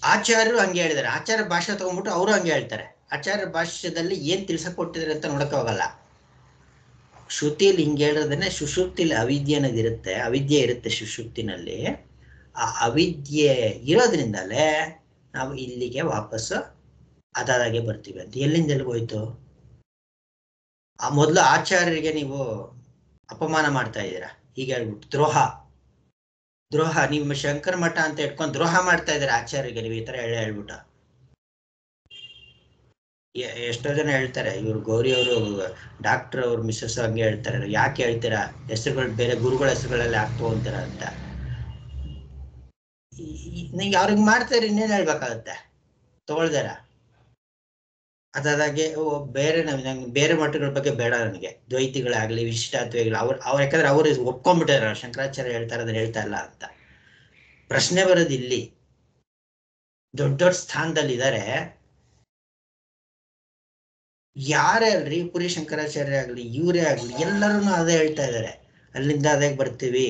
ಆಚಾರ್ಯರು ಹಂಗೆ ಹೇಳಿದ್ದಾರೆ. ಆಚಾರ್ಯ ಭಾಷೆ ತಗೊಂಡ್ಬಿಟ್ಟು ಅವರು ಹಂಗೆ ಹೇಳ್ತಾರೆ. ಆಚಾರ್ಯ ಭಾಷ್ಯದಲ್ಲಿ ಏನ್ ತಿಳ್ಸಕ್ ಕೊಟ್ಟಿದ್ದಾರೆ ಅಂತ ನೋಡಕ್ ಹೋಗಲ್ಲ. ಶ್ರುತಿಯಲ್ಲಿ ಹಿಂಗೆ ಹೇಳಿದ್ರೆ, ಸುಷುಪ್ತಿಲಿ ಅವಿದ್ಯೆ ಅನ್ನೋದಿರುತ್ತೆ, ಅವಿದ್ಯೆ ಇರುತ್ತೆ ಸುಷುಪ್ತಿನಲ್ಲಿ. ಆ ಅವಿದ್ಯೆ ಇರೋದ್ರಿಂದಲೇ ನಾವು ಇಲ್ಲಿಗೆ ವಾಪಸ್ಸು ಅದಾದಾಗೆ ಬರ್ತೀವಿ ಅಂತ. ಎಲ್ಲಿಂದ ಎಲ್ಲಿಗೋಯ್ತು? ಆ ಮೊದಲು ಆಚಾರ್ಯರಿಗೆ ನೀವು ಅಪಮಾನ ಮಾಡ್ತಾ ಇದ್ದೀರಾ, ಹೀಗೆ ಹೇಳ್ಬಿಟ್ಟು ದ್ರೋಹ. ದ್ರೋಹ, ನಿಮ್ಮ ಶಂಕರ ಮಠ ಅಂತ ಇಟ್ಕೊಂಡು ದ್ರೋಹ ಮಾಡ್ತಾ ಇದ್ದಾರೆ ಆಚಾರ್ಯರಿಗೆ ನೀವು ಈ ತರ ಹೇಳ್ಬಿಟ್ಟು. ಎಷ್ಟೋ ಜನ ಹೇಳ್ತಾರೆ, ಇವ್ರು ಗೌರಿ ಅವರು ಡಾಕ್ಟರ್ ಅವ್ರ ಮಿಸ್ಸಸ್ ಹಂಗೆ ಹೇಳ್ತಾರೆ, ಯಾಕೆ ಹೇಳ್ತೀರಾ ಹೆಸರುಗಳು ಬೇರೆ ಗುರುಗಳ ಹೆಸರುಗಳೆಲ್ಲ ಯಾಕೆ ತಗೊಂತೀರ ಅಂತ. ನೀವು ಅವ್ರಿಗೆ ಮಾಡ್ತಾರೆ, ಇನ್ನೇನ್ ಹೇಳ್ಬೇಕಾಗತ್ತೆ, ತಗೊಳ್ದಾರ. ಅದಾದಾಗೆ ಬೇರೆ ನಂಗೆ ಬೇರೆ ಮಠಗಳ ಬಗ್ಗೆ ಬೇಡ ನನಗೆ, ದ್ವೈತಿಗಳಾಗ್ಲಿ ವಿಶಿಷ್ಟಾದ್ವೈಗಳು ಅವ್ರು ಯಾಕಂದ್ರೆ ಅವ್ರು ಒಪ್ಕೊಂಡ್ಬಿಟ್ಟಾರ ಶಂಕರಾಚಾರ್ಯ ಹೇಳ್ತಾರೆ ಅದನ್ನ ಹೇಳ್ತಾ ಇಲ್ಲ ಅಂತ. ಪ್ರಶ್ನೆ ಬರೋದು ಇಲ್ಲಿ, ದೊಡ್ಡ ದೊಡ್ಡ ಸ್ಥಾನದಲ್ಲಿ ಇದ್ದಾರೆ, ಯಾರೇ ಅಲ್ರಿ, ಪುರಿ ಶಂಕರಾಚಾರ್ಯ ಆಗ್ಲಿ ಇವರೇ ಆಗ್ಲಿ ಎಲ್ಲರೂ ಅದೇ ಹೇಳ್ತಾ ಇದ್ದಾರೆ, ಅಲ್ಲಿಂದ ಅದೇ ಬರ್ತೀವಿ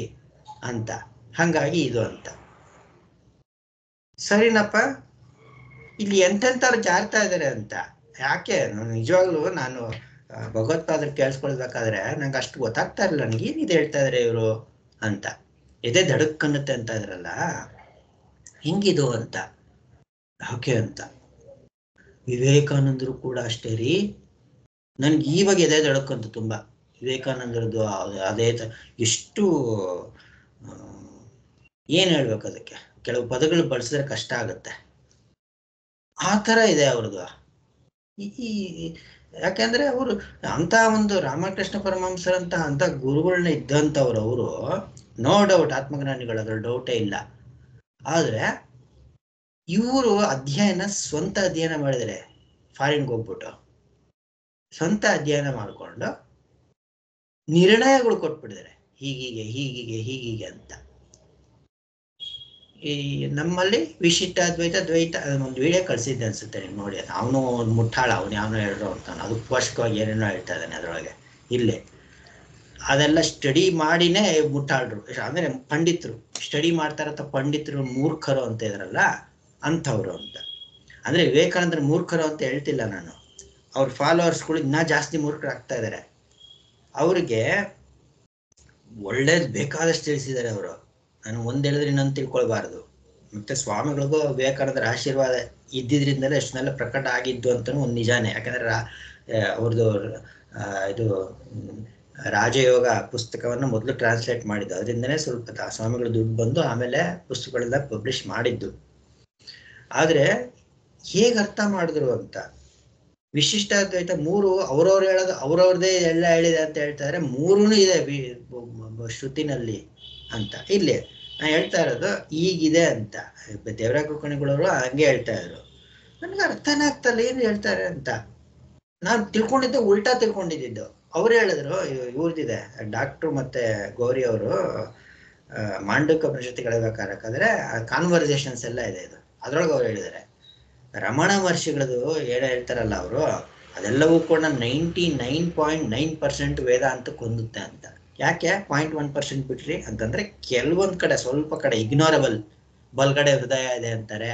ಅಂತ. ಹಂಗಾಗಿ ಇದು ಅಂತ ಸರಿನಪ್ಪ. ಇಲ್ಲಿ ಎಂತೆಂಥವ್ರು ಜಾರ್ತಾ ಇದ್ದಾರೆ ಅಂತ. ಯಾಕೆ ನಿಜವಾಗ್ಲೂ ನಾನು ಭಗವತ್ಪಾದರು ಕೇಳಿಸ್ಕೊಳ್ಬೇಕಾದ್ರೆ ನಂಗೆ ಅಷ್ಟು ಗೊತ್ತಾಗ್ತಾ ಇರಲಿಲ್ಲ, ನನಗೆ ಏನಿದೆ ಹೇಳ್ತಾ ಇದಾರೆ ಇವರು ಅಂತ. ಎದೆ ದಡಕ್ಕನ್ನುತ್ತೆ ಅಂತ ಇದ್ರಲ್ಲ, ಹಿಂಗಿದು ಅಂತ. ಯಾಕೆ ಅಂತ ವಿವೇಕಾನಂದರು ಕೂಡ ಅಷ್ಟೇ ರೀ, ನನ್ಗೆ ಇವಾಗ ಎದೆ ದಡಕ್ಕಂತ ತುಂಬಾ. ವಿವೇಕಾನಂದರದ್ದು ಅದೇ ಎಷ್ಟು ಏನ್ ಹೇಳ್ಬೇಕು, ಅದಕ್ಕೆ ಕೆಲವು ಪದಗಳು ಬಳಸಿದ್ರೆ ಕಷ್ಟ ಆಗುತ್ತೆ, ಆ ತರ ಇದೆ ಅವ್ರದ್ದು. ಯಾಕೆಂದ್ರೆ ಅವರು ಅಂತ ಒಂದು ರಾಮಕೃಷ್ಣ ಪರಮಹಂಸರಂತ ಅಂತ ಗುರುಗಳನ್ನ ಇದ್ದಂಥವ್ರು ಅವರು, ನೋ ಡೌಟ್ ಆತ್ಮಜ್ಞಾನಿಗಳು, ಅದ್ರ ಡೌಟೇ ಇಲ್ಲ. ಆದ್ರೆ ಇವರು ಸ್ವಂತ ಅಧ್ಯಯನ ಮಾಡಿದರೆ, ಫಾರಿನ್ಗೆ ಹೋಗ್ಬಿಟ್ಟು ಸ್ವಂತ ಅಧ್ಯಯನ ಮಾಡಿಕೊಂಡು ನಿರ್ಣಯಗಳು ಕೊಟ್ಬಿಟ್ಟಿದ್ದಾರೆ, ಹೀಗೀಗೆ ಹೀಗೀಗೆ ಹೀಗೀಗೆ ಅಂತ. ಈ ನಮ್ಮಲ್ಲಿ ವಿಶಿಷ್ಟಾದ್ವೈತ ದ್ವೈತ ಒಂದು ವಿಡಿಯೋ ಕಳ್ಸಿದ್ದೆ ಅನ್ಸುತ್ತೆ ನೀವು ನೋಡಿ, ಅವನು ಒಂದು ಮುಟ್ಟಾಳ, ಅವನು ಯಾವನೋ ಹೇಳ್ರು ಅಂತಾನೆ, ಅದು ಪೋಷಕವಾಗಿ ಏನೇನೋ ಹೇಳ್ತಾ ಇದ್ದಾನೆ ಅದರೊಳಗೆ. ಇಲ್ಲೇ ಅದೆಲ್ಲ ಸ್ಟಡಿ ಮಾಡಿನೇ ಮುಟ್ಟಾಳ್ರು, ಅಂದ್ರೆ ಪಂಡಿತರು ಸ್ಟಡಿ ಮಾಡ್ತಾರಂತ ಪಂಡಿತರು ಮೂರ್ಖರು ಅಂತ ಇದ್ರಲ್ಲ ಅಂಥವ್ರು ಅಂತ. ಅಂದ್ರೆ ವಿವೇಕಾನಂದ್ರ ಮೂರ್ಖರು ಅಂತ ಹೇಳ್ತಿಲ್ಲ ನಾನು, ಅವ್ರ ಫಾಲೋವರ್ಸ್ಗಳು ಇನ್ನೂ ಜಾಸ್ತಿ ಮೂರ್ಖರಾಗ್ತಾ ಇದ್ದಾರೆ. ಅವ್ರಿಗೆ ಒಳ್ಳೇದು ಬೇಕಾದಷ್ಟು ತಿಳಿಸಿದ್ದಾರೆ ಅವರು, ನಾನು ಒಂದ್ ಹೇಳಿದ್ರೆ ಇನ್ನೊಂದು ತಿಳ್ಕೊಳ್ಬಾರ್ದು. ಮತ್ತೆ ಸ್ವಾಮಿಗಳಿಗೂ ವಿವೇಕಾನಂದರ ಆಶೀರ್ವಾದ ಇದ್ದಿದ್ರಿಂದಲೇ ಎಷ್ಟನ್ನೆಲ್ಲ ಪ್ರಕಟ ಆಗಿದ್ದು ಅಂತಲೂ ಒಂದು ನಿಜಾನೇ. ಯಾಕಂದ್ರೆ ಅವ್ರದ್ದು ಇದು ರಾಜಯೋಗ ಪುಸ್ತಕವನ್ನು ಮೊದಲು ಟ್ರಾನ್ಸ್ಲೇಟ್ ಮಾಡಿದ್ದು, ಅದರಿಂದನೇ ಸ್ವಲ್ಪ ಸ್ವಾಮಿಗಳು ದುಡ್ಡು ಬಂದು ಆಮೇಲೆ ಪುಸ್ತಕಗಳೆಲ್ಲ ಪಬ್ಲಿಷ್ ಮಾಡಿದ್ದು. ಆದ್ರೆ ಹೇಗೆ ಅರ್ಥ ಮಾಡಿದ್ರು ಅಂತ, ವಿಶಿಷ್ಟಾದ್ವೈತ ಮೂರು ಅವ್ರವ್ರು ಹೇಳೋದು ಅವ್ರವ್ರದೇ ಎಲ್ಲ ಹೇಳಿದೆ ಅಂತ ಹೇಳ್ತಾರೆ, ಮೂರೂ ಇದೆ ಶ್ರುತಿನಲ್ಲಿ ಅಂತ. ಇಲ್ಲಿ ನಾ ಹೇಳ್ತಾ ಇರೋದು ಈಗಿದೆ ಅಂತ. ದೇವರಾಜ ಕುಲಕರ್ಣಿಗಳವರು ಹಂಗೆ ಹೇಳ್ತಾ ಇದ್ರು, ನನ್ಗೆ ಅರ್ಥನೇ ಆಗ್ತಲ್ಲ ಏನು ಹೇಳ್ತಾರೆ ಅಂತ. ನಾನು ತಿಳ್ಕೊಂಡಿದ್ದೆ ಉಲ್ಟಾ ತಿಳ್ಕೊಂಡಿದ್ದು. ಅವ್ರು ಹೇಳಿದ್ರು, ಇವ್ರದಿದೆ ಡಾಕ್ಟ್ರು ಮತ್ತೆ ಗೌರಿ ಅವರು ಮಾಂಡೂಕ ಪ್ರಶಸ್ತಿ ಕಳೆಬೇಕಾದ್ರೆ ಕಾನ್ವರ್ಸೇಷನ್ಸ್ ಎಲ್ಲ ಇದೆ, ಇದು ಅದ್ರೊಳಗೆ ಅವ್ರು ಹೇಳಿದ್ದಾರೆ ರಮಣ ಮಹರ್ಷಿಗಳದು ಏನು ಹೇಳ್ತಾರಲ್ಲ ಅವರು, ಅದೆಲ್ಲವೂ ಕೂಡ 99.9% ವೇದ ಅಂತ ಹೊಂದುತ್ತೆ ಅಂತ. ಯಾಕೆ 0.1% ಬಿಟ್ರಿ ಅಂತಂದ್ರೆ ಕೆಲವೊಂದ್ ಕಡೆ ಸ್ವಲ್ಪ ಕಡೆ ಇಗ್ನೋರಬಲ್, ಬಲ್ಗಡೆ ಹೃದಯ ಇದೆ ಅಂತಾರೆ,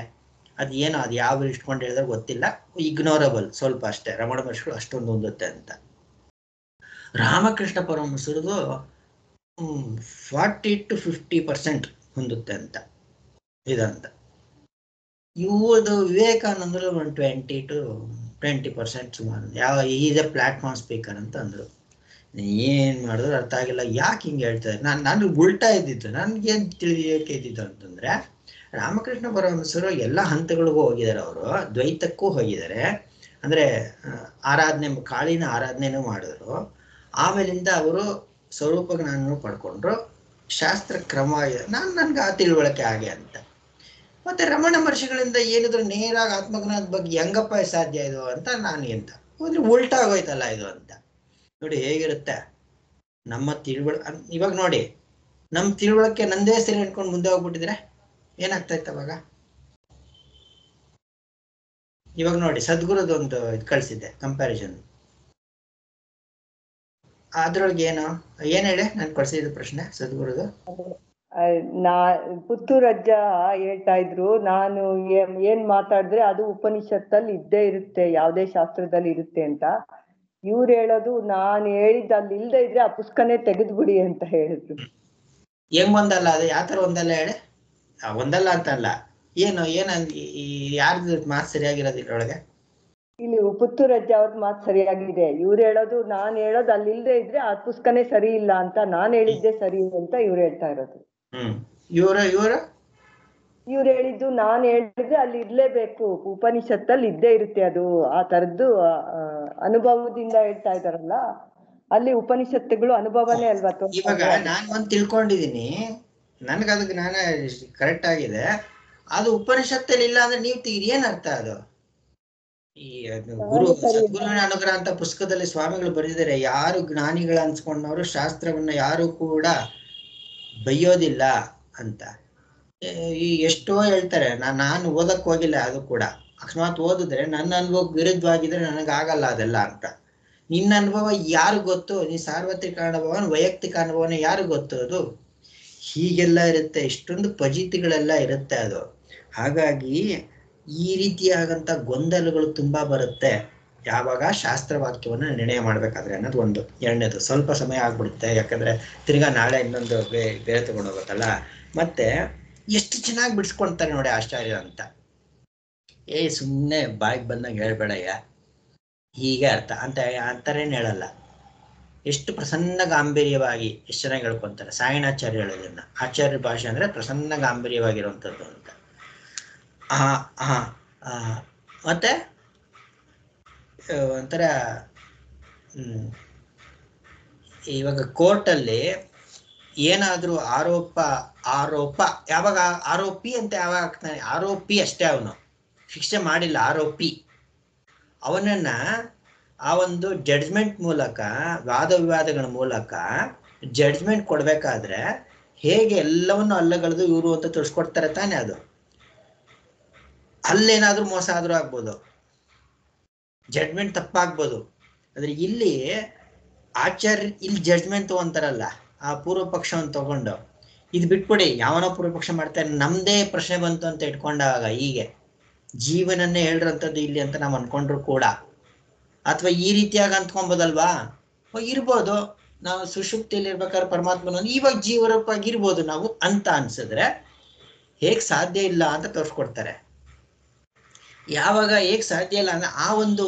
ಅದು ಏನೋ ಅದು ಯಾವ ಇಟ್ಕೊಂಡು ಹೇಳಿದ್ರೆ ಗೊತ್ತಿಲ್ಲ, ಇಗ್ನೋರಬಲ್ ಸ್ವಲ್ಪ ಅಷ್ಟೇ ರಮಣ ಮಹರ್ಷಿಗಳು ಅಷ್ಟೊಂದು ಹೊಂದುತ್ತೆ ಅಂತ. ರಾಮಕೃಷ್ಣ ಪರಮಹಂಸರದು 40 to 50% ಹೊಂದುತ್ತೆ ಅಂತ ಇದಂತ. ಇವ್ರದು ವಿವೇಕಾನಂದರು ಒಂದು 20 to 20% ಸುಮಾರು. ಈಸ್ ಎ ಪ್ಲಾಟ್ಫಾರ್ಮ್ ಸ್ಪೀಕರ್ ಅಂತ ಅಂದ್ರು. ಏನ್ ಮಾಡಿದ್ರು ಅರ್ಥ ಆಗಿಲ್ಲ, ಯಾಕೆ ಹಿಂಗೆ ಹೇಳ್ತಾರೆ. ನಾನು ಉಲ್ಟಾ ಇದ್ದಿತ್ತು, ನನ್ಗೇನ್ ತಿಳಿಯೋಕೆ ಇದ್ದಿತ್ತು ಅಂತಂದ್ರೆ, ರಾಮಕೃಷ್ಣ ಪರಮಹಂಸರು ಎಲ್ಲ ಹಂತಗಳಿಗೂ ಹೋಗಿದ್ದಾರೆ, ಅವರು ದ್ವೈತಕ್ಕೂ ಹೋಗಿದ್ದಾರೆ, ಅಂದ್ರೆ ಆರಾಧನೆ ಕಾಳಿನ ಆರಾಧನೆನೂ ಮಾಡಿದ್ರು, ಆಮೇಲಿಂದ ಅವರು ಸ್ವರೂಪ ಜ್ಞಾನನೂ ಪಡ್ಕೊಂಡ್ರು, ಶಾಸ್ತ್ರ ಕ್ರಮ ನನ್ಗೆ ಆ ತಿಳುವಳಿಕೆ ಹಾಗೆ ಅಂತ. ಮತ್ತೆ ರಮಣ ಮಹರ್ಷಿಗಳಿಂದ ಏನಿದ್ರು ನೇರಾಗಿ ಆತ್ಮಜ್ಞಾನದ ಬಗ್ಗೆ ಹೆಂಗಪ್ಪ ಸಾಧ್ಯ ಇದು ಅಂತ ನಾನು ಎಂತ ಅಂದ್ರೆ ಉಲ್ಟಾ ಆಗೋಯ್ತಲ್ಲ ಇದು ಅಂತ. ನೋಡಿ ಹೇಗಿರುತ್ತೆ ನಮ್ಮ ಇವಾಗ ನೋಡಿ ನಮ್ಮ ತಿಳುವಳಿಕೆ ನಂದೇ ಸರಿ ಅನ್ಕೊಂಡು ಮುಂದೆ ಹೋಗ್ಬಿಟ್ಟಿದ್ರೆ ಏನಾಗ್ತಾ ಇತ್ತು ಅವಾಗ. ಇವಾಗ ನೋಡಿ ಸದ್ಗುರುದೊಂದು ಇದು ಕಳ್ಸಿದ್ದೆ ಕಂಪ್ಯಾರಿಸನ್, ಅದ್ರೊಳಗೆ ಏನ್ ಹೇಳಿ ನಾನು ಕಳ್ಸಿದ ಪ್ರಶ್ನೆ ಸದ್ಗುರುದು. ಪುತ್ತೂರಜ್ಜ ಹೇಳ್ತಾ ಇದ್ರು, ನಾನು ಏನ್ ಮಾತಾಡಿದ್ರೆ ಅದು ಉಪನಿಷತ್ತಲ್ಲಿ ಇದ್ದೇ ಇರುತ್ತೆ, ಯಾವ್ದೇ ಶಾಸ್ತ್ರದಲ್ಲಿ ಇರುತ್ತೆ ಅಂತ. ಇವ್ರು ಹೇಳೋದು ನಾನು ಹೇಳಿದ್ದು ಅಲ್ಲಿ ಇಲ್ದೇ ಇದ್ರೆ ಆ ಪುಸ್ತಕನೇ ತೆಗೆದ್ಬಿಡಿ ಅಂತ ಹೇಳಿದ್ರು. ಹೆಂಗ್ ಒಂದಲ್ಲ, ಅದು ಯಾತರ ಒಂದಲ್ಲ ಹೇಳಿ, ಒಂದಲ್ಲ ಅಂತಲ್ಲ, ಏನು ಯಾರ್ದು ಮಾತು ಸರಿಯಾಗಿರೋದು ಇದ್ರೊಳಗೆ? ಇಲ್ಲಿ ಪುತ್ತೂರಜ್ಜ ಅವ್ರದ್ ಮಾತು ಸರಿಯಾಗಿದೆ. ಇವ್ರು ಹೇಳೋದು ನಾನು ಅಲ್ಲಿ ಇಲ್ದೇ ಇದ್ರೆ ಆ ಪುಸ್ತಕನೇ ಸರಿ ಇಲ್ಲ ಅಂತ, ನಾನು ಹೇಳಿದ್ದೆ ಸರಿ ಅಂತ ಇವ್ರು ಹೇಳ್ತಾ ಇರೋದು. ಇವ್ರು ಹೇಳಿದ್ದು ನಾನು ಹೇಳಿದ್ರೆ ಅಲ್ಲಿ ಇರ್ಲೇಬೇಕು, ಉಪನಿಷತ್ತಲ್ಲಿ ಇದ್ದೇ ಇರುತ್ತೆ ಅದು. ಆ ತರದ್ದು ಅನುಭವದಿಂದ ಹೇಳ್ತಾ ಇದಾರಲ್ಲ, ಅಲ್ಲಿ ಉಪನಿಷತ್ತುಗಳು ಅನುಭವನೇ ಅಲ್ವಾ. ಇವಾಗ ನಾನು ಒಂದ್ ತಿಳ್ಕೊಂಡಿದೀನಿ, ನನ್ಗದಕ್ಕೆ ನಾನೇ ಕರೆಕ್ಟ್ ಆಗಿದೆ. ಅದು ಉಪನಿಷತ್ತಲ್ಲಿ ಇಲ್ಲ ಅಂದ್ರೆ ನೀವು ಏನ್ ಅರ್ಥ ಅದು? ಈ ಸದ್ಗುರುವಿನ ಅನುಗ್ರಹ ಅಂತ ಪುಸ್ತಕದಲ್ಲಿ ಸ್ವಾಮಿಗಳು ಬರೆದಿದ್ದಾರೆ, ಯಾರು ಜ್ಞಾನಿಗಳ ಅನ್ಸ್ಕೊಂಡವರು ಶಾಸ್ತ್ರವನ್ನ ಯಾರು ಕೂಡ ಬೈಯೋದಿಲ್ಲ ಅಂತ. ಈ ಎಷ್ಟೋ ಹೇಳ್ತಾರೆ, ನಾನು ಓದಕ್ ಹೋಗಿಲ್ಲ, ಅದು ಕೂಡ ಅಕಸ್ಮಾತ್ ಓದಿದ್ರೆ ನನ್ನ ಅನುಭವಕ್ಕೆ ವಿರುದ್ಧವಾಗಿದ್ರೆ ನನಗಾಗಲ್ಲ ಅದೆಲ್ಲ ಅಂತ. ನಿನ್ನ ಅನುಭವ ಯಾರು ಗೊತ್ತು? ನೀ ಸಾರ್ವತ್ರಿಕ ಅನುಭವನ ವೈಯಕ್ತಿಕ ಅನುಭವನ ಯಾರು ಗೊತ್ತು? ಅದು ಹೀಗೆಲ್ಲ ಇರುತ್ತೆ, ಇಷ್ಟೊಂದು ಫಜೀತಿಗಳೆಲ್ಲ ಇರುತ್ತೆ ಅದು. ಹಾಗಾಗಿ ಈ ರೀತಿಯಾಗಂತ ಗೊಂದಲಗಳು ತುಂಬಾ ಬರುತ್ತೆ ಯಾವಾಗ ಶಾಸ್ತ್ರವಾಕ್ಯವನ್ನ ನಿರ್ಣಯ ಮಾಡ್ಬೇಕಾದ್ರೆ ಅನ್ನೋದು ಒಂದು. ಎರಡನೇದು, ಸ್ವಲ್ಪ ಸಮಯ ಆಗ್ಬಿಡುತ್ತೆ, ಯಾಕಂದ್ರೆ ತಿರ್ಗಾ ನಾಳೆ ಇನ್ನೊಂದು ಬೇರೆ ತಗೊಂಡು ಹೋಗುತ್ತಲ್ಲ. ಮತ್ತೆ ಎಷ್ಟು ಚೆನ್ನಾಗಿ ಬಿಡಿಸ್ಕೊಳ್ತಾರೆ ನೋಡಿ ಆಚಾರ್ಯ ಅಂತ. ಸುಮ್ಮನೆ ಬಾಯಿಗೆ ಬಂದಾಗ ಹೇಳ್ಬೇಡಯ್ಯ, ಹೀಗೆ ಅರ್ಥ ಅಂತ ಅಂತಾರೇನು ಹೇಳಲ್ಲ. ಎಷ್ಟು ಪ್ರಸನ್ನ ಗಾಂಭೀರ್ಯವಾಗಿ ಎಷ್ಟು ಚೆನ್ನಾಗಿ ಹೇಳ್ಕೊಂತಾರೆ ಸಾಯಣಾಚಾರ್ಯ ಹೇಳೋದನ್ನ. ಆಚಾರ್ಯ ಭಾಷೆ ಅಂದ್ರೆ ಪ್ರಸನ್ನ ಗಾಂಭೀರ್ಯವಾಗಿರುವಂಥದ್ದು ಅಂತ. ಮತ್ತೆ ಒಂಥರ ಇವಾಗ ಕೋರ್ಟಲ್ಲಿ ಏನಾದ್ರೂ ಆರೋಪ ಯಾವಾಗ ಆರೋಪಿ ಅಂತ ಯಾವಾಗ ಆಗ್ತಾನೆ? ಆರೋಪಿ ಅಷ್ಟೇ, ಅವನು ಶಿಕ್ಷೆ ಮಾಡಿಲ್ಲ, ಆರೋಪಿ. ಅವನನ್ನ ಆ ಒಂದು ಜಡ್ಜ್ಮೆಂಟ್ ಮೂಲಕ, ವಾದ ವಿವಾದಗಳ ಮೂಲಕ ಜಡ್ಜ್ಮೆಂಟ್ ಕೊಡ್ಬೇಕಾದ್ರೆ ಹೇಗೆ ಎಲ್ಲವನ್ನು ಅಲ್ಲಗಳೆದು ಇವರು ಅಂತ ತೋರಿಸ್ಕೊಡ್ತಾರೆ ತಾನೆ. ಅದು ಅಲ್ಲೇನಾದ್ರೂ ಮೋಸ ಆದ್ರೂ ಆಗ್ಬೋದು, ಜಡ್ಜ್ಮೆಂಟ್ ತಪ್ಪಾಗ್ಬೋದು. ಆದ್ರೆ ಇಲ್ಲಿ ಇಲ್ಲಿ ಜಡ್ಜ್ಮೆಂಟ್ ತಗೊಂತಾರಲ್ಲ, ಆ ಪೂರ್ವ ಪಕ್ಷವನ್ನು ತಗೊಂಡು ಇದು ಬಿಟ್ಬಿಡಿ, ಯಾವನೋ ಪೂರ್ವ ಪಕ್ಷ ಮಾಡ್ತಾರೆ, ನಮ್ದೇ ಪ್ರಶ್ನೆ ಬಂತು ಅಂತ ಇಟ್ಕೊಂಡಾಗ ಹೀಗೆ ಜೀವನನ್ನೇ ಹೇಳಿರಂಥದ್ದು ಇಲ್ಲಿ ಅಂತ ನಾವು ಅನ್ಕೊಂಡ್ರು ಕೂಡ, ಅಥವಾ ಈ ರೀತಿಯಾಗಿ ಅಂದ್ಕೊಂಬೋದಲ್ವಾ, ಇರ್ಬೋದು ನಾವು ಸುಷುಪ್ತಿಯಲ್ಲಿ ಇರ್ಬೇಕಾದ್ರೆ ಪರಮಾತ್ಮನ ಇವಾಗ ಜೀವರೂಪಾಗಿರ್ಬೋದು ನಾವು ಅಂತ ಅನ್ಸಿದ್ರೆ ಹೇಗ್ ಸಾಧ್ಯ ಇಲ್ಲ ಅಂತ ತೋರಿಸ್ಕೊಡ್ತಾರೆ. ಯಾವಾಗ ಹೇಗ್ ಸಾಧ್ಯ ಇಲ್ಲ ಅಂದ್ರೆ ಆ ಒಂದು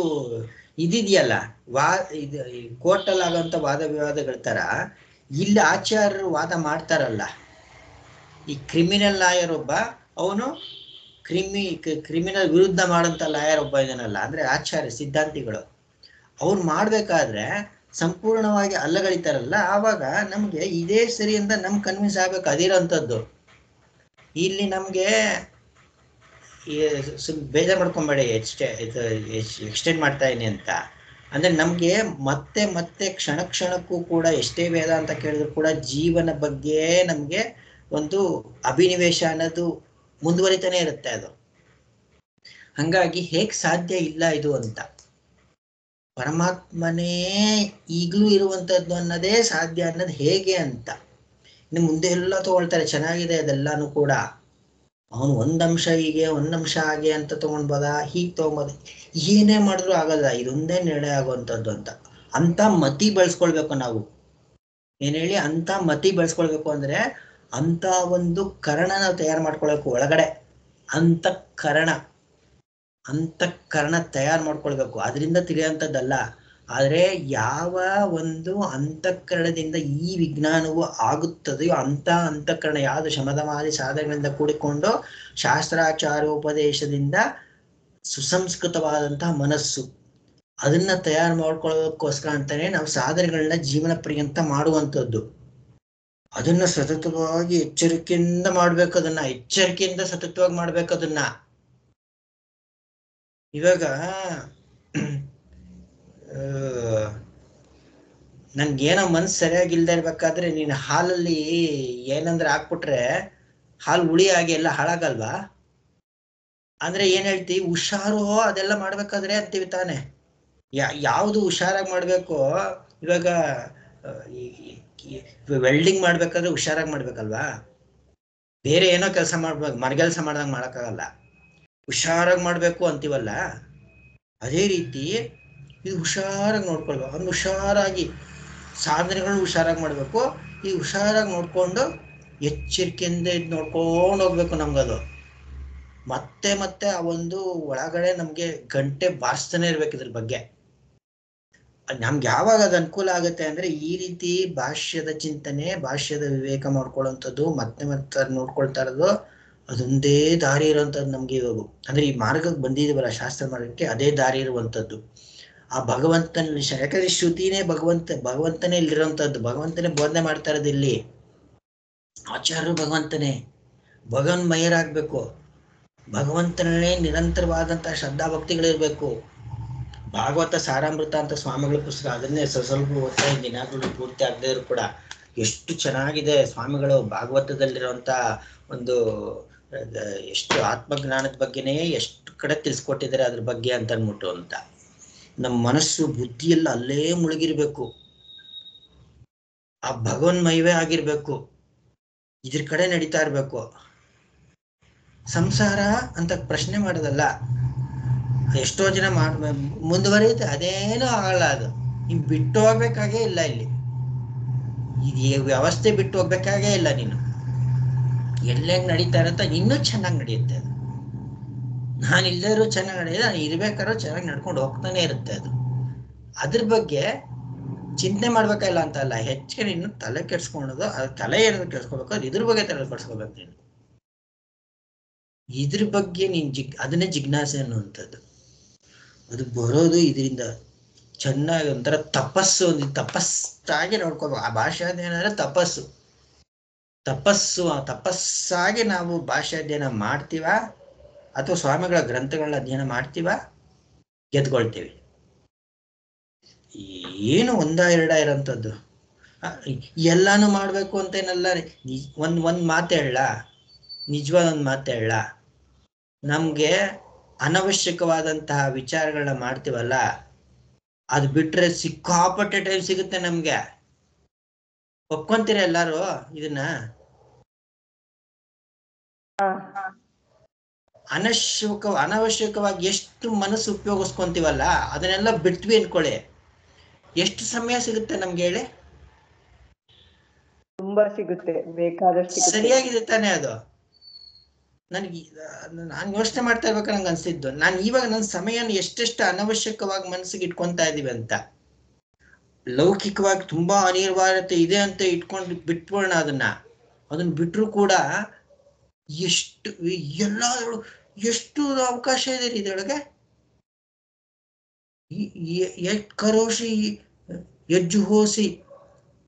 ಇದಿದೆಯಲ್ಲ, ಇದು ಕೋರ್ಟಲ್ಲಿ ಆಗೋಂಥ ವಾದ ವಿವಾದಗಳ ತರ ಇಲ್ಲಿ ಆಚಾರ್ಯರು ವಾದ ಮಾಡ್ತಾರಲ್ಲ. ಈ ಕ್ರಿಮಿನಲ್ ಲಾಯರ್ ಒಬ್ಬ, ಅವನು ಕ್ರಿಮಿನಲ್ ವಿರುದ್ಧ ಮಾಡೋಂಥ ಲಾಯರ್ ಒಬ್ಬ ಇದನ್ನಲ್ಲ, ಅಂದ್ರೆ ಆಚಾರ್ಯ ಸಿದ್ಧಾಂತಿಗಳು ಅವ್ರು ಮಾಡ್ಬೇಕಾದ್ರೆ ಸಂಪೂರ್ಣವಾಗಿ ಅಲ್ಲಗಳಿತಾರಲ್ಲ, ಆವಾಗ ನಮ್ಗೆ ಇದೇ ಸರಿ ಅಂತ ನಮ್ಗೆ ಕನ್ವಿನ್ಸ್ ಆಗ್ಬೇಕು ಅದಿರೋಂಥದ್ದು. ಇಲ್ಲಿ ನಮ್ಗೆ ಬೇಜಾರು ಮಾಡ್ಕೊಂಬೇಡಿ, ಎಕ್ಸ್ಟೆಂಡ್ ಮಾಡ್ತಾ ಇದೀನಿ ಅಂತ. ಅಂದ್ರೆ ನಮ್ಗೆ ಮತ್ತೆ ಮತ್ತೆ ಕ್ಷಣ ಕ್ಷಣಕ್ಕೂ ಕೂಡ ಎಷ್ಟೇ ವೇದ ಅಂತ ಕೇಳಿದ್ರು ಕೂಡ ಜೀವನ ಬಗ್ಗೆ ನಮ್ಗೆ ಒಂದು ಅಭಿನಿವೇಶ ಅನ್ನೋದು ಮುಂದುವರಿತಾನೆ ಇರುತ್ತೆ ಅದು. ಹಂಗಾಗಿ ಹೇಗ್ ಸಾಧ್ಯ ಇಲ್ಲ ಇದು ಅಂತ, ಪರಮಾತ್ಮನೇ ಈಗಲೂ ಇರುವಂತದ್ದು ಅನ್ನೋದೇ ಸಾಧ್ಯ ಅನ್ನೋದು ಹೇಗೆ ಅಂತ. ಇನ್ನು ಮುಂದೆ ಎಲ್ಲ ತಗೊಳ್ತಾರೆ, ಚೆನ್ನಾಗಿದೆ ಅದೆಲ್ಲಾನು ಕೂಡ. ಅವನು ಒಂದಂಶ ಹೀಗೆ ಒಂದಂಶ ಹಾಗೆ ಅಂತ ತಗೊಂಡ್ಬೋದ, ಹೀಗೆ ತಗೊಂಬೋದ, ಏನೇ ಮಾಡಿದ್ರು ಆಗಲ್ಲ, ಇದೊಂದೇ ನಿರ್ಣಯ ಆಗುವಂಥದ್ದು ಅಂತ ಮತಿ ಬೆಳೆಸ್ಕೊಳ್ಬೇಕು ನಾವು. ಏನ್ ಹೇಳಿ, ಅಂತ ಮತಿ ಬೆಳೆಸ್ಕೊಳ್ಬೇಕು ಅಂದ್ರೆ ಅಂತ ಒಂದು ಕರಣ ನಾವು ತಯಾರು ಮಾಡ್ಕೊಳ್ಬೇಕು ಒಳಗಡೆ. ಅಂತಃಕರಣ ತಯಾರು ಮಾಡ್ಕೊಳ್ಬೇಕು, ಅದರಿಂದ ತಿಳಿಯುವಂಥದ್ದಲ್ಲ. ಆದ್ರೆ ಯಾವ ಒಂದು ಅಂತಃಕರಣದಿಂದ ಈ ವಿಜ್ಞಾನವು ಆಗುತ್ತದೆಯೋ ಅಂತ ಅಂತಃಕರಣ ಯಾವುದು ಶಮದಮಾದಿ ಸಾಧನೆಗಳಿಂದ ಕೂಡಿಕೊಂಡು ಶಾಸ್ತ್ರಾಚಾರೋಪದೇಶದಿಂದ ಸುಸಂಸ್ಕೃತವಾದಂತಹ ಮನಸ್ಸು, ಅದನ್ನ ತಯಾರು ಮಾಡ್ಕೊಳ್ಳೋದಕ್ಕೋಸ್ಕರ ಅಂತಾನೆ ನಾವು ಸಾಧನೆಗಳನ್ನ ಜೀವನ ಪರ್ಯಂತ ಮಾಡುವಂಥದ್ದು. ಅದನ್ನ ಸತತವಾಗಿ ಎಚ್ಚರಿಕೆಯಿಂದ ಮಾಡ್ಬೇಕು, ಅದನ್ನ ಎಚ್ಚರಿಕೆಯಿಂದ ಸತತವಾಗಿ ಮಾಡ್ಬೇಕು ಅದನ್ನ. ಇವಾಗ ನನ್ಗೇನೋ ಮನ್ಸು ಸರಿಯಾಗಿಲ್ದೇ ಇರ್ಬೇಕಾದ್ರೆ ನೀನು ಹಾಲಲ್ಲಿ ಏನಂದ್ರೆ ಹಾಕ್ಬಿಟ್ರೆ ಹಾಲು ಹುಳಿ ಆಗಿ ಎಲ್ಲ ಹಾಳಾಗಲ್ವಾ? ಅಂದ್ರೆ ಏನ್ ಹೇಳ್ತೀವಿ, ಹುಷಾರು ಅದೆಲ್ಲ ಮಾಡ್ಬೇಕಾದ್ರೆ ಅಂತೀವಿ ತಾನೆ. ಯಾವುದು ಹುಷಾರಾಗಿ ಮಾಡ್ಬೇಕು? ಇವಾಗ ವೆಲ್ಡಿಂಗ್ ಮಾಡ್ಬೇಕಾದ್ರೆ ಹುಷಾರಾಗಿ ಮಾಡ್ಬೇಕಲ್ವಾ? ಬೇರೆ ಏನೋ ಕೆಲಸ ಮಾಡ್ಬೇಕು, ಮರಗೆಲ್ಸ ಮಾಡ್ದಂಗೆ ಮಾಡಕ್ಕಾಗಲ್ಲ, ಹುಷಾರಾಗಿ ಮಾಡ್ಬೇಕು ಅಂತೀವಲ್ಲ. ಅದೇ ರೀತಿ ಇದು ಹುಷಾರಾಗಿ ನೋಡ್ಕೊಳ್ಬೇಕು, ಒಂದು ಹುಷಾರಾಗಿ ಸಾಧನೆಗಳನ್ನ ಹುಷಾರಾಗಿ ಮಾಡ್ಬೇಕು. ಈ ಹುಷಾರಾಗಿ ನೋಡ್ಕೊಂಡು ಎಚ್ಚರಿಕೆಯಿಂದ ಇದು ನೋಡ್ಕೊಂಡು ಹೋಗ್ಬೇಕು. ನಮ್ಗದು ಮತ್ತೆ ಮತ್ತೆ ಆ ಒಂದು ಒಳಗಡೆ ನಮ್ಗೆ ಗಂಟೆ ಬಾರಿಸ್ತಾನೆ ಇರ್ಬೇಕು ಇದ್ರ ಬಗ್ಗೆ. ನಮ್ಗೆ ಯಾವಾಗ ಅದು ಅನುಕೂಲ ಆಗುತ್ತೆ ಅಂದ್ರೆ ಈ ರೀತಿ ಭಾಷ್ಯದ ಚಿಂತನೆ, ಭಾಷ್ಯದ ವಿವೇಕ ಮಾಡ್ಕೊಳ್ಳುವಂಥದ್ದು, ಮತ್ತೆ ಮತ್ತೆ ನೋಡ್ಕೊಳ್ತಾ ಇರೋದು, ಅದೊಂದೇ ದಾರಿ ಇರುವಂತದ್ದು ನಮ್ಗೆ ಇವಾಗ. ಅಂದ್ರೆ ಈ ಮಾರ್ಗಕ್ಕೆ ಬಂದಿದೀವಲ್ಲ ಶಾಸ್ತ್ರ ಮಾರ್ಗಕ್ಕೆ, ಅದೇ ದಾರಿ ಇರುವಂತದ್ದು. ಆ ಭಗವಂತನ ವಿಷಯ, ಯಾಕಂದ್ರೆ ಶ್ರುತಿನೇ ಭಗವಂತನೇ ಇಲ್ಲಿರುವಂತದ್ದು, ಭಗವಂತನೇ ಬೋಧನೆ ಮಾಡ್ತಾ ಇರೋದು ಇಲ್ಲಿ. ಆಚಾರ್ಯರು ಭಗವಂತನೇ, ಭಗವನ್ಮಯರಾಗ್ಬೇಕು, ಭಗವಂತನೇ ನಿರಂತರವಾದಂತಹ ಶ್ರದ್ಧಾ ಭಕ್ತಿಗಳಿರ್ಬೇಕು. ಭಾಗವತ ಸಾರಾಮೃತ ಅಂತ ಸ್ವಾಮಿಗಳ ಪುಸ್ತಕ, ಅದನ್ನೇ ಸ್ವಲ್ಪ ಓದ್ತಾ ಇದ್ದೀನಿ, ದಿನಾಗ್ಲೂ ಪೂರ್ತಿ ಆಗದೆ ಇದ್ರು ಕೂಡ ಎಷ್ಟು ಚೆನ್ನಾಗಿದೆ ಸ್ವಾಮಿಗಳು ಭಾಗವತದಲ್ಲಿರುವಂತ ಒಂದು ಎಷ್ಟು ಆತ್ಮಜ್ಞಾನದ ಬಗ್ಗೆನೇ ಎಷ್ಟು ಕಡೆ ತಿಳಿಸ್ಕೊಟ್ಟಿದ್ದಾರೆ ಅದ್ರ ಬಗ್ಗೆ ಅಂತ ಅನ್ಬಿಟ್ಟು. ಅಂತ ನಮ್ಮ ಮನಸ್ಸು ಬುದ್ಧಿಯೆಲ್ಲ ಅಲ್ಲೇ ಮುಳುಗಿರ್ಬೇಕು, ಆ ಭಗವನ್ಮಯವೇ ಆಗಿರ್ಬೇಕು, ಇದ್ರ ಕಡೆ ನಡೀತಾ ಇರ್ಬೇಕು. ಸಂಸಾರ ಅಂತ ಪ್ರಶ್ನೆ ಮಾಡೋದಲ್ಲ. ಎಷ್ಟೋ ಜನ ಮುಂದುವರಿಯುತ್ತೆ, ಅದೇನೂ ಆಗಲ್ಲ. ಅದು ನೀನ್ ಬಿಟ್ಟು ಹೋಗ್ಬೇಕಾಗೇ ಇಲ್ಲ. ಇಲ್ಲಿ ಈ ವ್ಯವಸ್ಥೆ ಬಿಟ್ಟು ಹೋಗ್ಬೇಕಾಗೇ ಇಲ್ಲ. ನೀನು ಎಲ್ಲೆಂಗ್ ನಡೀತಾ ಇರತ್ತ ಇನ್ನೂ ಚೆನ್ನಾಗಿ ನಡೆಯುತ್ತೆ ಅದು. ನಾನು ಇಲ್ಲರೂ ಚೆನ್ನಾಗಿ ನಡೆಯುತ್ತೆ, ನಾನು ಇರ್ಬೇಕಾದ್ರೂ ಚೆನ್ನಾಗಿ ನಡ್ಕೊಂಡು ಹೋಗ್ತಾನೆ ಇರುತ್ತೆ ಅದು. ಅದ್ರ ಬಗ್ಗೆ ಚಿಂತೆ ಮಾಡ್ಬೇಕಲ್ಲ ಅಂತ ಅಲ್ಲ, ಹೆಚ್ಚಿಗೆ ನೀನು ತಲೆ ಕೆಡ್ಸ್ಕೊಳೋದು, ಅದು ತಲೆ ಏನಾದ್ರು ಕೆಡ್ಸ್ಕೊಬೇಕು, ಅದು ಇದ್ರ ಬಗ್ಗೆ ತಲೆ ಕೆಡ್ಸ್ಕೊಬೇಕು. ನೀನು ಇದ್ರ ಬಗ್ಗೆ ನೀನ್ ಅದನ್ನೇ ಜಿಜ್ಞಾಸೆ ಅನ್ನುವಂಥದ್ದು. ಅದು ಬರೋದು ಇದರಿಂದ ಚೆನ್ನಾಗಿ ಒಂಥರ ತಪಸ್ಸು, ಒಂದು ತಪಸ್ಸಾಗಿ ನೋಡ್ಕೋಬೇಕು. ಆ ಭಾಷಾಧ್ಯಯನ ಅಂದ್ರೆ ತಪಸ್ಸು. ತಪಸ್ಸಾಗಿ ನಾವು ಭಾಷಾಧ್ಯಯನ ಮಾಡ್ತೀವ ಅಥವಾ ಸ್ವಾಮಿಗಳ ಗ್ರಂಥಗಳನ್ನ ಅಧ್ಯಯನ ಮಾಡ್ತೀವ, ಗೆದ್ಕೊಳ್ತೀವಿ. ಏನು ಎರಡ ಇರೋಂಥದ್ದು ಎಲ್ಲಾನು ಮಾಡ್ಬೇಕು ಅಂತೇನಲ್ಲ. ಒಂದ್ ಮಾತು ಹೇಳ, ನಿಜವಾದ ಒಂದು ಮಾತು ಹೇಳ, ನಮ್ಗೆ ಅನವಶ್ಯಕವಾದಂತಹ ವಿಚಾರಗಳನ್ನ ಮಾಡ್ತೀವಲ್ಲ, ಅದು ಬಿಟ್ರೆ ಸಿಕ್ಕಾಪಟ್ಟೆ ಟೈಮ್ ಸಿಗುತ್ತೆ ನಮ್ಗೆ. ಒಪ್ಕೊಂತೀರ ಎಲ್ಲಾರು ಇದನ್ನ? ಅನವಶ್ಯಕವಾಗಿ ಎಷ್ಟು ಮನಸ್ಸು ಉಪಯೋಗಿಸ್ಕೊಂತೀವಲ್ಲ, ಅದನ್ನೆಲ್ಲ ಬಿಟ್ವಿ ಅನ್ಕೊಳ್ಳಿ, ಎಷ್ಟು ಸಮಯ ಸಿಗುತ್ತೆ ನಮ್ಗೆ ಹೇಳಿ? ತುಂಬಾ ಸಿಗುತ್ತೆ, ಬೇಕಾದಷ್ಟು. ಸರಿಯಾಗಿದೆ ತಾನೇ ಅದು? ನಾನು ಯೋಚನೆ ಮಾಡ್ತಾ ಇರ್ಬೇಕಾದ್ರೆ ನಂಗೆ ಅನ್ಸಿದ್ದು, ನಾನು ಇವಾಗ ನನ್ನ ಸಮಯನ ಎಷ್ಟೆಷ್ಟು ಅನವಶ್ಯಕವಾಗಿ ಮನಸ್ಸಿಗೆ ಇಟ್ಕೊಂತಾ ಇದೀವಿ ಅಂತ. ಲೌಕಿಕವಾಗಿ ತುಂಬಾ ಅನಿವಾರ್ಯತೆ ಇದೆ ಅಂತ ಇಟ್ಕೊಂಡು ಬಿಟ್ಬೋಣ, ಅದನ್ನ ಬಿಟ್ರು ಕೂಡ ಎಷ್ಟು ಎಷ್ಟು ಅವಕಾಶ ಇದೆ ಇದರೊಳಗೆ. ಕರೋಶಿ ಯಜ್ಜುಹೋಸಿ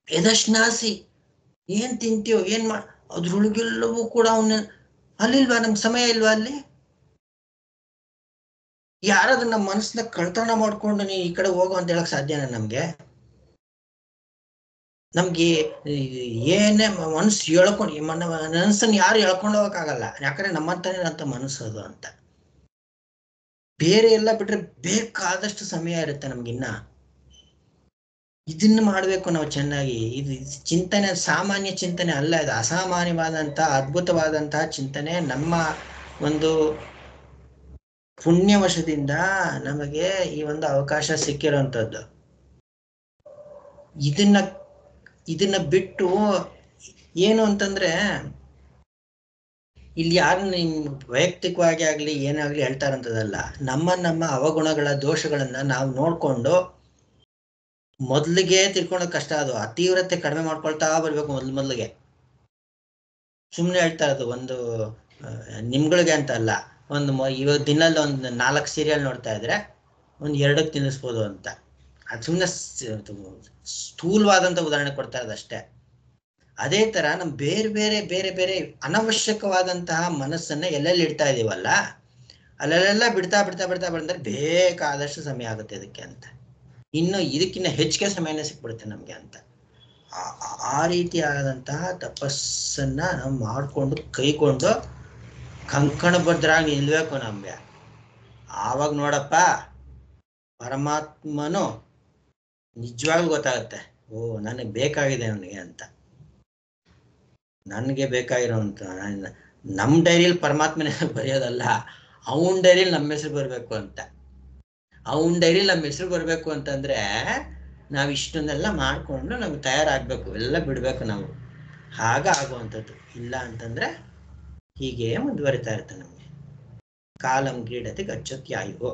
ಯದಶ್ನಾಸಿ, ಏನ್ ತಿಂತೀಯೋ ಏನ್ ಅದ್ರೊಳಗೆಲ್ಲವೂ ಕೂಡ ಅವನ ಅಲ್ಲಿಲ್ವಾ? ನಮ್ಗೆ ಸಮಯ ಇಲ್ವಾ ಅಲ್ಲಿ? ಯಾರಾದ್ರೂ ನಮ್ಮ ಮನಸ್ಸನ್ನ ಕಳ್ತನ ಮಾಡ್ಕೊಂಡು ನೀ ಈ ಕಡೆ ಹೋಗು ಅಂತ ಹೇಳಕ್ ಸಾಧ್ಯನಾ ನಮ್ಗೆ? ನಮ್ಗೆ ಏನೇ ಮನಸ್ಸು ಹೇಳ್ಕೊಂಡು, ಮನಸ್ಸನ್ನು ಯಾರು ಹೇಳ್ಕೊಂಡು ಹೋಗಕ್ಕಾಗಲ್ಲ, ಯಾಕಂದ್ರೆ ನಮ್ಮಂತಾನೆ ಅಂತ ಮನಸ್ಸು ಅದು ಅಂತ. ಬೇರೆ ಎಲ್ಲ ಬಿಟ್ರೆ ಬೇಕಾದಷ್ಟು ಸಮಯ ಇರುತ್ತೆ ನಮ್ಗಿನ್ನ. ಇದನ್ನ ಮಾಡ್ಬೇಕು ನಾವು ಚೆನ್ನಾಗಿ. ಇದು ಚಿಂತನೆ ಸಾಮಾನ್ಯ ಚಿಂತನೆ ಅಲ್ಲ, ಇದು ಅಸಾಮಾನ್ಯವಾದಂತಹ ಅದ್ಭುತವಾದಂತಹ ಚಿಂತನೆ. ನಮ್ಮ ಒಂದು ಪುಣ್ಯವಶದಿಂದ ನಮಗೆ ಈ ಒಂದು ಅವಕಾಶ ಸಿಕ್ಕಿರೋಂಥದ್ದು. ಇದನ್ನ ಬಿಟ್ಟು ಏನು ಅಂತಂದ್ರೆ, ಇಲ್ಲಿ ಯಾರು ನಿಮ್ ವೈಯಕ್ತಿಕವಾಗಿ ಆಗ್ಲಿ ಏನಾಗ್ಲಿ ಹೇಳ್ತಾರಂತದಲ್ಲ, ನಮ್ಮ ಅವಗುಣಗಳ ದೋಷಗಳನ್ನ ನಾವು ನೋಡ್ಕೊಂಡು ಮೊದ್ಲಿಗೆ ತಿಳ್ಕೊಳ್ಳೋದು ಕಷ್ಟ. ಅದು ಆ ತೀವ್ರತೆ ಕಡಿಮೆ ಮಾಡ್ಕೊಳ್ತಾ ಬರ್ಬೇಕು ಮೊದ್ಲಿಗೆ. ಸುಮ್ನೆ ಹೇಳ್ತಾ ಇರೋದು ಒಂದು ನಿಮ್ಗಳಿಗೆ ಅಂತ ಅಲ್ಲ, ಇವಾಗ ದಿನಲ್ಲಿ ಒಂದು 4 ಸೀರಿಯಲ್ ನೋಡ್ತಾ ಇದ್ರೆ ಒಂದು 2 ತಿನ್ನಿಸ್ಬೋದು ಅಂತ. ಅದು ಸುಮ್ಮನೆ ಸ್ಥೂಲವಾದಂತ ಉದಾಹರಣೆ ಕೊಡ್ತಾ ಇರೋದಷ್ಟೇ. ಅದೇ ತರ ನಮ್ ಬೇರೆ ಬೇರೆ ಅನವಶ್ಯಕವಾದಂತಹ ಮನಸ್ಸನ್ನ ಎಲ್ಲೆಲ್ಲಿ ಇಡ್ತಾ ಇದೀವಲ್ಲ, ಅಲ್ಲೆಲ್ಲ ಬಿಡ್ತಾ ಬಂದ್ರೆ ಬೇಕಾದಷ್ಟು ಸಮಯ ಆಗುತ್ತೆ ಇದಕ್ಕೆ ಅಂತ. ಇನ್ನು ಇದಕ್ಕಿಂತ ಹೆಚ್ಚಿಗೆ ಸಮಯನೇ ಸಿಕ್ಬಿಡುತ್ತೆ ನಮ್ಗೆ ಅಂತ. ಆ ರೀತಿಯಾದಂತಹ ತಪಸ್ಸನ್ನ ನಾವು ಮಾಡ್ಕೊಂಡು ಕೈಕೊಂಡು ಕಂಕಣಬದ್ಧರಾಗಿ ನಿಲ್ಬೇಕು ನಮ್ಗೆ. ಆವಾಗ ನೋಡಪ್ಪ ಪರಮಾತ್ಮನು ನಿಜವಾಗ್ಲೂ ಗೊತ್ತಾಗುತ್ತೆ, ಓ ನನಗೆ ಬೇಕಾಗಿದೆ ಅವನಿಗೆ ಅಂತ. ನನಗೆ ಬೇಕಾಗಿರೋಂತ ನಮ್ಮ ಡೈರಿಯಲ್ಲಿ ಪರಮಾತ್ಮನ ಬರೆಯೋದಲ್ಲ, ಅವನ ಡೈರಿಯಲ್ಲಿ ನಮ್ಮ ಹೆಸರು ಬರ್ಬೇಕು ಅಂತ. ಅವನ ಡೈರಿಯಲ್ಲಿ ನಮ್ಮ ಹೆಸರು ಬರ್ಬೇಕು ಅಂತಂದ್ರೆ ನಾವು ಇಷ್ಟೊಂದೆಲ್ಲ ಮಾಡ್ಕೊಂಡು ನಮ್ಗೆ ತಯಾರಾಗ್ಬೇಕು, ಎಲ್ಲ ಬಿಡ್ಬೇಕು ನಾವು. ಆಗ ಆಗುವಂಥದ್ದು. ಇಲ್ಲ ಅಂತಂದ್ರೆ ಹೀಗೆ ಮುಂದುವರಿತಾ ಇರುತ್ತೆ ನಮ್ಗೆ. ಕಾಲಂ ಕ್ರೀಡತೆ ಗಚ್ಚತ್ಯಾಯುಹೋ,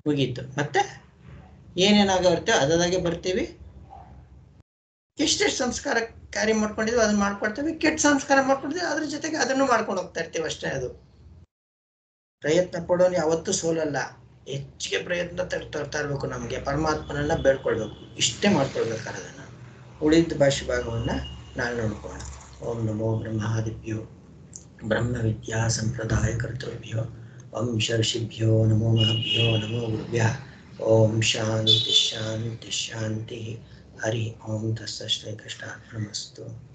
ಮುಗೀತು. ಮತ್ತೆ ಏನೇನಾಗಿರುತ್ತೆ ಅದಾಗೆ ಬರ್ತೀವಿ. ಎಷ್ಟೆಷ್ಟು ಸಂಸ್ಕಾರ ಕ್ಯಾರಿ ಮಾಡ್ಕೊಂಡಿದ್ವಿ ಅದನ್ನ ಮಾಡ್ಕೊಡ್ತೀವಿ, ಕೆಟ್ಟ ಸಂಸ್ಕಾರ ಮಾಡ್ಕೊಂಡಿದ್ವಿ ಅದ್ರ ಜೊತೆಗೆ ಅದನ್ನು ಮಾಡ್ಕೊಂಡು ಹೋಗ್ತಾ ಇರ್ತೀವಿ ಅಷ್ಟೇ. ಅದು ಪ್ರಯತ್ನ ಪಡೋನು ಯಾವತ್ತೂ ಸೋಲಲ್ಲ. ಹೆಚ್ಚಿಗೆ ಪ್ರಯತ್ನ ತರ್ತಾ ಇರ್ಬೇಕು, ನಮ್ಗೆ ಪರಮಾತ್ಮನನ್ನ ಬೇಡ್ಕೊಳ್ಬೇಕು, ಇಷ್ಟೇ ಮಾಡ್ಕೊಳ್ಬೇಕಾದ್ರೆ ಅದನ್ನ. ಉಳಿದ ಭಾಷೆ ಭಾಗವನ್ನ ನಾಳೆ ನೋಡ್ಕೋಣ. ಓಂ ನಮೋ ಬ್ರಹ್ಮಾದಿಭ್ಯೋ ಬ್ರಹ್ಮ ವಿದ್ಯಾ ಸಂಪ್ರದಾಯ ಕರ್ತೃಭ್ಯೋ ವಂಶ ಋಷಿಭ್ಯೋ ನಮೋ ಮಹಭ್ಯೋ ನಮೋ ಗುರುಭ್ಯಃ. ಓಂ ಶಾಂತಿ ಶಾಂತಿ ಶಾಂತಿ. ಹರಿ ಓಂ ತತ್ಸತ್ ಶ್ರೀ ಕೃಷ್ಣಾರ್ಪಣಮಸ್ತು.